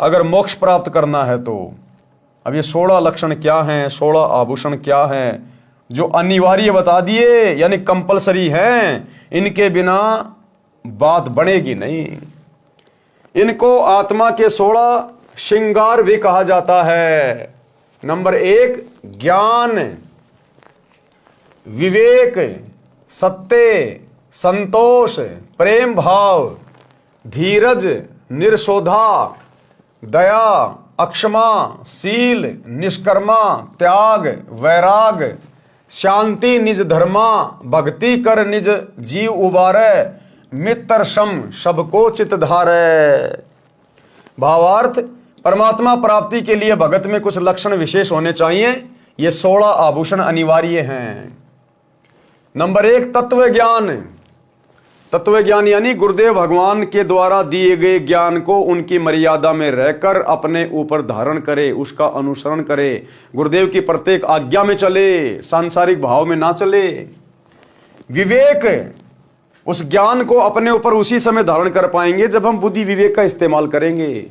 अगर मोक्ष प्राप्त करना है तो। अब ये 16 लक्षण क्या हैं, 16 आभूषण क्या हैं जो अनिवार्य बता दिए, यानी कंपलसरी हैं। इनके बिना बात बनेगी नहीं। इनको आत्मा के 16 श्रृंगार भी कहा जाता है। नंबर 1 ज्ञान, विवेक, सत्य, संतोष, प्रेम भाव, धीरज, निर्शोधा, दया, अक्षमा, शील, निष्कर्मा, त्याग, वैराग, शांति निज धर्मा, भक्ति कर निज जीव उबारे, मित्र सम सबको चित धारे। भावार्थ, परमात्मा प्राप्ति के लिए भगत में कुछ लक्षण विशेष होने चाहिए। ये 16 आभूषण अनिवार्य हैं। नंबर 1 तत्व ज्ञान। तत्व ज्ञान यानी गुरुदेव भगवान के द्वारा दिए गए ज्ञान को उनकी मर्यादा में रहकर अपने ऊपर धारण करे, उसका अनुसरण करे, गुरुदेव की प्रत्येक आज्ञा में चले, सांसारिक भाव में ना चले। विवेक, उस ज्ञान को अपने ऊपर उसी समय धारण कर पाएंगे जब हम बुद्धि विवेक का इस्तेमाल करेंगे,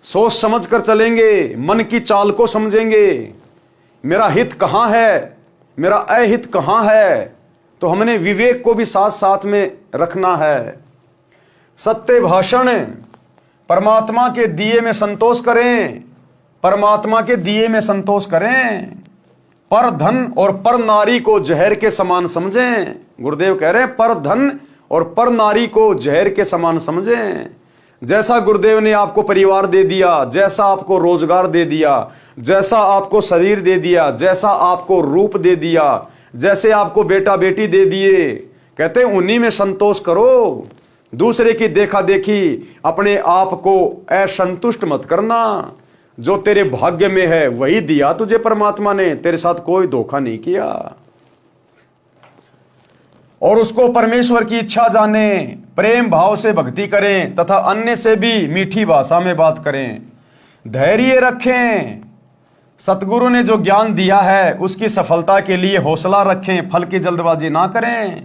सोच समझ कर चलेंगे, मन की चाल को समझेंगे, मेरा हित कहां है, मेरा अहित कहां है। तो हमने विवेक को भी साथ साथ में रखना है। सत्य भाषण, परमात्मा के दिए में संतोष करें, परमात्मा के दिए में संतोष करें। पर धन और पर नारी को जहर के समान समझें। गुरुदेव कह रहे हैं पर धन और पर नारी को जहर के समान समझें। जैसा गुरुदेव ने आपको परिवार दे दिया, जैसा आपको रोजगार दे दिया, जैसा आपको शरीर दे दिया, जैसा आपको रूप दे दिया, जैसे आपको बेटा बेटी दे दिए, कहते हैं उन्हीं में संतोष करो। दूसरे की देखा देखी अपने आप को असंतुष्ट मत करना। जो तेरे भाग्य में है वही दिया तुझे परमात्मा ने, तेरे साथ कोई धोखा नहीं किया। और उसको परमेश्वर की इच्छा जाने, प्रेम भाव से भक्ति करें तथा अन्य से भी मीठी भाषा में बात करें। धैर्य रखें, सतगुरु ने जो ज्ञान दिया है उसकी सफलता के लिए हौसला रखें, फल की जल्दबाजी ना करें।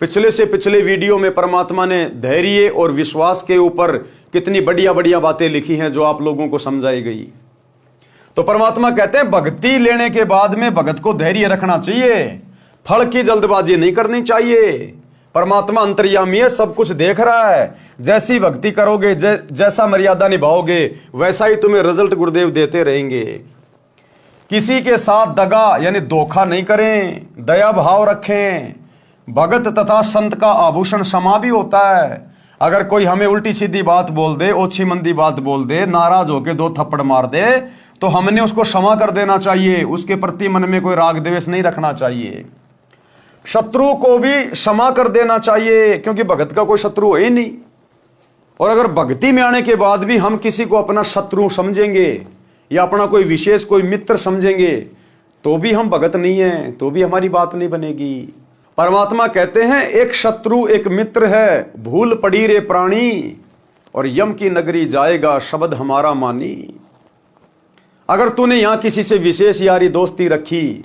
पिछले से पिछले वीडियो में परमात्मा ने धैर्य और विश्वास के ऊपर कितनी बढ़िया बढ़िया बातें लिखी हैं जो आप लोगों को समझाई गई। तो परमात्मा कहते हैं भक्ति लेने के बाद में भगत को धैर्य रखना चाहिए, फल की जल्दबाजी नहीं करनी चाहिए। परमात्मा अंतर्यामी है, सब कुछ देख रहा है। जैसी भक्ति करोगे, जैसा मर्यादा निभाओगे, वैसा ही तुम्हें रिजल्ट गुरुदेव देते रहेंगे। किसी के साथ दगा यानी धोखा नहीं करें, दया भाव रखें। भगत तथा संत का आभूषण क्षमा भी होता है। अगर कोई हमें उल्टी सीधी बात बोल दे, ओछी मंदी बात बोल दे, नाराज होके 2 थप्पड़ मार दे, तो हमने उसको क्षमा कर देना चाहिए। उसके प्रति मन में कोई राग द्वेष नहीं रखना चाहिए। शत्रु को भी क्षमा कर देना चाहिए, क्योंकि भगत का कोई शत्रु है ही नहीं। और अगर भक्ति में आने के बाद भी हम किसी को अपना शत्रु समझेंगे या अपना कोई विशेष कोई मित्र समझेंगे तो भी हम भगत नहीं है, तो भी हमारी बात नहीं बनेगी। परमात्मा कहते हैं एक शत्रु एक मित्र है, भूल पड़ी रे प्राणी, और यम की नगरी जाएगा शब्द हमारा मानी। अगर तूने यहां किसी से विशेष यारी दोस्ती रखी,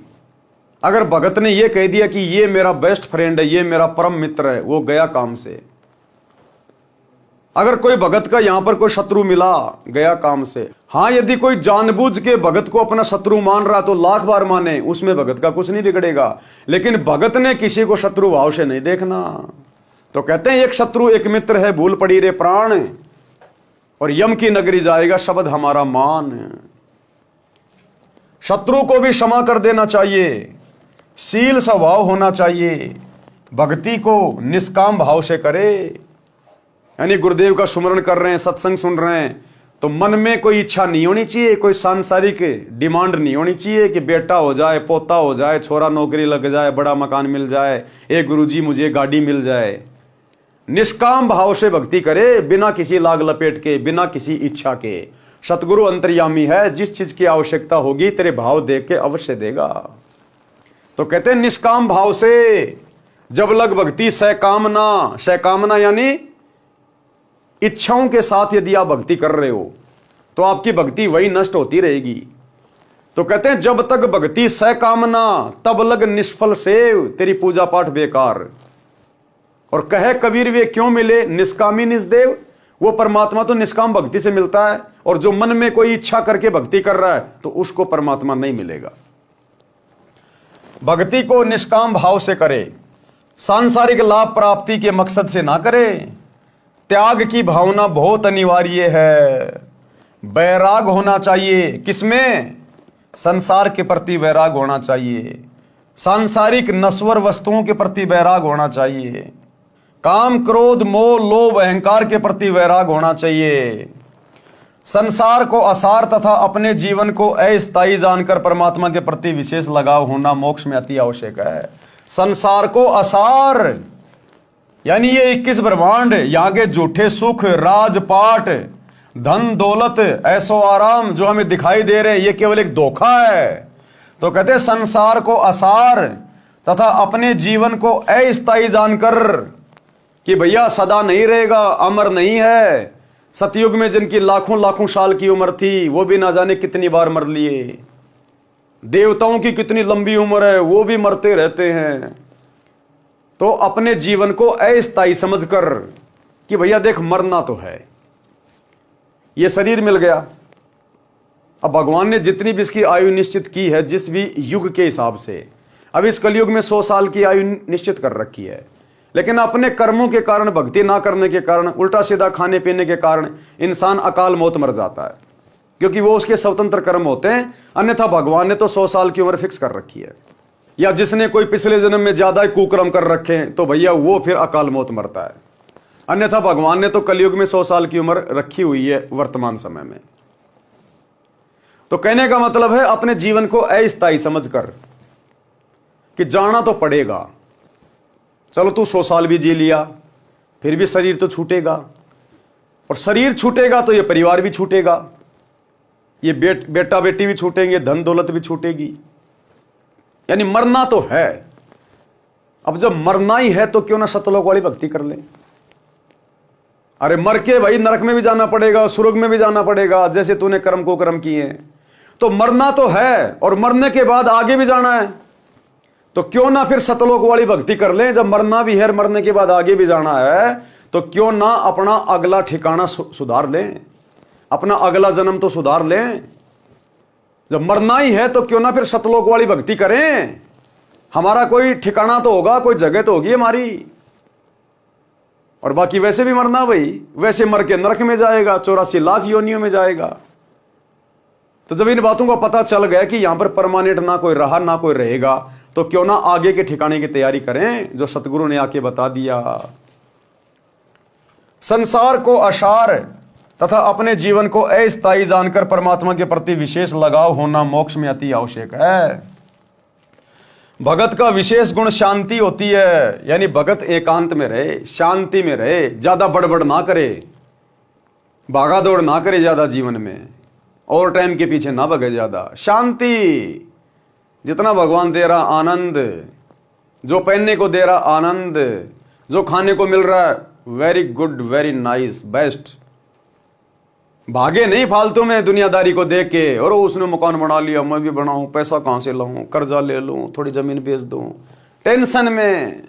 अगर भगत ने यह कह दिया कि ये मेरा बेस्ट फ्रेंड है, ये मेरा परम मित्र है, वो गया काम से। अगर कोई भगत का यहां पर कोई शत्रु मिला, गया काम से। हां, यदि कोई जानबूझ के भगत को अपना शत्रु मान रहा तो लाख बार माने, उसमें भगत का कुछ नहीं बिगड़ेगा। लेकिन भगत ने किसी को शत्रु भाव से नहीं देखना। तो कहते हैं एक शत्रु एक मित्र है, भूल पड़ी रे प्राण, और यम की नगरी जाएगा शब्द हमारा मान। शत्रु को भी क्षमा कर देना चाहिए, शील स्वभाव होना चाहिए, भक्ति को निष्काम भाव से करे। यानी गुरुदेव का सुमरण कर रहे हैं, सत्संग सुन रहे हैं, तो मन में कोई इच्छा नहीं होनी चाहिए, कोई सांसारिक डिमांड नहीं होनी चाहिए कि बेटा हो जाए, पोता हो जाए, छोरा नौकरी लग जाए, बड़ा मकान मिल जाए, गुरुजी मुझे गाड़ी मिल जाए। निष्काम भाव से भक्ति करे, बिना किसी लाग लपेट के, बिना किसी इच्छा के। सतगुरु अंतर्यामी है, जिस चीज की आवश्यकता होगी तेरे भाव देख के अवश्य देगा। तो कहते हैं निष्काम भाव से जब लग भक्ति सकामना, सकामना यानी इच्छाओं के साथ यदि आप भक्ति कर रहे हो तो आपकी भक्ति वही नष्ट होती रहेगी। तो कहते हैं जब तक भक्ति सकामना तब लग निष्फल सेव, तेरी पूजा पाठ बेकार। और कहे कबीर वे क्यों मिले निष्कामी निष्देव, वो परमात्मा तो निष्काम भक्ति से मिलता है, और जो मन में कोई इच्छा करके भक्ति कर रहा है तो उसको परमात्मा नहीं मिलेगा। भक्ति को निष्काम भाव से करे, सांसारिक लाभ प्राप्ति के मकसद से ना करे। त्याग की भावना बहुत अनिवार्य है। वैराग होना चाहिए, किसमें? संसार के प्रति वैराग होना चाहिए, सांसारिक नश्वर वस्तुओं के प्रति वैराग होना चाहिए, काम क्रोध मोह लोभ अहंकार के प्रति वैराग होना चाहिए। संसार को असार तथा अपने जीवन को अस्थायी जानकर परमात्मा के प्रति विशेष लगाव होना मोक्ष में अति आवश्यक है। संसार को असार यानी ये 21 ब्रह्मांड, यहाँ के झूठे सुख राजपाट धन दौलत ऐसो आराम जो हमें दिखाई दे रहे हैं, ये केवल एक धोखा है। तो कहते हैं संसार को असार तथा अपने जीवन को अस्थायी जानकर कि भैया सदा नहीं रहेगा, अमर नहीं है। सतयुग में जिनकी लाखों लाखों साल की उम्र थी वो भी ना जाने कितनी बार मर लिए। देवताओं की कितनी लंबी उम्र है, वो भी मरते रहते हैं। तो अपने जीवन को अस्थायी समझकर कि भैया देख मरना तो है, ये शरीर मिल गया। अब भगवान ने जितनी भी इसकी आयु निश्चित की है जिस भी युग के हिसाब से, अब इस कलयुग में 100 साल की आयु निश्चित कर रखी है, लेकिन अपने कर्मों के कारण, भक्ति ना करने के कारण, उल्टा सीधा खाने पीने के कारण इंसान अकाल मौत मर जाता है, क्योंकि वो उसके स्वतंत्र कर्म होते हैं। अन्यथा भगवान ने तो 100 साल की उम्र फिक्स कर रखी है। या जिसने कोई पिछले जन्म में ज्यादा ही कुकर्म कर रखे हैं तो भैया वो फिर अकाल मौत मरता है। अन्यथा भगवान ने तो कलयुग में 100 साल की उम्र रखी हुई है वर्तमान समय में। तो कहने का मतलब है अपने जीवन को अस्थायी समझकर कि जाना तो पड़ेगा। चलो तू 100 साल भी जी लिया, फिर भी शरीर तो छूटेगा, और शरीर छूटेगा तो ये परिवार भी छूटेगा, ये बेटा बेटी भी छूटेंगे, धन दौलत भी छूटेगी, यानी मरना तो है। अब जब मरना ही है तो क्यों ना सतलोक वाली भक्ति कर ले। अरे मर के भाई नरक में भी जाना पड़ेगा, स्वर्ग में भी जाना पड़ेगा, जैसे तूने कर्म को कर्म किए। तो मरना तो है और मरने के बाद आगे भी जाना है, तो क्यों ना फिर सतलोक वाली भक्ति कर लें। जब मरना भी है, मरने के बाद आगे भी जाना है, तो क्यों ना अपना अगला ठिकाना सुधार लें, अपना अगला जन्म तो सुधार लें। जब मरना ही है तो क्यों ना फिर सतलोक वाली भक्ति करें। हमारा कोई ठिकाना तो होगा, कोई जगह तो होगी हमारी। और बाकी वैसे भी मरना भाई, वैसे मर के नरक में जाएगा, 84 लाख योनियों में जाएगा। तो जब इन बातों का पता चल गया कि यहां पर परमानेंट ना कोई रहा ना कोई रहेगा, तो क्यों ना आगे के ठिकाने की तैयारी करें जो सतगुरु ने आके बता दिया। संसार को असार तथा अपने जीवन को अस्थायी जानकर परमात्मा के प्रति विशेष लगाव होना मोक्ष में अति आवश्यक है। भगत का विशेष गुण शांति होती है, यानी भगत एकांत में रहे, शांति में रहे, ज्यादा बड़बड़ ना करे, भागा दौड़ ना करे ज्यादा जीवन में, और टाइम के पीछे ना भगे ज्यादा। शांति, जितना भगवान दे रहा आनंद, जो पहनने को दे रहा आनंद, जो खाने को मिल रहा है very good, very nice, best. भागे नहीं फालतू में दुनियादारी को देख के, और उसने मकान बना लिया मैं भी बनाऊं, पैसा कहां से लाऊं, कर्जा ले लूं, थोड़ी जमीन बेच दूं, टेंशन में।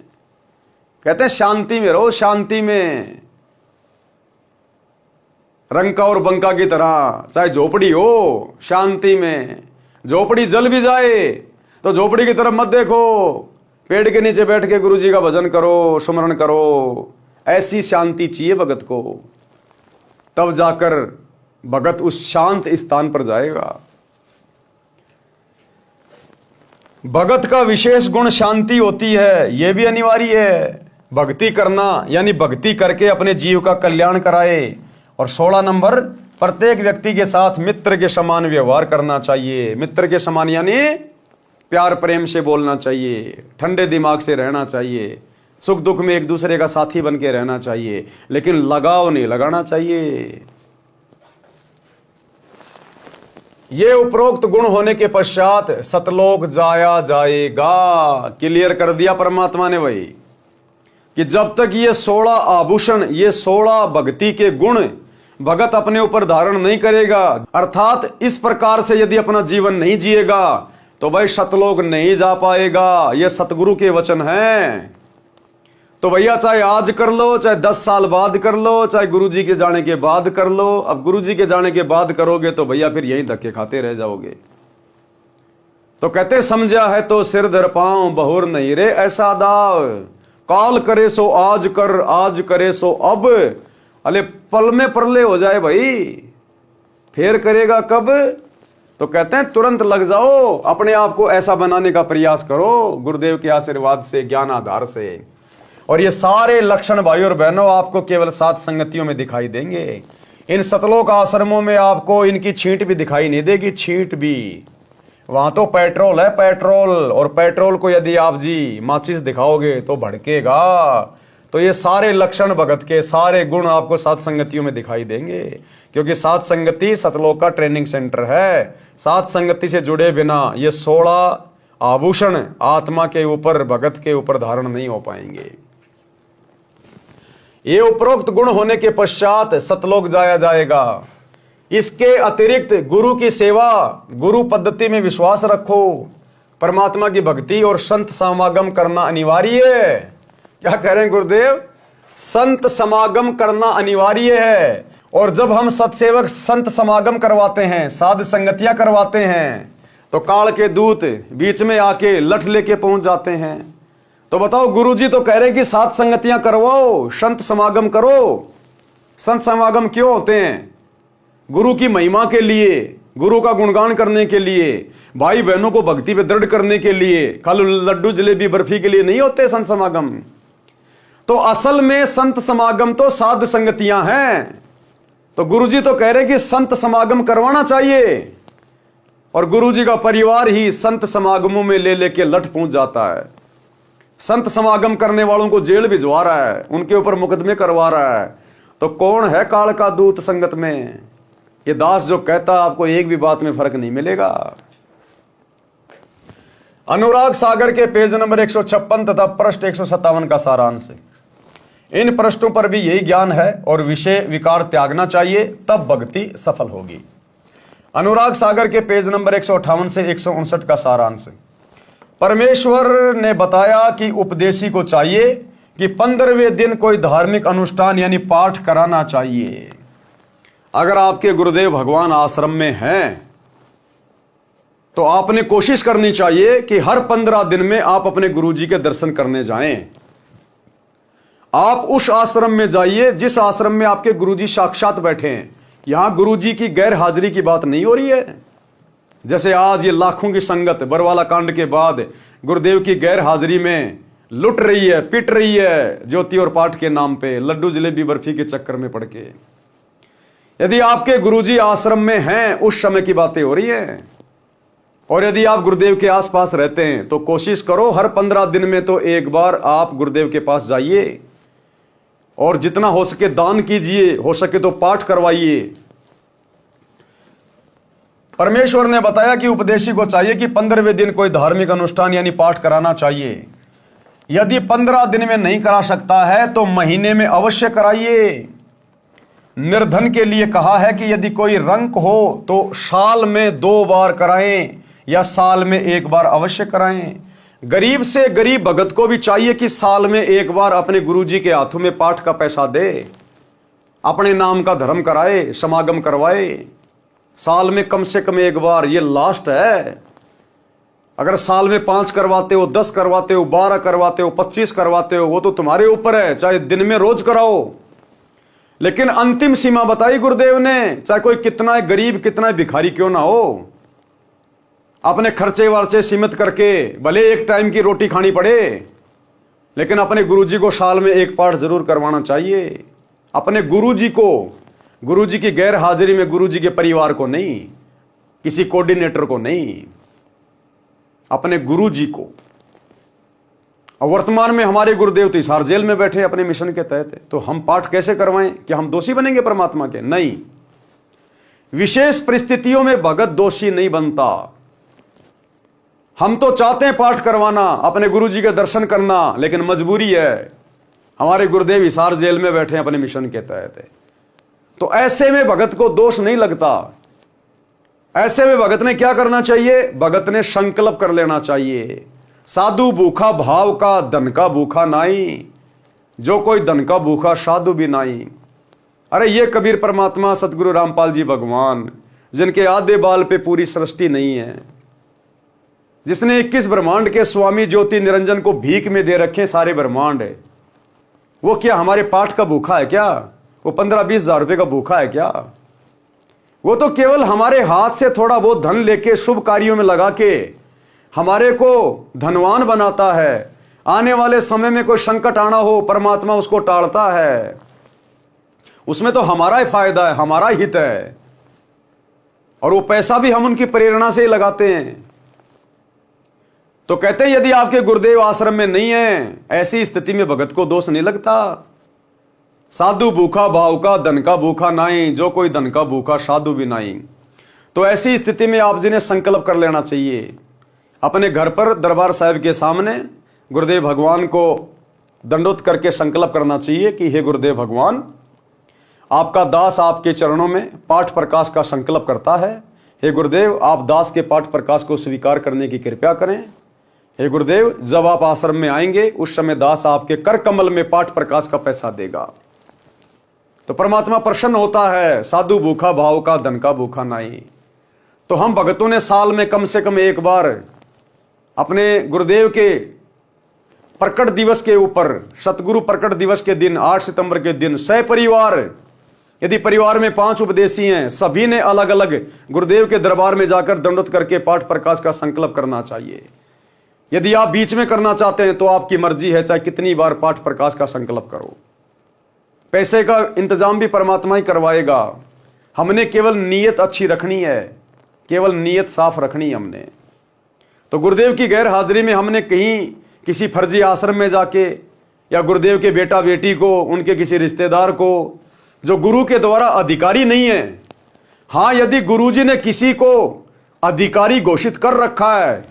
कहते हैं शांति में रहो, शांति में। रंका और बंका की तरह, चाहे झोपड़ी हो, शांति में। झोपड़ी जल भी जाए तो झोपड़ी की तरफ मत देखो, पेड़ के नीचे बैठ के गुरु जी का भजन करो, स्मरण करो। ऐसी शांति चाहिए भगत को, तब जाकर भगत उस शांत स्थान पर जाएगा। भगत का विशेष गुण शांति होती है, यह भी अनिवार्य है। भक्ति करना यानी भक्ति करके अपने जीव का कल्याण कराए। और 16 नंबर प्रत्येक व्यक्ति के साथ मित्र के समान व्यवहार करना चाहिए। मित्र के समान यानी प्यार प्रेम से बोलना चाहिए, ठंडे दिमाग से रहना चाहिए, सुख दुख में एक दूसरे का साथी बन के रहना चाहिए, लेकिन लगाव नहीं लगाना चाहिए। ये उपरोक्त गुण होने के पश्चात सतलोक जाया जाएगा। क्लियर कर दिया परमात्मा ने भाई कि जब तक ये 16 आभूषण, ये 16 भक्ति के गुण भगत अपने ऊपर धारण नहीं करेगा, अर्थात इस प्रकार से यदि अपना जीवन नहीं जिएगा तो भाई सतलोक नहीं जा पाएगा। ये सतगुरु के वचन हैं। तो भैया चाहे आज कर लो, चाहे 10 साल बाद कर लो, चाहे गुरुजी के जाने के बाद कर लो। अब गुरुजी के जाने के बाद करोगे तो भैया फिर यहीं धक्के खाते रह जाओगे। तो कहते समझा है तो सिर धर पाऊं, बहुर नहीं रे ऐसा दाव। काल करे सो आज कर, आज करे सो अब। अले पल में परले हो जाए भाई, फिर करेगा कब? तो कहते हैं तुरंत लग जाओ, अपने आप को ऐसा बनाने का प्रयास करो गुरुदेव के आशीर्वाद से, ज्ञान आधार से। और ये सारे लक्षण भाई और बहनों आपको केवल 7 संगतियों में दिखाई देंगे। इन सतलोक आश्रमों में आपको इनकी छींट भी दिखाई नहीं देगी, छींट भी। वहां तो पेट्रोल है, पेट्रोल। और पेट्रोल को यदि आप जी माचिस दिखाओगे तो भड़केगा। तो ये सारे लक्षण भगत के, सारे गुण आपको 7 संगतियों में दिखाई देंगे, क्योंकि 7 संगति सतलोक का ट्रेनिंग सेंटर है। 7 संगति से जुड़े बिना ये 16 आभूषण आत्मा के ऊपर, भगत के ऊपर धारण नहीं हो पाएंगे। ये उपरोक्त गुण होने के पश्चात सतलोक जाया जाएगा। इसके अतिरिक्त गुरु की सेवा, गुरु पद्धति में विश्वास रखो, परमात्मा की भक्ति और संत समागम करना अनिवार्य है। क्या कह रहे हैं गुरुदेव? संत समागम करना अनिवार्य है। और जब हम सत्सेवक संत समागम करवाते हैं, साध संगतियां करवाते हैं, तो काल के दूत बीच में आके लठ लेके पहुंच जाते हैं। तो बताओ, गुरुजी तो कह रहे हैं कि 7 संगतियां करवाओ, संत समागम करो। संत समागम क्यों होते हैं? गुरु की महिमा के लिए, गुरु का गुणगान करने के लिए, भाई बहनों को भक्ति पे दृढ़ करने के लिए। कल लड्डू जलेबी बर्फी के लिए नहीं होते संत समागम। तो असल में संत समागम तो साध संगतियां हैं। तो गुरुजी तो कह रहे हैं कि संत समागम करवाना चाहिए, और गुरुजी का परिवार ही संत समागमों में ले लेके लठ पहुंच जाता है। संत समागम करने वालों को जेल भिजवा रहा है, उनके ऊपर मुकदमे करवा रहा है। तो कौन है काल का दूत संगत में? ये दास जो कहता, आपको एक भी बात में फर्क नहीं मिलेगा। अनुराग सागर के पेज नंबर 156 तथा पृष्ठ 157 का सारांश है। इन पृष्ठों पर भी यही ज्ञान है और विषय विकार त्यागना चाहिए, तब भक्ति सफल होगी। अनुराग सागर के पेज नंबर 158 से 159 का सारांश है। परमेश्वर ने बताया कि उपदेशी को चाहिए कि 15वें दिन कोई धार्मिक अनुष्ठान यानी पाठ कराना चाहिए। अगर आपके गुरुदेव भगवान आश्रम में हैं तो आपने कोशिश करनी चाहिए कि हर 15 दिन में आप अपने गुरुजी के दर्शन करने जाएं। आप उस आश्रम में जाइए जिस आश्रम में आपके गुरुजी साक्षात बैठे हैं। यहां गुरुजी की गैर हाजिरी की बात नहीं हो रही है। जैसे आज ये लाखों की संगत बरवाला कांड के बाद गुरुदेव की गैर हाजिरी में लुट रही है, पिट रही है, ज्योति और पाठ के नाम पे, लड्डू जलेबी बर्फी के चक्कर में पड़ के। यदि आपके गुरुजी आश्रम में हैं, उस समय की बातें हो रही हैं। और यदि आप गुरुदेव के आसपास रहते हैं तो कोशिश करो हर 15 दिन में तो एक बार आप गुरुदेव के पास जाइए, और जितना हो सके दान कीजिए, हो सके तो पाठ करवाइए। परमेश्वर ने बताया कि उपदेशी को चाहिए कि 15वें दिन कोई धार्मिक अनुष्ठान यानी पाठ कराना चाहिए। यदि 15 दिन में नहीं करा सकता है तो महीने में अवश्य कराइए। निर्धन के लिए कहा है कि यदि कोई रंक हो तो साल में 2 बार कराएं या साल में 1 बार अवश्य कराएं। गरीब से गरीब भगत को भी चाहिए कि साल में 1 बार अपने गुरुजी के हाथों में पाठ का पैसा दे, अपने नाम का धर्म कराए, समागम करवाए। साल में कम से कम 1 बार, ये लास्ट है। अगर साल में 5 करवाते हो, 10 करवाते हो, 12 करवाते हो, 25 करवाते हो, वो तो तुम्हारे ऊपर है। चाहे दिन में रोज कराओ, लेकिन अंतिम सीमा बताई गुरुदेव ने। चाहे कोई कितना गरीब, कितना भिखारी क्यों ना हो, अपने खर्चे वर्चे सीमित करके भले एक टाइम की रोटी खानी पड़े, लेकिन अपने गुरुजी को साल में 1 पाठ जरूर करवाना चाहिए। अपने गुरुजी को गुरुजी की गैर हाजिरी में गुरुजी के परिवार को नहीं, किसी कोऑर्डिनेटर को नहीं, अपने गुरुजी को। और वर्तमान में हमारे गुरुदेव तो हिसार जेल में बैठे अपने मिशन के तहत, तो हम पाठ कैसे करवाएं कि हम दोषी बनेंगे परमात्मा के? नहीं, विशेष परिस्थितियों में भगत दोषी नहीं बनता। हम तो चाहते हैं पाठ करवाना, अपने गुरुजी के दर्शन करना, लेकिन मजबूरी है, हमारे गुरुदेव हिसार जेल में बैठे अपने मिशन के तहत। तो ऐसे में भगत को दोष नहीं लगता। ऐसे में भगत ने क्या करना चाहिए? भगत ने संकल्प कर लेना चाहिए, साधु भूखा भाव का, धन का भूखा नाई, जो कोई धन का भूखा साधु भी नाई। अरे ये कबीर परमात्मा सतगुरु रामपाल जी भगवान, जिनके आधे बाल पे पूरी सृष्टि नहीं है, जिसने 21 ब्रह्मांड के स्वामी ज्योति निरंजन को भीख में दे रखे सारे ब्रह्मांड है, वो क्या हमारे पाठ का भूखा है क्या? वो 15-20 हजार रुपए का भूखा है क्या? वो तो केवल हमारे हाथ से थोड़ा बहुत धन लेके शुभ कार्यों में लगा के हमारे को धनवान बनाता है। आने वाले समय में कोई संकट आना हो, परमात्मा उसको टालता है। उसमें तो हमारा ही फायदा है, हमारा हित है, और वो पैसा भी हम उनकी प्रेरणा से ही लगाते हैं। तो कहते हैं यदि आपके गुरुदेव आश्रम में नहीं है, ऐसी स्थिति में भगत को दोष नहीं लगता। साधु भूखा भाव का, धन का भूखा नाई, जो कोई धन का भूखा साधु भी नाई। तो ऐसी स्थिति में आप जिन्हें संकल्प कर लेना चाहिए, अपने घर पर दरबार साहिब के सामने गुरुदेव भगवान को दंडोत करके संकल्प करना चाहिए कि हे गुरुदेव भगवान, आपका दास आपके चरणों में पाठ प्रकाश का संकल्प करता है। हे गुरुदेव, आप दास के पाठ प्रकाश को स्वीकार करने की कृपा करें। हे गुरुदेव, जब आप आश्रम में आएंगे उस समय दास आपके कर कमल में पाठ प्रकाश का पैसा देगा। तो परमात्मा प्रसन्न होता है। साधु भूखा भाव का, धन का भूखा नहीं। तो हम भगतों ने साल में कम से कम एक बार अपने गुरुदेव के प्रकट दिवस के ऊपर, सतगुरु प्रकट दिवस के दिन 8 सितंबर के दिन सहपरिवार, यदि परिवार में 5 उपदेशी हैं, सभी ने अलग अलग गुरुदेव के दरबार में जाकर दंडोत करके पाठ प्रकाश का संकल्प करना चाहिए। यदि आप बीच में करना चाहते हैं तो आपकी मर्जी है, चाहे कितनी बार पाठ प्रकाश का संकल्प करो। पैसे का इंतजाम भी परमात्मा ही करवाएगा। हमने केवल नीयत अच्छी रखनी है, केवल नीयत साफ रखनी है हमने। तो गुरुदेव की गैर हाजिरी में हमने कहीं किसी फर्जी आश्रम में जाके, या गुरुदेव के बेटा बेटी को, उनके किसी रिश्तेदार को जो गुरु के द्वारा अधिकारी नहीं है, हाँ यदि गुरुजी ने किसी को अधिकारी घोषित कर रखा है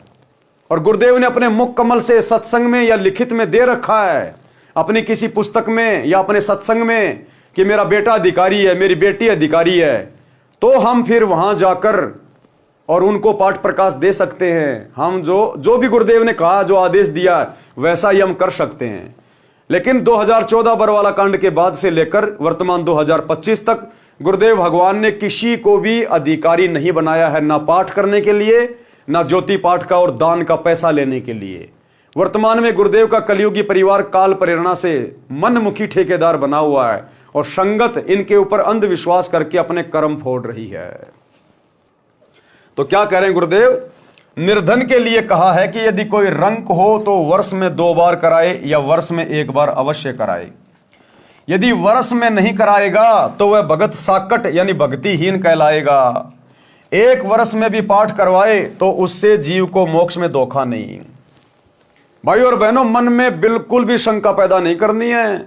और गुरुदेव ने अपने मुख कमल से सत्संग में या लिखित में दे रखा है, अपनी किसी पुस्तक में या अपने सत्संग में, कि मेरा बेटा अधिकारी है, मेरी बेटी अधिकारी है, तो हम फिर वहां जाकर और उनको पाठ प्रकाश दे सकते हैं। हम जो भी गुरुदेव ने कहा, जो आदेश दिया, वैसा ही हम कर सकते हैं। लेकिन 2014 बरवाला कांड के बाद से लेकर वर्तमान 2025 तक गुरुदेव भगवान ने किसी को भी अधिकारी नहीं बनाया है, ना पाठ करने के लिए, ना ज्योति पाठ का और दान का पैसा लेने के लिए। वर्तमान में गुरुदेव का कलियुगी परिवार काल प्रेरणा से मनमुखी ठेकेदार बना हुआ है, और संगत इनके ऊपर अंधविश्वास करके अपने कर्म फोड़ रही है। तो क्या कह रहे हैं गुरुदेव? निर्धन के लिए कहा है कि यदि कोई रंक हो तो वर्ष में 2 बार कराए या वर्ष में 1 बार अवश्य कराए। यदि वर्ष में नहीं कराएगा तो वह भगत साकट यानी भक्तिहीन कहलाएगा। 1 वर्ष में भी पाठ करवाए तो उससे जीव को मोक्ष में धोखा नहीं। भाई और बहनों, मन में बिल्कुल भी शंका पैदा नहीं करनी है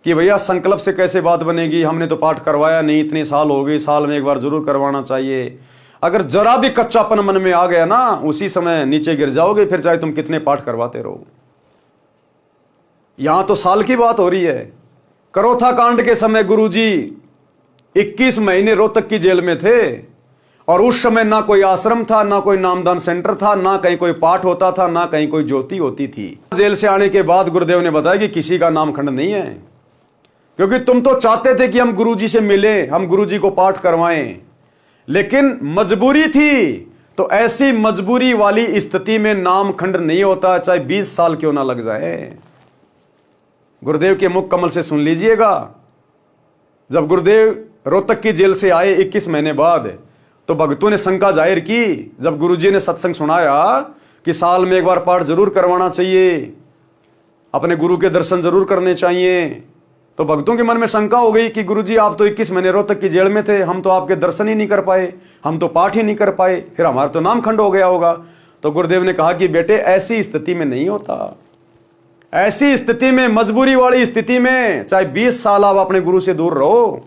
कि भैया संकल्प से कैसे बात बनेगी, हमने तो पाठ करवाया नहीं, इतने साल हो गए, साल में 1 बार जरूर करवाना चाहिए। अगर जरा भी कच्चापन मन में आ गया ना, उसी समय नीचे गिर जाओगे, फिर चाहे तुम कितने पाठ करवाते रहो। यहां तो साल की बात हो रही है। करोथा कांड के समय गुरुजी 21 महीने रोहतक की जेल में थे, और उस समय ना कोई आश्रम था, ना कोई नामदान सेंटर था, ना कहीं कोई पाठ होता था, ना कहीं कोई ज्योति होती थी। जेल से आने के बाद गुरुदेव ने बताया कि किसी का नामखंड नहीं है, क्योंकि तुम तो चाहते थे कि हम गुरुजी से मिले, हम गुरुजी को पाठ करवाएं, लेकिन मजबूरी थी। तो ऐसी मजबूरी वाली स्थिति में नामखंड नहीं होता, चाहे 20 साल क्यों ना लग जाए। गुरुदेव के मुख कमल से सुन लीजिएगा। जब गुरुदेव रोहतक की जेल से आए 21 महीने बाद, तो भक्तों ने शंका जाहिर की। जब गुरुजी ने सत्संग सुनाया कि साल में 1 बार पाठ जरूर करवाना चाहिए, अपने गुरु के दर्शन जरूर करने चाहिए, तो भक्तों के मन में शंका हो गई कि गुरुजी आप तो 21 महीने रोहतक की जेल में थे, हम तो आपके दर्शन ही नहीं कर पाए, हम तो पाठ ही नहीं कर पाए, फिर हमारा तो नाम खंड हो गया होगा। तो गुरुदेव ने कहा कि बेटे ऐसी स्थिति में नहीं होता। ऐसी स्थिति में, मजबूरी वाली स्थिति में, चाहे 20 साल आप अपने गुरु से दूर रहो,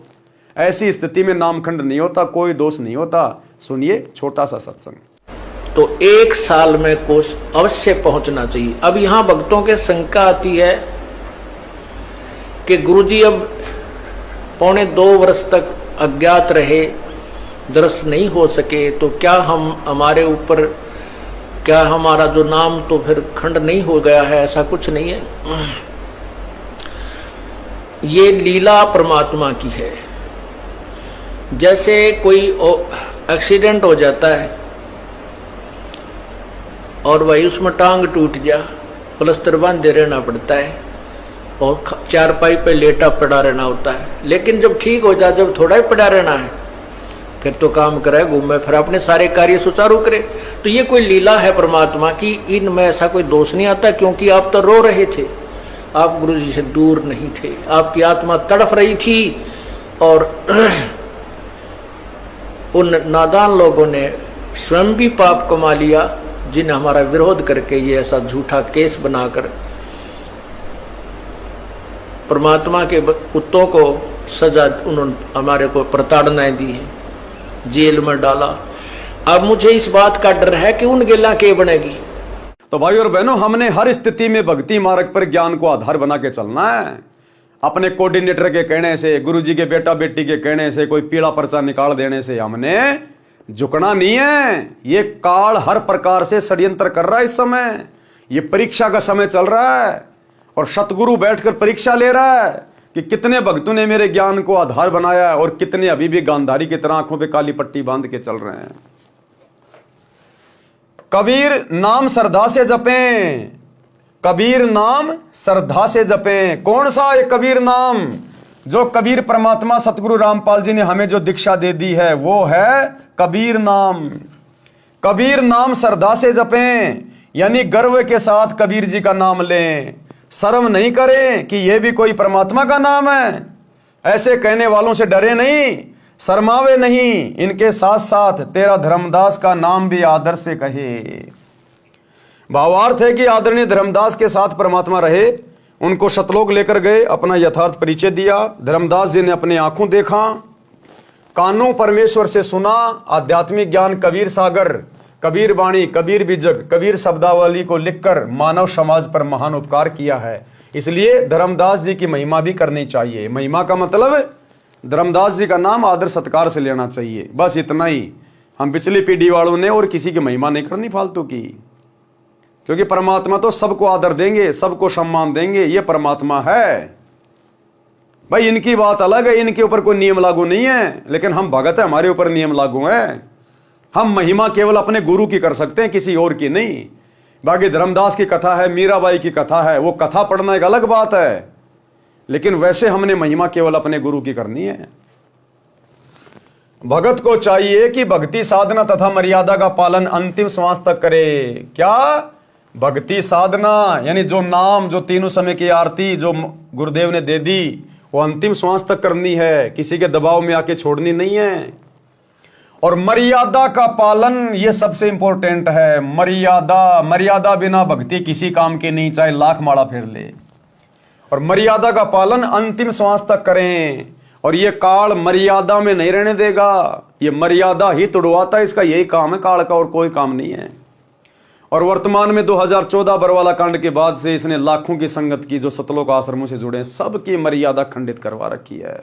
ऐसी स्थिति में नामखंड नहीं होता, कोई दोष नहीं होता। सुनिए छोटा सा सत्संग। तो 1 साल में कोष अवश्य पहुंचना चाहिए। अब यहां भक्तों के शंका आती है कि गुरुजी अब 1.25 वर्ष तक अज्ञात रहे, दर्शन नहीं हो सके, तो क्या हमारे ऊपर, क्या हमारा जो नाम तो फिर खंड नहीं हो गया है? ऐसा कुछ नहीं है। ये लीला परमात्मा की है। जैसे कोई एक्सीडेंट हो जाता है और भाई उसमें टांग टूट जा, प्लास्टर बांधे रहना पड़ता है और चारपाई पे लेटा पड़ा रहना होता है। लेकिन जब ठीक हो जाए, जब थोड़ा ही पड़ा रहना है, फिर तो काम करे, घूमे, फिर अपने सारे कार्य सुचारू करे। तो ये कोई लीला है परमात्मा की, इनमें ऐसा कोई दोष नहीं आता। क्योंकि आप तो रो रहे थे, आप गुरु जी से दूर नहीं थे, आपकी आत्मा तड़फ रही थी। और उन नादान लोगों ने स्वयं भी पाप कमा लिया, जिन्हें हमारा विरोध करके ये ऐसा झूठा केस बनाकर परमात्मा के कुत्तों को सजा उन्होंने हमारे को प्रताड़नाएं दी है, जेल में डाला। अब मुझे इस बात का डर है कि उन गेला के बनेगी। तो भाई और बहनों, हमने हर स्थिति में भक्ति मार्ग पर ज्ञान को आधार बना के चलना है। अपने कोऑर्डिनेटर के कहने से, गुरुजी के बेटा बेटी के कहने से, कोई पीला पर्चा निकाल देने से हमने झुकना नहीं है। ये काल हर प्रकार से षड्यंत्र कर रहा है। इस समय ये परीक्षा का समय चल रहा है और सतगुरु बैठकर परीक्षा ले रहा है कि कितने भक्तों ने मेरे ज्ञान को आधार बनाया और कितने अभी भी गांधारी की तरह आंखों पे काली पट्टी बांध के चल रहे हैं। कबीर नाम श्रद्धा से जपें, कबीर नाम श्रद्धा से जपें। कौन सा ये कबीर नाम? जो कबीर परमात्मा सतगुरु रामपाल जी ने हमें जो दीक्षा दे दी है, वो है कबीर नाम। कबीर नाम श्रद्धा से जपें, यानी गर्व के साथ कबीर जी का नाम लें, शर्म नहीं करें कि यह भी कोई परमात्मा का नाम है। ऐसे कहने वालों से डरे नहीं, शर्मावे नहीं, इनके साथ साथ तेरा धर्मदास का नाम भी आदर से कहे। भावार्थ है कि आदरणीय धर्मदास के साथ परमात्मा रहे, उनको शतलोक लेकर गए, अपना यथार्थ परिचय दिया। धर्मदास जी ने अपने आंखों देखा, कानों परमेश्वर से सुना, आध्यात्मिक ज्ञान कबीर सागर, कबीर वाणी, कबीर बीजक, कबीर शब्दावली को लिखकर मानव समाज पर महान उपकार किया है। इसलिए धर्मदास जी की महिमा भी करनी चाहिए। महिमा का मतलब धर्मदास जी का नाम आदर सत्कार से लेना चाहिए, बस इतना ही। हम पिछली पीढ़ी वालों ने और किसी की महिमा नहीं करनी फालतू की, क्योंकि परमात्मा तो सबको आदर देंगे, सबको सम्मान देंगे, ये परमात्मा है भाई। इनकी बात अलग है, इनके ऊपर कोई नियम लागू नहीं है, लेकिन हम भगत है, हमारे ऊपर नियम लागू है। हम महिमा केवल अपने गुरु की कर सकते हैं, किसी और की नहीं। बाकी धर्मदास की कथा है, मीराबाई की कथा है, वो कथा पढ़ना एक अलग बात है, लेकिन वैसे हमने महिमा केवल अपने गुरु की करनी है। भगत को चाहिए कि भक्ति साधना तथा मर्यादा का पालन अंतिम श्वास तक करे। क्या? भक्ति साधना यानी जो नाम, जो तीनों समय की आरती जो गुरुदेव ने दे दी, वो अंतिम श्वास तक करनी है, किसी के दबाव में आके छोड़नी नहीं है। और मर्यादा का पालन, ये सबसे इंपॉर्टेंट है। मर्यादा बिना भक्ति किसी काम की नहीं, चाहे लाख माला फेर ले। और मर्यादा का पालन अंतिम श्वास तक करें। और ये काल मर्यादा में नहीं रहने देगा, ये मर्यादा ही तोड़वाता है, इसका यही काम है काल का, और कोई काम नहीं है। और वर्तमान में 2014 बरवाला कांड के बाद से इसने लाखों की संगत की, जो सतलोक आश्रमों से जुड़े हैं, सबकी मर्यादा खंडित करवा रखी है।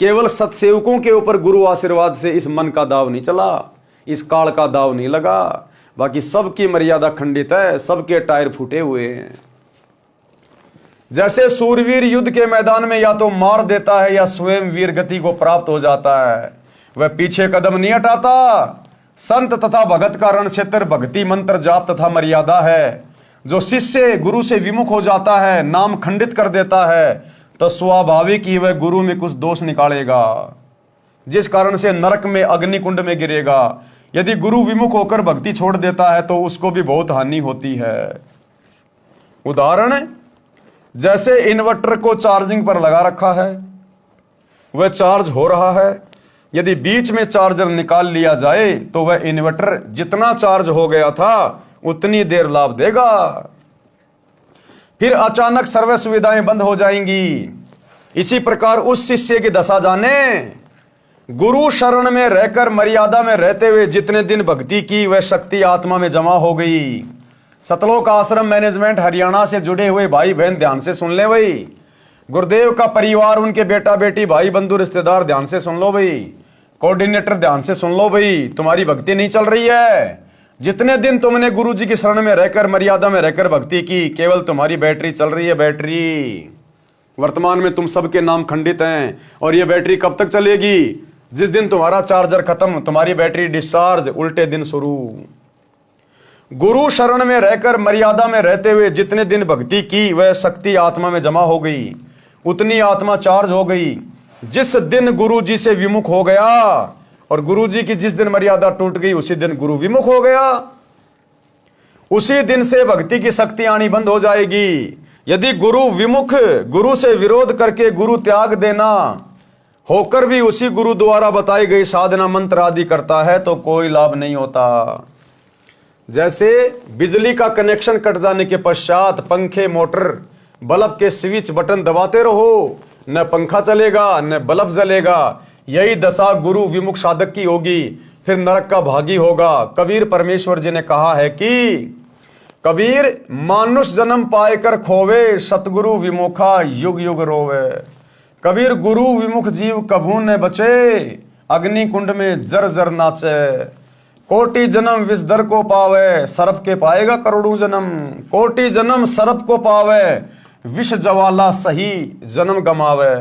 केवल सत्सेवकों के ऊपर गुरु आशीर्वाद से इस मन का दाव नहीं चला, इस काल का दाव नहीं लगा, बाकी सबकी मर्यादा खंडित है, सबके टायर फूटे हुए हैं। जैसे सूरवीर युद्ध के मैदान में या तो मार देता है या स्वयं वीर गति को प्राप्त हो जाता है, वह पीछे कदम नहीं हटाता। संत तथा भगत का रण क्षेत्र भक्ति मंत्र जाप तथा मर्यादा है। जो शिष्य गुरु से विमुख हो जाता है, नाम खंडित कर देता है, तो स्वाभाविक ही वह गुरु में कुछ दोष निकालेगा, जिस कारण से नरक में अग्निकुंड में गिरेगा। यदि गुरु विमुख होकर भक्ति छोड़ देता है तो उसको भी बहुत हानि होती है। उदाहरण, जैसे इन्वर्टर को चार्जिंग पर लगा रखा है, वह चार्ज हो रहा है। यदि बीच में चार्जर निकाल लिया जाए तो वह इन्वर्टर जितना चार्ज हो गया था उतनी देर लाभ देगा। फिर अचानक सर्व सुविधाएं बंद हो जाएंगी। इसी प्रकार उस शिष्य की दशा जाने। गुरु शरण में रहकर मर्यादा में रहते हुए जितने दिन भक्ति की वह शक्ति आत्मा में जमा हो गई। सतलोक आश्रम मैनेजमेंट हरियाणा से जुड़े हुए भाई बहन ध्यान से सुन ले भाई। गुरुदेव का परिवार, उनके बेटा बेटी भाई बंधु रिश्तेदार ध्यान से सुन लो भाई। कोऑर्डिनेटर ध्यान से सुन लो भाई। तुम्हारी भक्ति नहीं चल रही है। जितने दिन तुमने गुरु जी की शरण में रहकर मर्यादा में रहकर भक्ति की, केवल तुम्हारी बैटरी चल रही है। बैटरी वर्तमान में तुम सबके नाम खंडित हैं और ये बैटरी कब तक चलेगी? जिस दिन तुम्हारा चार्जर खत्म, तुम्हारी बैटरी डिस्चार्ज, उल्टे दिन शुरू। गुरु शरण में रहकर मर्यादा में रहते हुए जितने दिन भक्ति की वह शक्ति आत्मा में जमा हो गई, उतनी आत्मा चार्ज हो गई। जिस दिन गुरु जी से विमुख हो गया और गुरु जी की जिस दिन मर्यादा टूट गई उसी दिन गुरु विमुख हो गया। उसी दिन से भक्ति की शक्ति आनी बंद हो जाएगी। यदि गुरु विमुख, गुरु से विरोध करके गुरु त्याग देना होकर भी उसी गुरु द्वारा बताई गई साधना मंत्र आदि करता है तो कोई लाभ नहीं होता। जैसे बिजली का कनेक्शन कट जाने के पश्चात पंखे, मोटर, बल्ब के स्विच बटन दबाते रहो, न पंखा चलेगा न बल्ब जलेगा। यही दशा गुरु विमुख साधक की होगी, फिर नरक का भागी होगा। कबीर परमेश्वर जी ने कहा है कि कबीर मानुष जन्म पाए कर खोवे, सतगुरु विमुखा युग युग रोवे। कबीर गुरु विमुख जीव कभू न बचे, अग्नि कुंड में जर जर नाचे। कोटि जन्म विष दर को पावे, सरप के पाएगा करोड़ों जन्म। कोटि जन्म सरप को पावे, विष ज्वाला सही जन्म गमावे।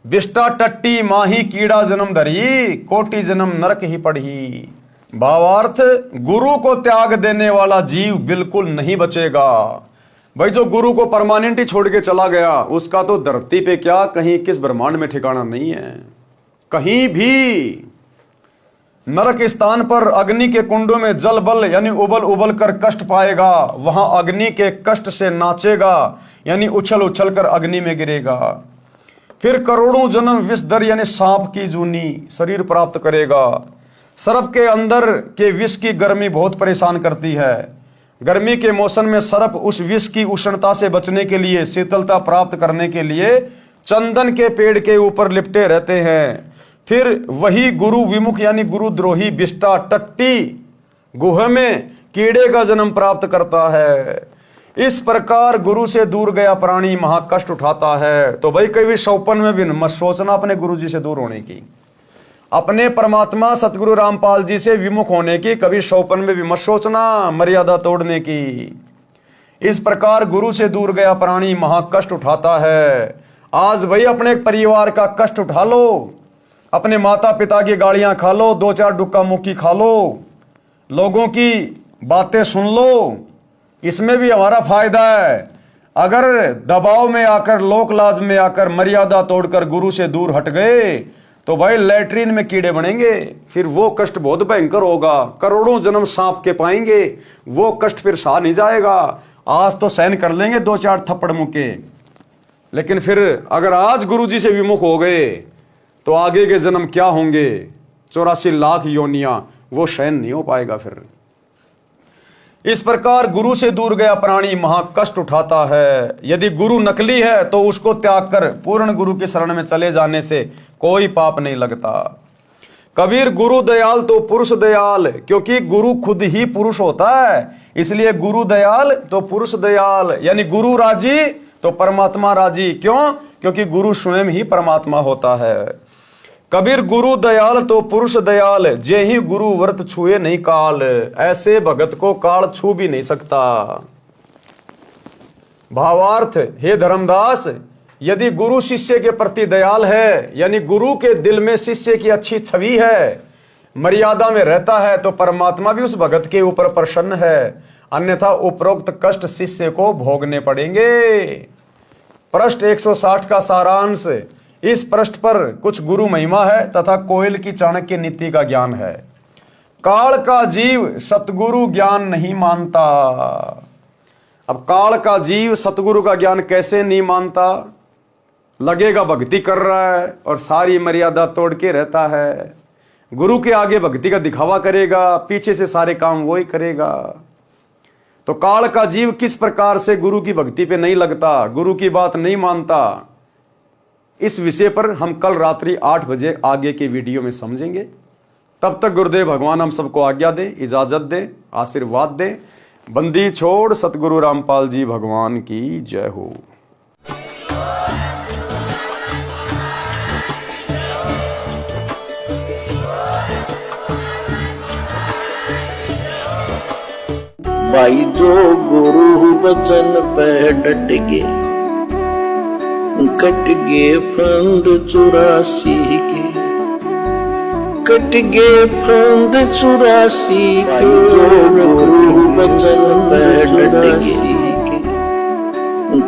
बिष्टा टट्टी माही कीड़ा जन्म धरी, कोटि जन्म नरक ही पढ़ी। भावार्थ, गुरु को त्याग देने वाला जीव बिल्कुल नहीं बचेगा। भाई जो गुरु को परमानेंट ही छोड़ के चला गया उसका तो धरती पे क्या, कहीं किस ब्रह्मांड में ठिकाना नहीं है। कहीं भी नरक स्थान पर अग्नि के कुंडों में जल बल यानी उबल उबल कर कष्ट पाएगा, वहां अग्नि के कष्ट से नाचेगा यानी उछल उछल कर अग्नि में गिरेगा। फिर करोड़ों जन्म विष दर यानी सांप की जूनी शरीर प्राप्त करेगा। सर्प के अंदर के विष की गर्मी बहुत परेशान करती है। गर्मी के मौसम में सर्प उस विष की उष्णता से बचने के लिए, शीतलता प्राप्त करने के लिए चंदन के पेड़ के ऊपर लिपटे रहते हैं। फिर वही गुरु विमुख यानी गुरुद्रोही बिष्टा टट्टी गुहा में कीड़े का जन्म प्राप्त करता है। इस प्रकार गुरु से दूर गया प्राणी महाकष्ट उठाता है। तो भाई कभी शौपन में भी मत सोचना अपने गुरु जी से दूर होने की, अपने परमात्मा सतगुरु रामपाल जी से विमुख होने की कभी शौपन में भी मत सोचना, मर्यादा तोड़ने की। इस प्रकार गुरु से दूर गया प्राणी महाकष्ट उठाता है। आज भाई अपने परिवार का कष्ट उठा लो, अपने माता पिता की गालियां खा लो, दो चार डुक्का मुक्की खा लो, लोगों की बातें सुन लो, इसमें भी हमारा फायदा है। अगर दबाव में आकर, लोक लाज में आकर मर्यादा तोड़कर गुरु से दूर हट गए तो भाई लैट्रीन में कीड़े बनेंगे। फिर वो कष्ट बहुत भयंकर होगा, करोड़ों जन्म सांप के पाएंगे। वो कष्ट फिर सहा नहीं जाएगा। आज तो सहन कर लेंगे दो चार थप्पड़ मुक्के, लेकिन फिर अगर आज गुरु जी से विमुख हो गए तो आगे के जन्म क्या होंगे, 84 लाख योनियां, वो सहन नहीं हो पाएगा फिर। इस प्रकार गुरु से दूर गया प्राणी महाकष्ट उठाता है। यदि गुरु नकली है तो उसको त्याग कर पूर्ण गुरु की शरण में चले जाने से कोई पाप नहीं लगता। कबीर गुरु दयाल तो पुरुष दयाल, क्योंकि गुरु खुद ही पुरुष होता है, इसलिए गुरु दयाल तो पुरुष दयाल, यानी गुरु राजी तो परमात्मा राजी। क्यों? क्योंकि गुरु स्वयं ही परमात्मा होता है। कबीर गुरु दयाल तो पुरुष दयाल, जे ही गुरु व्रत छुए नहीं काल, ऐसे भगत को काल छू भी नहीं सकता। भावार्थ, हे धर्मदास, यदि गुरु शिष्य के प्रति दयाल है, यानी गुरु के दिल में शिष्य की अच्छी छवि है, मर्यादा में रहता है, तो परमात्मा भी उस भगत के ऊपर प्रसन्न है। अन्यथा उपरोक्त कष्ट शिष्य को भोगने पड़ेंगे। पृष्ठ 160 का सारांश। इस पृष्ठ पर कुछ गुरु महिमा है तथा कोयल की चाणक्य नीति का ज्ञान है। काल का जीव सतगुरु ज्ञान नहीं मानता। अब काल का जीव सतगुरु का ज्ञान कैसे नहीं मानता, लगेगा भक्ति कर रहा है और सारी मर्यादा तोड़ के रहता है, गुरु के आगे भक्ति का दिखावा करेगा, पीछे से सारे काम वो ही करेगा। तो काल का जीव किस प्रकार से गुरु की भक्ति पे नहीं लगता, गुरु की बात नहीं मानता, इस विषय पर हम कल रात्रि 8 बजे आगे के वीडियो में समझेंगे। तब तक गुरुदेव भगवान हम सबको आज्ञा दे, इजाजत दे, आशीर्वाद दे। बंदी छोड़ सतगुरु रामपाल जी भगवान की जय हो। भाई जो गुरु बचन पे डट गे, कट गे फंद 84 के, कट गे फंद 84 के। जो गुरु बचन पे डट गे,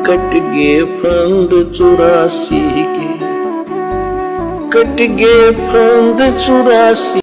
कट गे फंद 84 के, कट गे फंद 84।